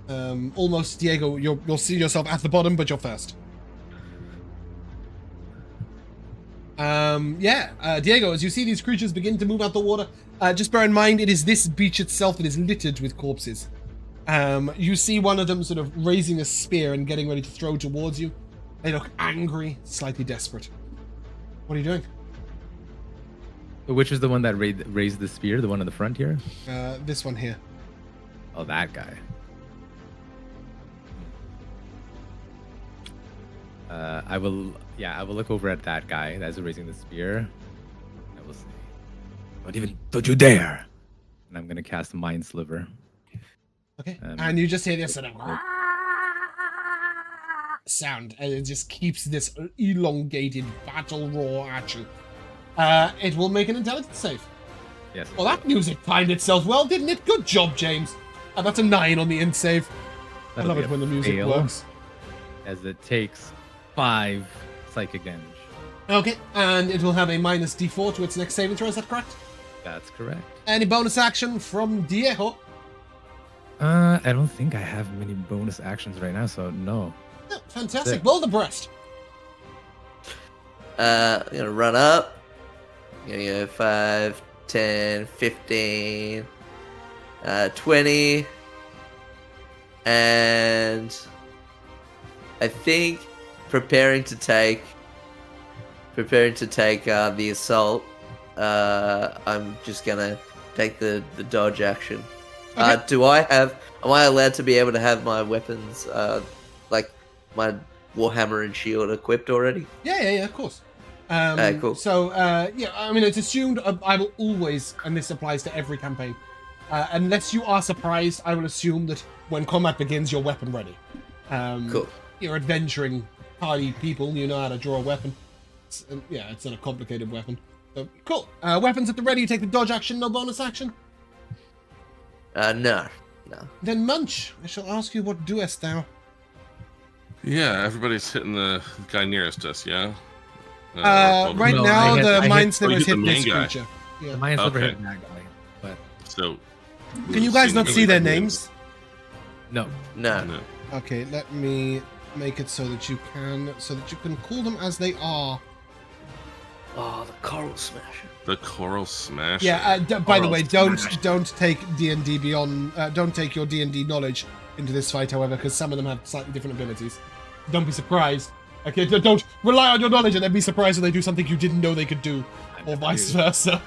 Almost, Diego. You'll see yourself at the bottom, but you're first. Diego, as you see these creatures begin to move out the water, just bear in mind it is this beach itself that is littered with corpses. You see one of them sort of raising a spear and getting ready to throw towards you. They look angry, slightly desperate. What are you doing? Which is the one that raised the spear? The one in the front here? This one here. Oh, that guy. I will look over at that guy that's raising the spear. I will say, don't you dare! And I'm gonna cast Mind Sliver. Okay. And you just hear this sort of sound, and it just keeps this elongated battle roar at you. It will make an intelligence save. Yes. Well, that music timed itself well, didn't it? Good job, James. That's a 9 on the int save. I That'll love be it a when the music fail, works. As it takes 5 psychic damage. Okay, and it will have a minus d4 to its next saving throw, is that correct? That's correct. Any bonus action from Diego? I don't think I have many bonus actions right now, so no. Yeah, fantastic. Sick. Wildebrest. I'm gonna run up. I'm gonna go 5, 10, 15, 20, and I think preparing to take the assault. I'm just gonna take the dodge action. Okay. Am I allowed to be able to have my weapons, like my warhammer and shield equipped already? Yeah, of course. Cool. So, yeah, I mean, it's assumed I will always, and this applies to every campaign, unless you are surprised, I will assume that when combat begins, you're weapon ready. Cool. You're adventuring party people, you know how to draw a weapon. It's not a complicated weapon. So, cool. Weapons at the ready, you take the dodge action, no bonus action. No. Then Munch, I shall ask you, what doest thou? Yeah, everybody's hitting the guy nearest us, yeah? Right No, now, I hit- the I hit- Mind oh, you Sliver hit the hit this main guy. creature. The Yeah. Mind Sliver Okay. hit that guy, but So, Can you guys not see their Significantly names? no. No. Okay, let me make it so that you can call them as they are. Oh, the coral smasher. the Coral Smash. Yeah. By the way, don't take D&D beyond. Don't take your D&D knowledge into this fight, however, because some of them have slightly different abilities. Don't be surprised. Okay, don't rely on your knowledge and then be surprised when they do something you didn't know they could do, or vice versa.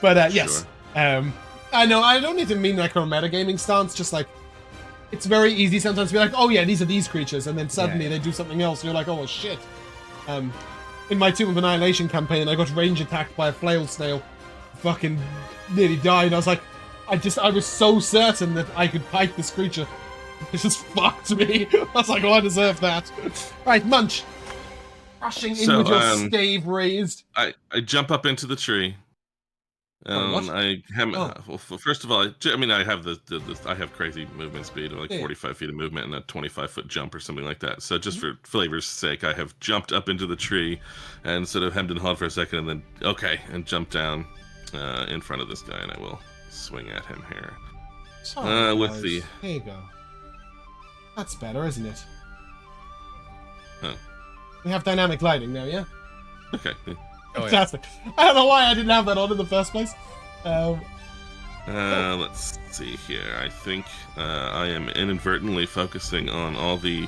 But yes, I know I don't need to mean like a metagaming stance. Just like it's very easy sometimes to be like, oh yeah, these are these creatures, and then suddenly they do something else, and you're like, oh shit. In my Tomb of Annihilation campaign, I got range attacked by a flail snail. Fucking nearly died. I was like, I was so certain that I could fight this creature. It just fucked me. I was like, oh, I deserve that. Right, Munch. Rushing in with your stave raised. I jump up into the tree. What? Well, first of all, I have I have crazy movement speed of like 45 feet of movement and a 25-foot jump or something like that. So just for flavor's sake, I have jumped up into the tree and sort of hemmed and hawed for a second, and then jumped down in front of this guy, and I will swing at him here. Sorry, with guys. the Here you go. That's better, isn't it? Oh. We have dynamic lighting now, yeah? Okay. Fantastic. I don't know why I didn't have that on in the first place. Let's see here. I think I am inadvertently focusing on all the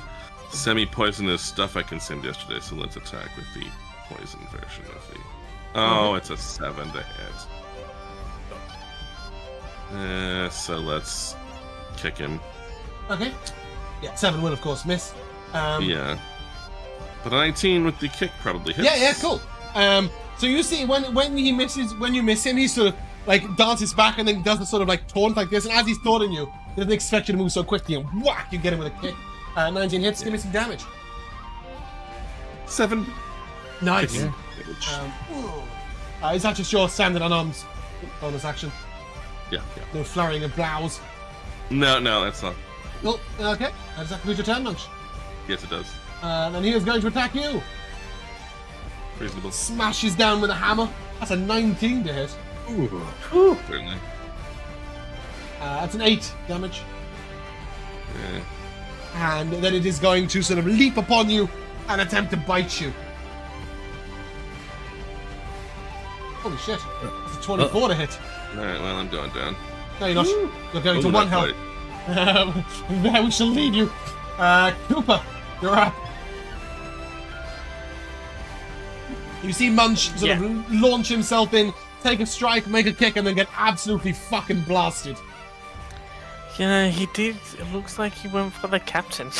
semi-poisonous stuff I consumed yesterday, so let's attack with the poison version of the... Oh, it's a 7 to hit. So let's kick him. Okay. Yeah, 7 will, of course, miss. Yeah. But a 19 with the kick probably hits. Yeah, cool. So you see when you miss him, he sort of like dances back and then does the sort of like taunt like this, and as he's taunting you, he doesn't expect you to move so quickly, and whack, you get him with a kick. 19 hits, give me some damage. 7. Nice. Yeah. Is that just your standard unarmed bonus action? Yeah. No flurrying of blows. No, that's not. Well, okay. Does that conclude your turn, Munch? Yes, it does. And he is going to attack you. Reasonable. Smashes down with a hammer. That's a 19 to hit. Ooh. Certainly. That's an 8 damage. Yeah. And then it is going to sort of leap upon you and attempt to bite you. Holy shit. That's a 24 to hit. Alright, well, I'm going down. No, you're not. You're going to 1 health. There we shall leave you. Cooper, you're up. You see Munch sort of launch himself in, take a strike, make a kick, and then get absolutely fucking blasted. Yeah, he did. It looks like he went for the captain.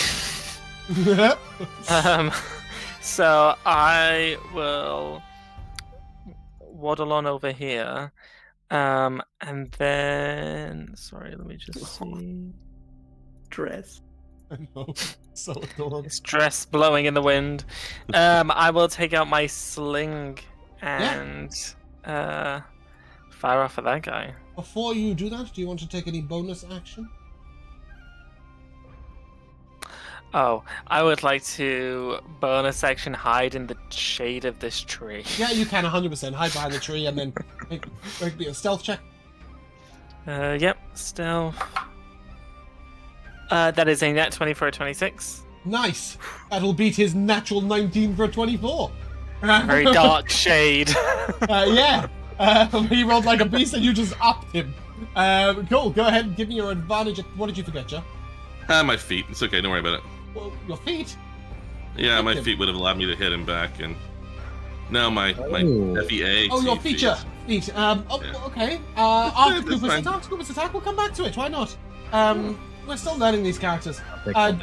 So I will waddle on over here. And then... Sorry, let me just see... Dress. I know. So adorable. His dress blowing in the wind. I will take out my sling and fire off at that guy. Before you do that, do you want to take any bonus action? Oh, I would like to bonus action hide in the shade of this tree. Yeah, you can 100% hide behind the tree and then make me a stealth check. Yep, stealth. That is a net 20 for a 26. Nice. That'll beat his natural 19 for a 24. Very dark shade. Yeah. He rolled like a beast and you just upped him. Cool. Go ahead and give me your advantage. What did you forget, Joe? My feet. It's okay. Don't worry about it. Well, your feet. Yeah, my him. feet would have allowed me to hit him back, and no, my FEA. Oh, your feature. Feet. Okay. After Cooper's attack, we'll come back to it. Why not? We're still learning these characters.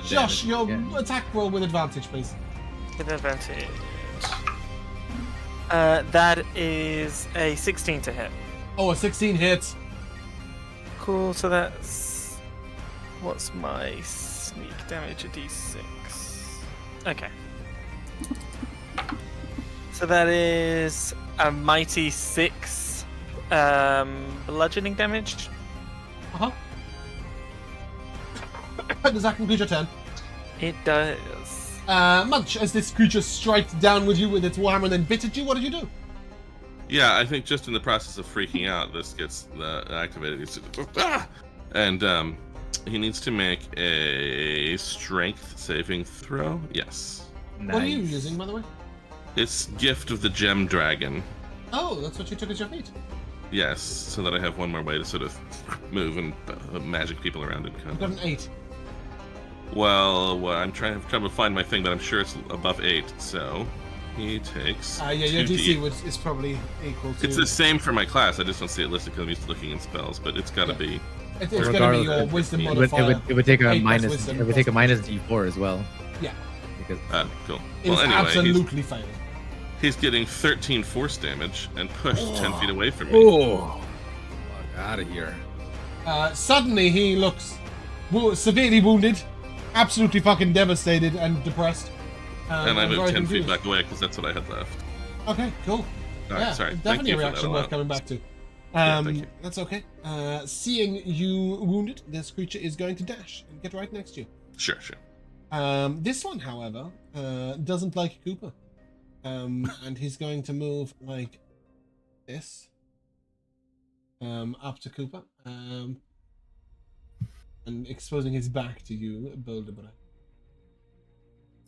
Josh, your attack roll with advantage, please. With advantage. That is a 16 to hit. Oh, a 16 hits. Cool, so that's... What's my sneak damage? A d6. Okay. So that is a mighty 6 bludgeoning damage. Uh-huh. Does that conclude your turn? It does. Munch, as this creature strikes down with you with its warhammer and then bit at you, what did you do? Yeah, I think just in the process of freaking out, this gets activated. He's and he needs to make a strength saving throw. Yes. Nice. What are you using, by the way? It's Gift of the Gem Dragon. Oh, that's what you took as your feat. Yes, so that I have one more way to sort of move and magic people around and You got an 8. Well, I'm trying to find my thing, but I'm sure it's above 8. So he takes. Yeah, your DC is probably equal to. It's the same for my class. I just don't see it listed because I'm used to looking in spells, but it's got to be. It's going to be your wisdom modifier. It would take a 8 plus minus. wisdom It would take a minus D4 as well. Yeah. Because Cool. It Well, is anyway, absolutely failing. he's getting 13 force damage and pushed 10 feet away from me. oh, fuck out of here. Suddenly he looks severely wounded, absolutely fucking devastated and depressed. And I very moved 10 confused. feet back away because that's what I had left. Okay, cool. All right, sorry. Thank Definitely you a for that reaction worth allowance. coming back to. Yeah, thank you. That's okay. Seeing you wounded, this creature is going to dash and get right next to you. Sure. This one, however, doesn't like Cooper. And he's going to move like this. Up to Cooper. And exposing his back to you, Boulderbra.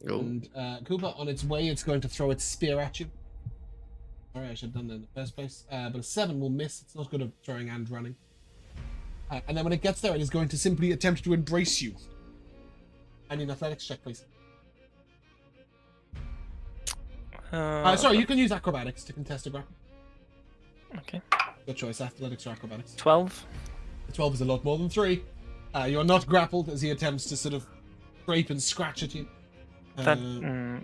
Oh. And Cooper, on its way, it's going to throw its spear at you. Sorry, I should have done that in the first place. But a 7 will miss. It's not good at throwing and running. And then when it gets there, it is going to simply attempt to embrace you. I need an athletics check, please. Sorry, you can use acrobatics to contest a grapple. Okay. Good choice, athletics or acrobatics. 12. 12 is a lot more than 3. You are not grappled as he attempts to sort of scrape and scratch at you.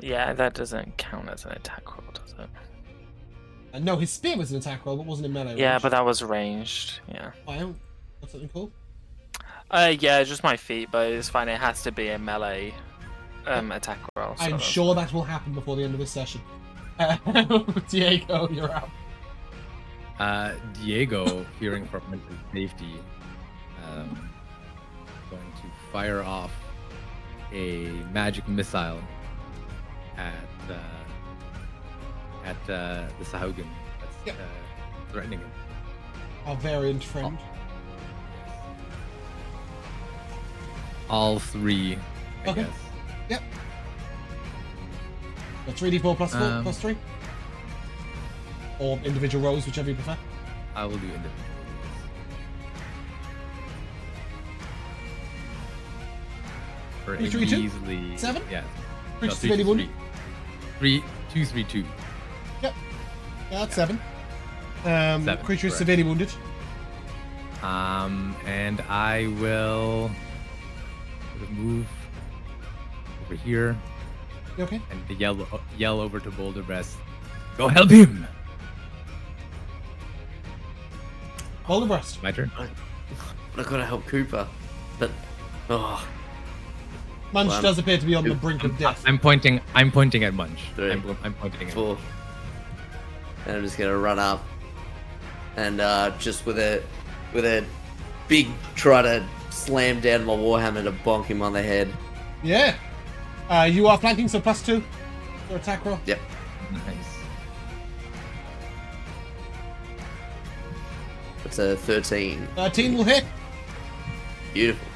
Yeah, that doesn't count as an attack roll, does it? No, his spear was an attack roll, but wasn't in melee. Yeah, range. but that was ranged. Yeah. What's something called? Yeah, just my feet, but it's fine. It has to be a melee attack roll. I'm sure that will happen before the end of this session. Diego, you're up. Diego, fearing for mental safety, going to fire off a magic missile at the Sahuagin that's threatening him. Our variant friend. All 3, I Okay. guess. Yep. So 3d4 plus 4 plus 3? Or individual rolls, whichever you prefer. I will do individual. For a 3, 3, 2? measly 7? Yeah. Creature's severely wounded. 3, 2, 3, 2. Yeah, that's 7. 7, Creature is correct. severely wounded. And I will sort of move over here You okay? and yell over to Boulder Breast. Go help him! Boulder Breast. My turn. I gotta help Cooper, but Munch Well, does appear to be on the brink of death. I'm pointing at Munch. Three. I'm pointing at 4. and I'm just gonna run up and just with a big try to slam down my warhammer to bonk him on the head. Yeah. You are flanking, so +2 your attack roll. Yep. Nice. It's a 13. 13 will hit. Beautiful.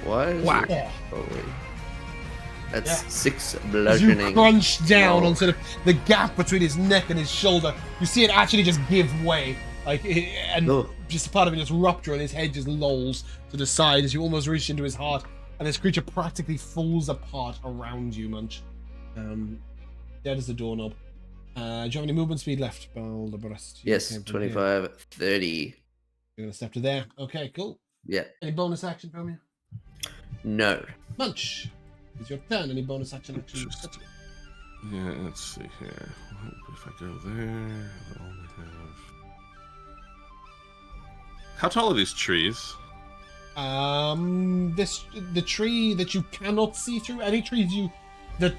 Why is Whack. it? Holy. That's Yeah. 6 As you bludgeoning. crunch down roll. on sort of the gap between his neck and his shoulder, you see it actually just give way, and Ugh. just a part of it just rupture, and his head just lolls to the side as you almost reach into his heart, and this creature practically falls apart around you, Munch. Dead as the doorknob. Do you have any movement speed left, Balderbrust? You Yes, came from here. 25, 30. You're gonna step to there. Okay, cool. Yeah. Any bonus action from you? No. Munch, it's your turn. Any bonus action? Just- Yeah, let's see here. What if I go there? I'll only have... How tall are these trees? The tree that you cannot see through, any trees that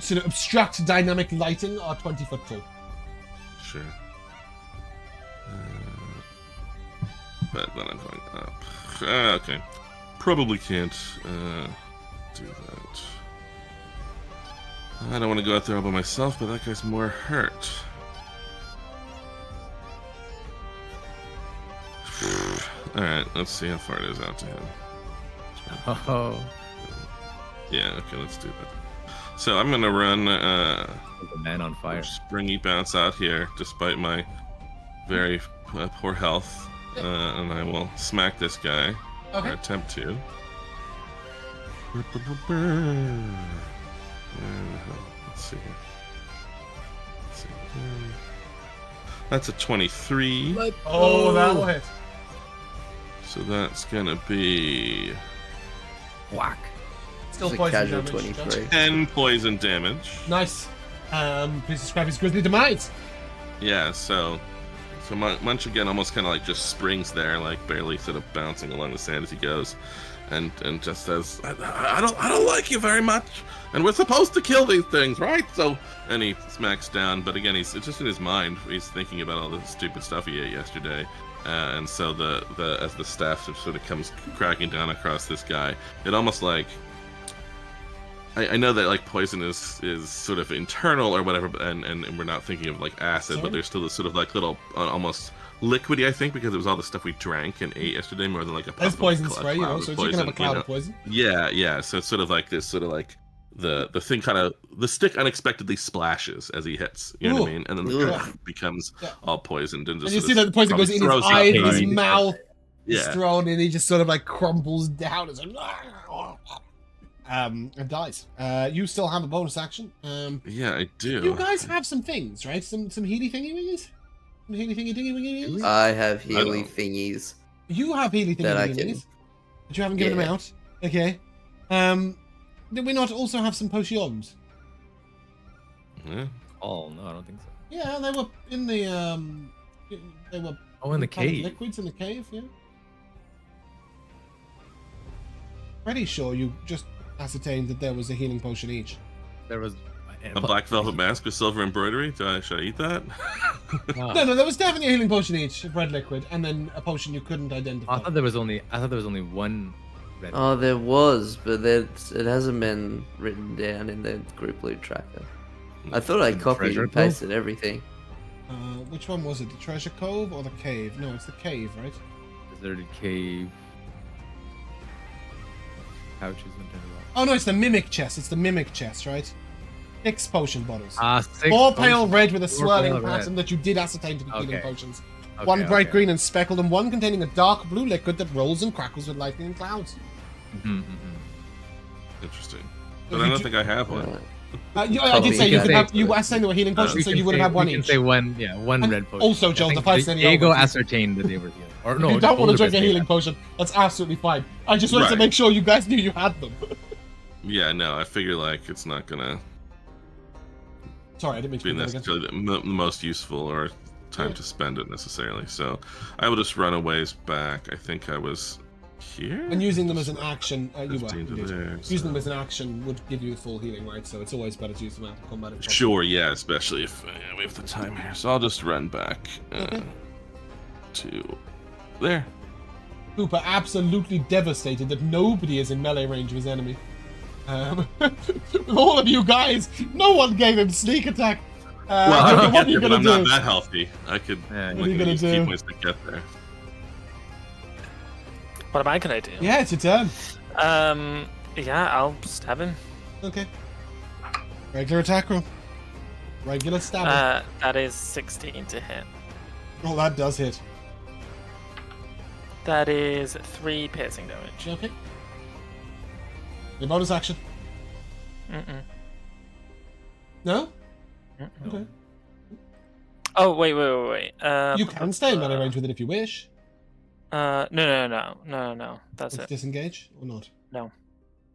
sort of obstruct dynamic lighting are 20 foot tall. Sure. But then I'm going up. Okay. Probably can't do that. I don't want to go out there all by myself, but that guy's more hurt. Alright, let's see how far it is out to him. Oh, Yeah, okay, let's do that. So I'm gonna run the man on fire. springy bounce out here, despite my very poor health, and I will smack this guy, or Okay. attempt to. Let's see here. Let's see. That's a 23, Oh, that'll hit. so that's gonna be Whack. Still It's a poison casual damage. 23. 10 poison damage. Nice. Please describe his grisly demise. Yeah, so Munch again almost kind of like just springs there, like barely sort of bouncing along the sand as he goes, and just says, I don't like you very much, and we're supposed to kill these things, right? So, and he smacks down, but again, it's just in his mind. He's thinking about all the stupid stuff he ate yesterday, and so as the staff sort of comes cracking down across this guy, it almost like. I know that like poison is sort of internal or whatever, and we're not thinking of like acid, Sorry? but there's still this sort of like little almost liquidy, I think, because it was all the stuff we drank and ate yesterday more than like a There's puff of poison cl- spray, you cloud know, of so you can have a poison, cloud you of poison. know? Yeah. So it's sort of like this, sort of like the thing kind of the stick unexpectedly splashes as he hits. You know what I Ooh. mean? And then Ooh. the becomes Yeah. all poisoned and just. And you sort see of that the poison probably goes in his throws up. eyes, his Yeah. mouth, his Yeah. throat, and he just sort of like crumbles down and dies. You still have a bonus action. Yeah, I do. You guys have some things, right? Some healy thingy wingies? Some healy thingy dingy wingies? I have healy don't. thingies. You have healy thingy That I can- wingies, but you haven't given Yeah. them out. Okay. Did we not also have some potions? Yeah. Oh no, I don't think so. Yeah, they were in the they were Oh, in the part of cave. liquids in the cave, yeah. Pretty sure you just ascertained that there was a healing potion each. There was A black velvet mask with silver embroidery. Should I eat that? Ah. No, there was definitely a healing potion each, of red liquid, and then a potion you couldn't identify. I thought there was only one red. Oh, there was, but it hasn't been written down in the group loot tracker. I thought I In the copied treasure and cove? pasted everything. Which one was it? The treasure cove or the cave? No, it's the cave, right? Deserted cave. Pouches and Oh no, it's the mimic chest. It's the mimic chest, right? 6 potion bottles. 6 4 pale potions. red with a 4 swirling pale red. pattern that you did ascertain to be healing Okay. potions. Okay, 1 bright okay. green and speckled, and 1 containing a dark blue liquid that rolls and crackles with lightning and clouds. Mhm, mhm. Interesting. If But you I don't do- think I have one. Uh, I did say You you can could say- have. You were saying they were healing potions, so We you can would say- have had one we can each. say one And red potion. also, I Joel, think the fight's any Diego over. ascertained that they were healed. Or If no, you don't want to drink a Boulder healing said potion, that's absolutely fine. I just wanted to Right. make sure you guys knew you had them. Yeah, no, I figure like it's not gonna Sorry, I didn't mean to be do that again. necessarily the most useful or time Yeah. to spend it necessarily. So I will just run a ways back. I think I was Here? And using them as an action, you were. 15 to Indeed. there, Using them so- as an action would give you the full healing, right? So it's always better to use them out of combat. if possible. Sure, yeah, especially if we have the time here. So I'll just run back Okay. to there. Cooper absolutely devastated that nobody is in melee range of his enemy. All of you guys, no one gave him sneak attack. Well, I Cooper, can what get are you there, but gonna I'm do? not that healthy. I could. Yeah, I what are you can gonna use do? key points to get there. What am I gonna do? Yeah, it's your turn. Yeah, I'll stab him. Okay. Regular attack roll. Regular stab. That is 16 to hit. Oh, that does hit. That is 3 piercing damage. Okay. Your bonus action. Mm-mm. No? Mm-mm. Okay. Oh wait. You can stay in melee range with it if you wish. No. That's Let's it. disengage or not? No.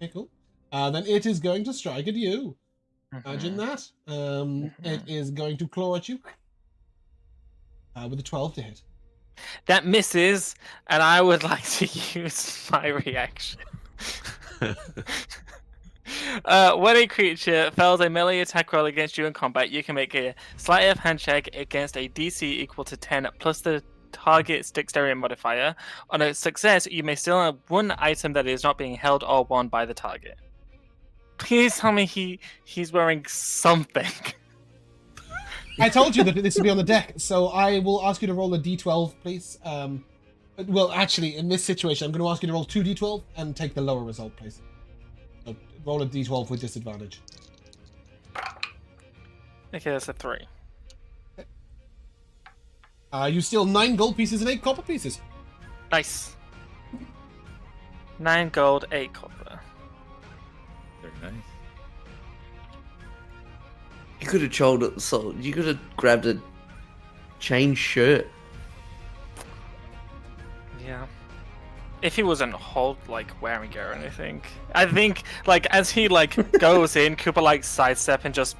Okay, cool. Then it is going to strike at you. Imagine that. It is going to claw at you. With a 12 to hit. That misses, and I would like to use my reaction. When a creature fails a melee attack roll against you in combat, you can make a sleight of hand check against a DC equal to 10 plus the target's dexterity modifier. On a success, you may steal one item that is not being held or worn by the target. Please tell me he's wearing something. I told you that this would be on the deck, so I will ask you to roll a d12, please. Well, actually, in this situation, I'm going to ask you to roll 2d12 and take the lower result, please. So roll a d12 with disadvantage. Okay, that's a 3. You steal 9 gold pieces and 8 copper pieces. Nice. 9 gold, 8 copper. Very nice. You could have you could have grabbed a chain shirt. Yeah. If he wasn't wearing it or anything. I think as he goes in, Cooper sidestep and just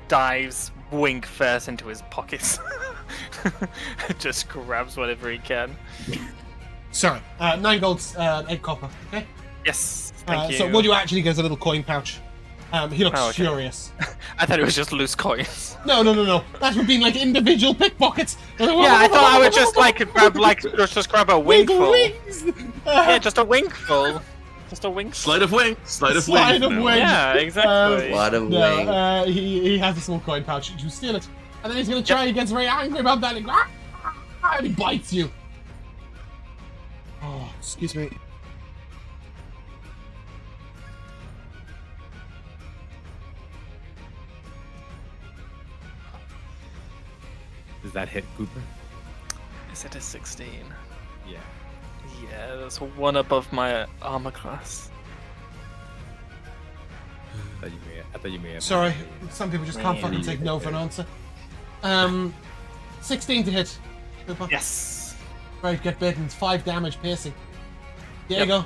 dives wing first into his pockets. Just grabs whatever he can. Sorry. 9 golds, 8 copper. Okay? Yes. Thank you. So what you actually get is a little coin pouch. He looks Oh, okay. furious. I thought it was just loose coins. No. That would be individual pickpockets. Yeah, I thought I would just grab a Wiggle wingful. wings! Yeah, just a wingful. Just a wingful. Sleight of wing. Sleight of Sleight wing. of No. wing. Yeah, exactly. What a wing. No, he has a small coin pouch. You steal it. And then he's going to try. He gets very angry about that. And he bites you. Oh, excuse me. Does that hit Cooper? Is it a 16? Yeah. Yeah, that's 1 above my armor class. I thought you may have. Sorry. Some people just can't fucking take no for an answer. 16 to hit. Cooper. Yes. Right, get bitten. It's 5 damage piercing. Diego.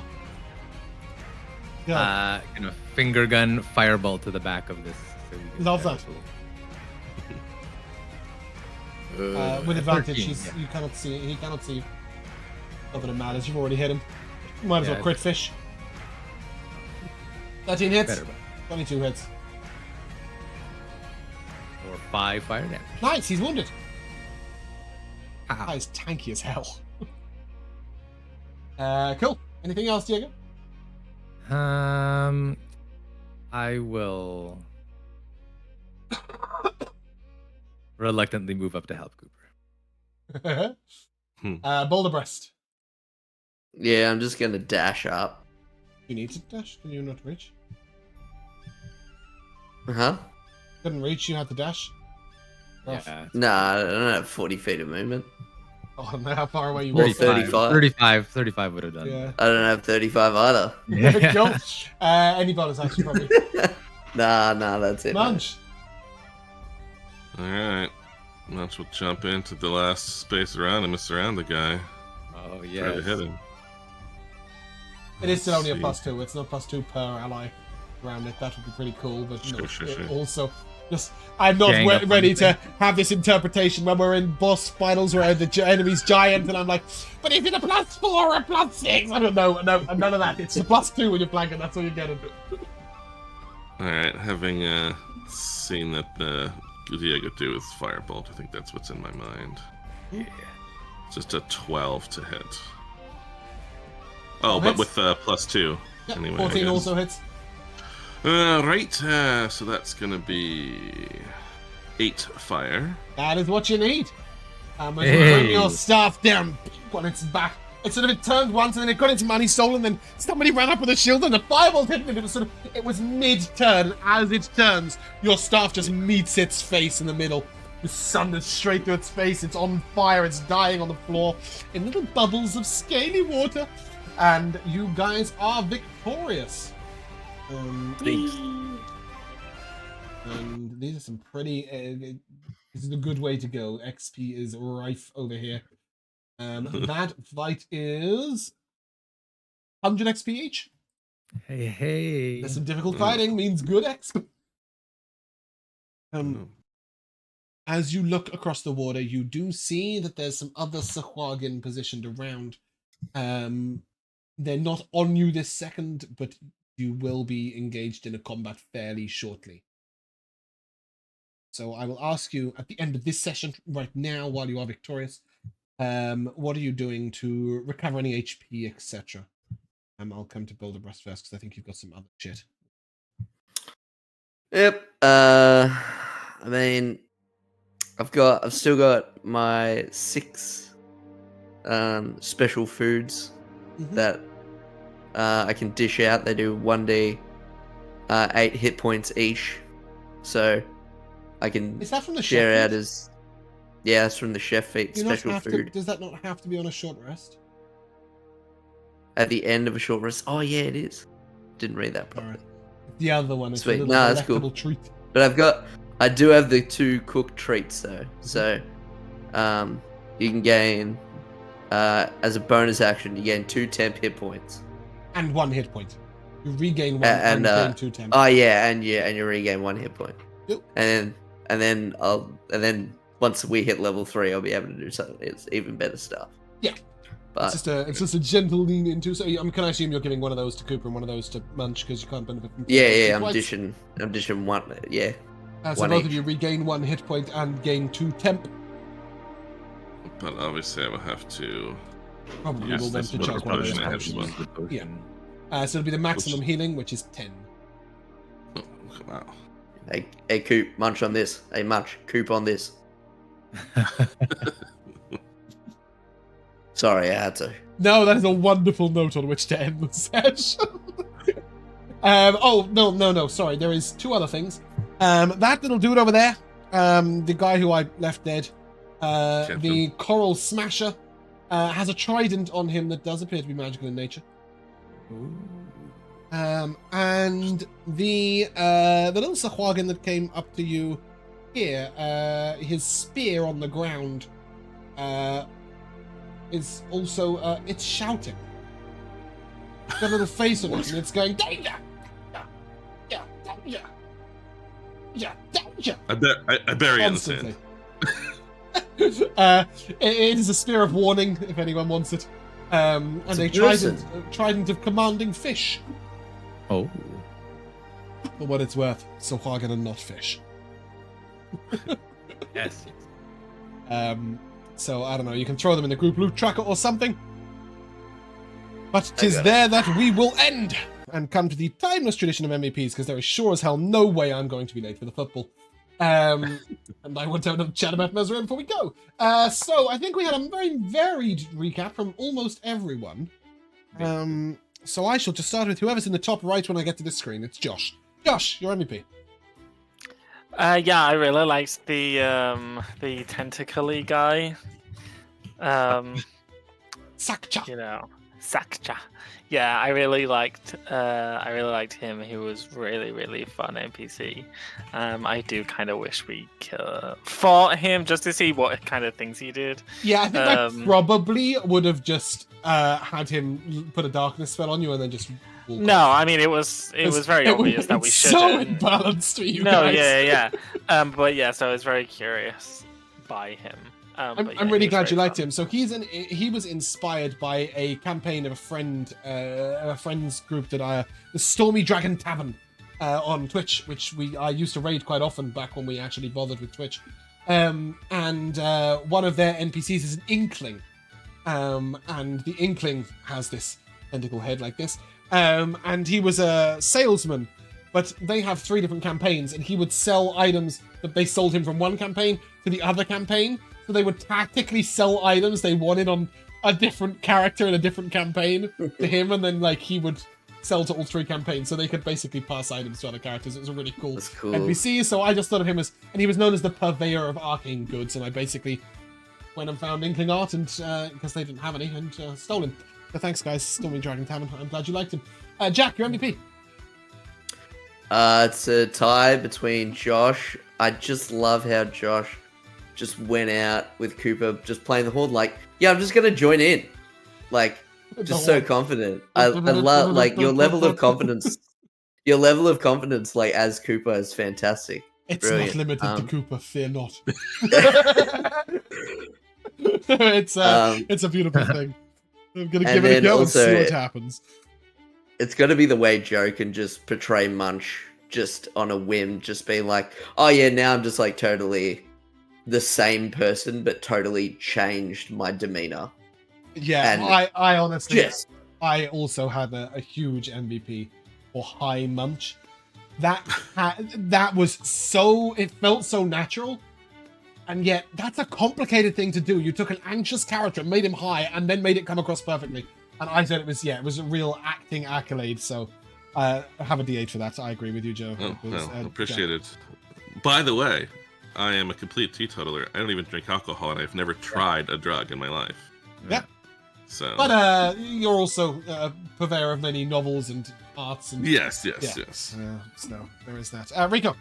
Go. Gonna finger gun fireball to the back of this. So we can Love have that. a little- With advantage, 13, he cannot see. He cannot see you. Not that it matters. You've already hit him. Might as well Yeah. crit fish. 13 hits. Better, but 22 hits. or 5 fire damage. Nice. He's wounded. Ow. That is tanky as hell. Cool. Anything else, Diego? I will reluctantly move up to help Cooper. Boulder breast. Yeah, I'm just gonna dash up. You need to dash. Can you not reach? Huh? Couldn't reach. You had to dash. Rough. Yeah. Nah, I don't have 40 feet of movement. Oh, no, how far away you Well, were. 35. 35 would have done. Yeah. I don't have 35 either. Yeah. Cool. Any bonus action from you? Nah, that's it. man. Munch. Alright. Munch will jump into the last space around him and surround the guy. Oh Try yeah. to hit him. It is still only a See. +2. It's not +2 per ally around it. That would be pretty cool, but no, Sure. also I'm not Gang up on ready the to thing. have this interpretation when we're in boss finals where the enemy's giant, and I'm like, but is it a +4 or a +6? I don't know. No, none of that. It's a +2 when you're flanking. That's all you're getting. All right, having seen that the Gudea could do with Firebolt, I think that's what's in my mind. Yeah. Just a 12 to hit. Oh, Hits. but with +2. Yeah, Anyway, I 14 guess. also hits. Right, so that's gonna be 8 fire. That is what you need. As you Hey. bring your staff down on its back. It sort of it turned once, and then it got into Manny's soul, and then somebody ran up with a shield, and the fireball hit it. It was mid-turn. As it turns, your staff just meets its face in the middle. The sun is straight through its face. It's on fire. It's dying on the floor in little bubbles of scaly water. And you guys are victorious. Thanks. And these are some pretty. This is a good way to go. XP is rife over here. That fight is 100 XP each. Hey. There's some difficult fighting means good XP. As you look across the water, you do see that there's some other Sahuagin positioned around. They're not on you this second, but you will be engaged in a combat fairly shortly. So I will ask you at the end of this session, right now, while you are victorious, what are you doing to recover any HP, etc.? I'll come to Boulder Breast first because I think you've got some other shit. Yep. I mean, I've still got my 6 special foods that I can dish out. They do 1d 8 hit points each, so I can Is that from the share chef out feed? as that's from the chef feat Do you not special have to- food does that not have to be on a short rest? at the end of a short rest. Oh yeah, it is. Didn't read that properly. Alright. The other one is a Sweet. little Nah, that's cool. delectable treat. But I do have the 2 cooked treats though. So, you can gain, as a bonus action, you gain 2 temp hit points. And 1 hit point. You regain 1 and, and gain 2 temp. Oh yeah, and you regain 1 hit point. Yep. And then once we hit level 3, I'll be able to do something. It's even better stuff. Yeah. But It's just a gentle lean into. So can I assume you're giving one of those to Cooper and one of those to Munch because you can't benefit from. yeah, I'm twice? dishing 1. Yeah. So 1 both each. of you regain 1 hit point and gain 2 temp. But obviously, I will have to. Probably Yes, will want that's to what charge one of those proportion I have potions. to one. Yeah. So it'll be the maximum healing, which is 10. Oh, wow. Hey, Coop, munch on this. Hey, Munch, Coop on this. Sorry, I had to. No, that is a wonderful note on which to end the session. No. Sorry, there is 2 other things. That'll do it over there. The guy who I left dead, the Coral Smasher, has a trident on him that does appear to be magical in nature. And the little Sahuagin that came up to you here, his spear on the ground, is also it's shouting. It's got a little face on it, and it's going danger, yeah, danger, yeah, danger. I bury it in the Constantly. sand. It is a spear of warning if anyone wants it, and It's a a person. trident of commanding fish. Oh. For what it's worth, Sahuagin and not fish. Yes. So I don't know. You can throw them in the group loot tracker or something. But I tis got it. there that we will end and come to the timeless tradition of MEPs, because there is sure as hell no way I'm going to be late for the football. And I want to have another chat about Mesra before we go. So I think we had a very varied recap from almost everyone. So I shall just start with whoever's in the top right when I get to this screen. It's Josh. Josh, your MVP. Yeah, I really liked the tentacly guy. Sakcha. You know, Sakcha. Yeah, I really liked him. He was really fun NPC. I do kind of wish we fought him just to see what kind of things he did. Yeah, I think I probably would have just had him put a darkness spell on you and then just No, I mean it was very obvious that we it's shouldn't. so imbalanced for you No, guys. yeah. But yeah, so I was very curious by him. But yeah, I'm really he was glad you very liked fun. him. So he was inspired by a campaign of a friend's group that the Stormy Dragon Tavern on Twitch, which I used to raid quite often back when we actually bothered with Twitch. And one of their NPCs is an Inkling, and the Inkling has this tentacle head like this, and he was a salesman. But they have 3 different campaigns, and he would sell items that they sold him from one campaign to the other campaign. So they would tactically sell items they wanted on a different character in a different campaign to him, and then like he would sell to all 3 campaigns, so they could basically pass items to other characters. It was a really cool, That's cool. NPC. So I just thought of him as, and he was known as the purveyor of arcane goods, and I basically went and found Inkling art, and because they didn't have any, and stole him. So thanks, guys. Stormy Dragon Tavern. I'm glad you liked him. Jack, your MVP. It's a tie between Josh. I just love how Josh just went out with Cooper, just playing the Horde. Like, yeah, I'm just gonna join in. Like, just so confident. I love like your level of confidence. Your level of confidence, like as Cooper, is fantastic. It's Brilliant. not limited to Cooper. Fear not. It's a beautiful thing. I'm gonna give it a go and see what happens. It's got to be the way Joe can just portray Munch just on a whim, just being like, oh yeah, now I'm just like totally the same person, but totally changed my demeanor. Yeah, And I honestly, Just I also had a huge MVP for High Munch. That was so, it felt so natural, and yet that's a complicated thing to do. You took an anxious character, made him high, and then made it come across perfectly. And I said it was a real acting accolade. So I have a D8 for that. I agree with you, Joe. Oh, It was, well, appreciate it. By the way, I am a complete teetotaler. I don't even drink alcohol, and I've never tried a drug in my life. Yeah. So. But you're also a purveyor of many novels and arts. And Yes. so there is that. Rico.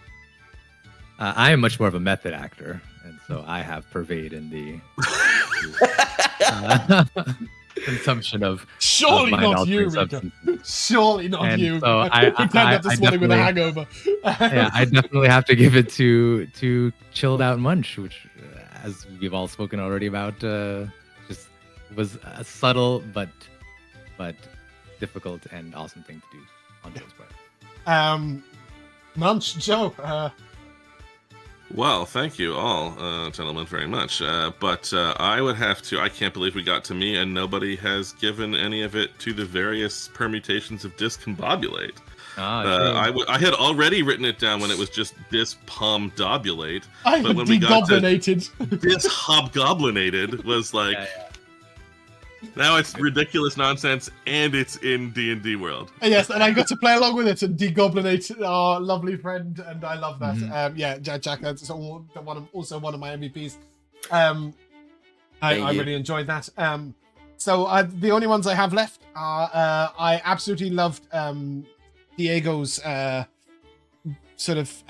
I am much more of a method actor, and so I have purveyed in the consumption of Surely not you, mind-altering Rico. substances. Surely not And you. so Who turned up this morning with a hangover? Yeah, I definitely have to give it to Chilled Out Munch, which, as we've all spoken already about, just was a subtle but difficult and awesome thing to do on Joe's part. Munch, Joe. Well, thank you all, gentlemen, very much. But I would have to. I can't believe we got to me, and nobody has given any of it to the various permutations of discombobulate. I had already written it down when it was just dispombobulate. I but had when we got to degoblinated. dishobgoblinated was like. Now it's ridiculous nonsense, and it's in D&D world. Yes, and I got to play along with it and degoblinate our lovely friend, and I love that. Mhm. Yeah, Jack, that's also one of my MVPs. I really enjoyed that. So the only ones I have left are I absolutely loved Diego's sort of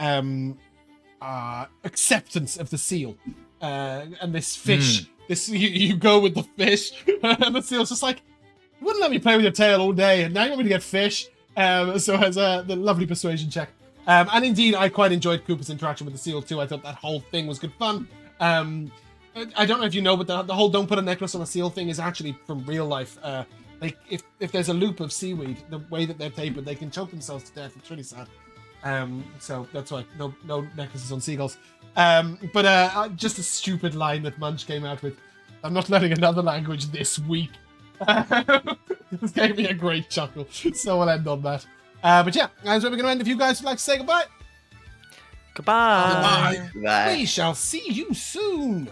acceptance of the seal and this fish. This you go with the fish, and the seal's just like, you wouldn't let me play with your tail all day, and now you want me to get fish. So as the lovely persuasion check. And indeed, I quite enjoyed Cooper's interaction with the seal too. I thought that whole thing was good fun. I don't know if you know, but the whole don't put a necklace on a seal thing is actually from real life. Like if there's a loop of seaweed, the way that they're tapered, they can choke themselves to death. It's really sad. So that's why no necklaces on seagulls. But just a stupid line that Munch came out with. I'm not learning another language this week. This gave me a great chuckle. So we'll end on that. But yeah, that's where we're going to end. If you guys would like to say goodbye. Goodbye. Bye. We shall see you soon.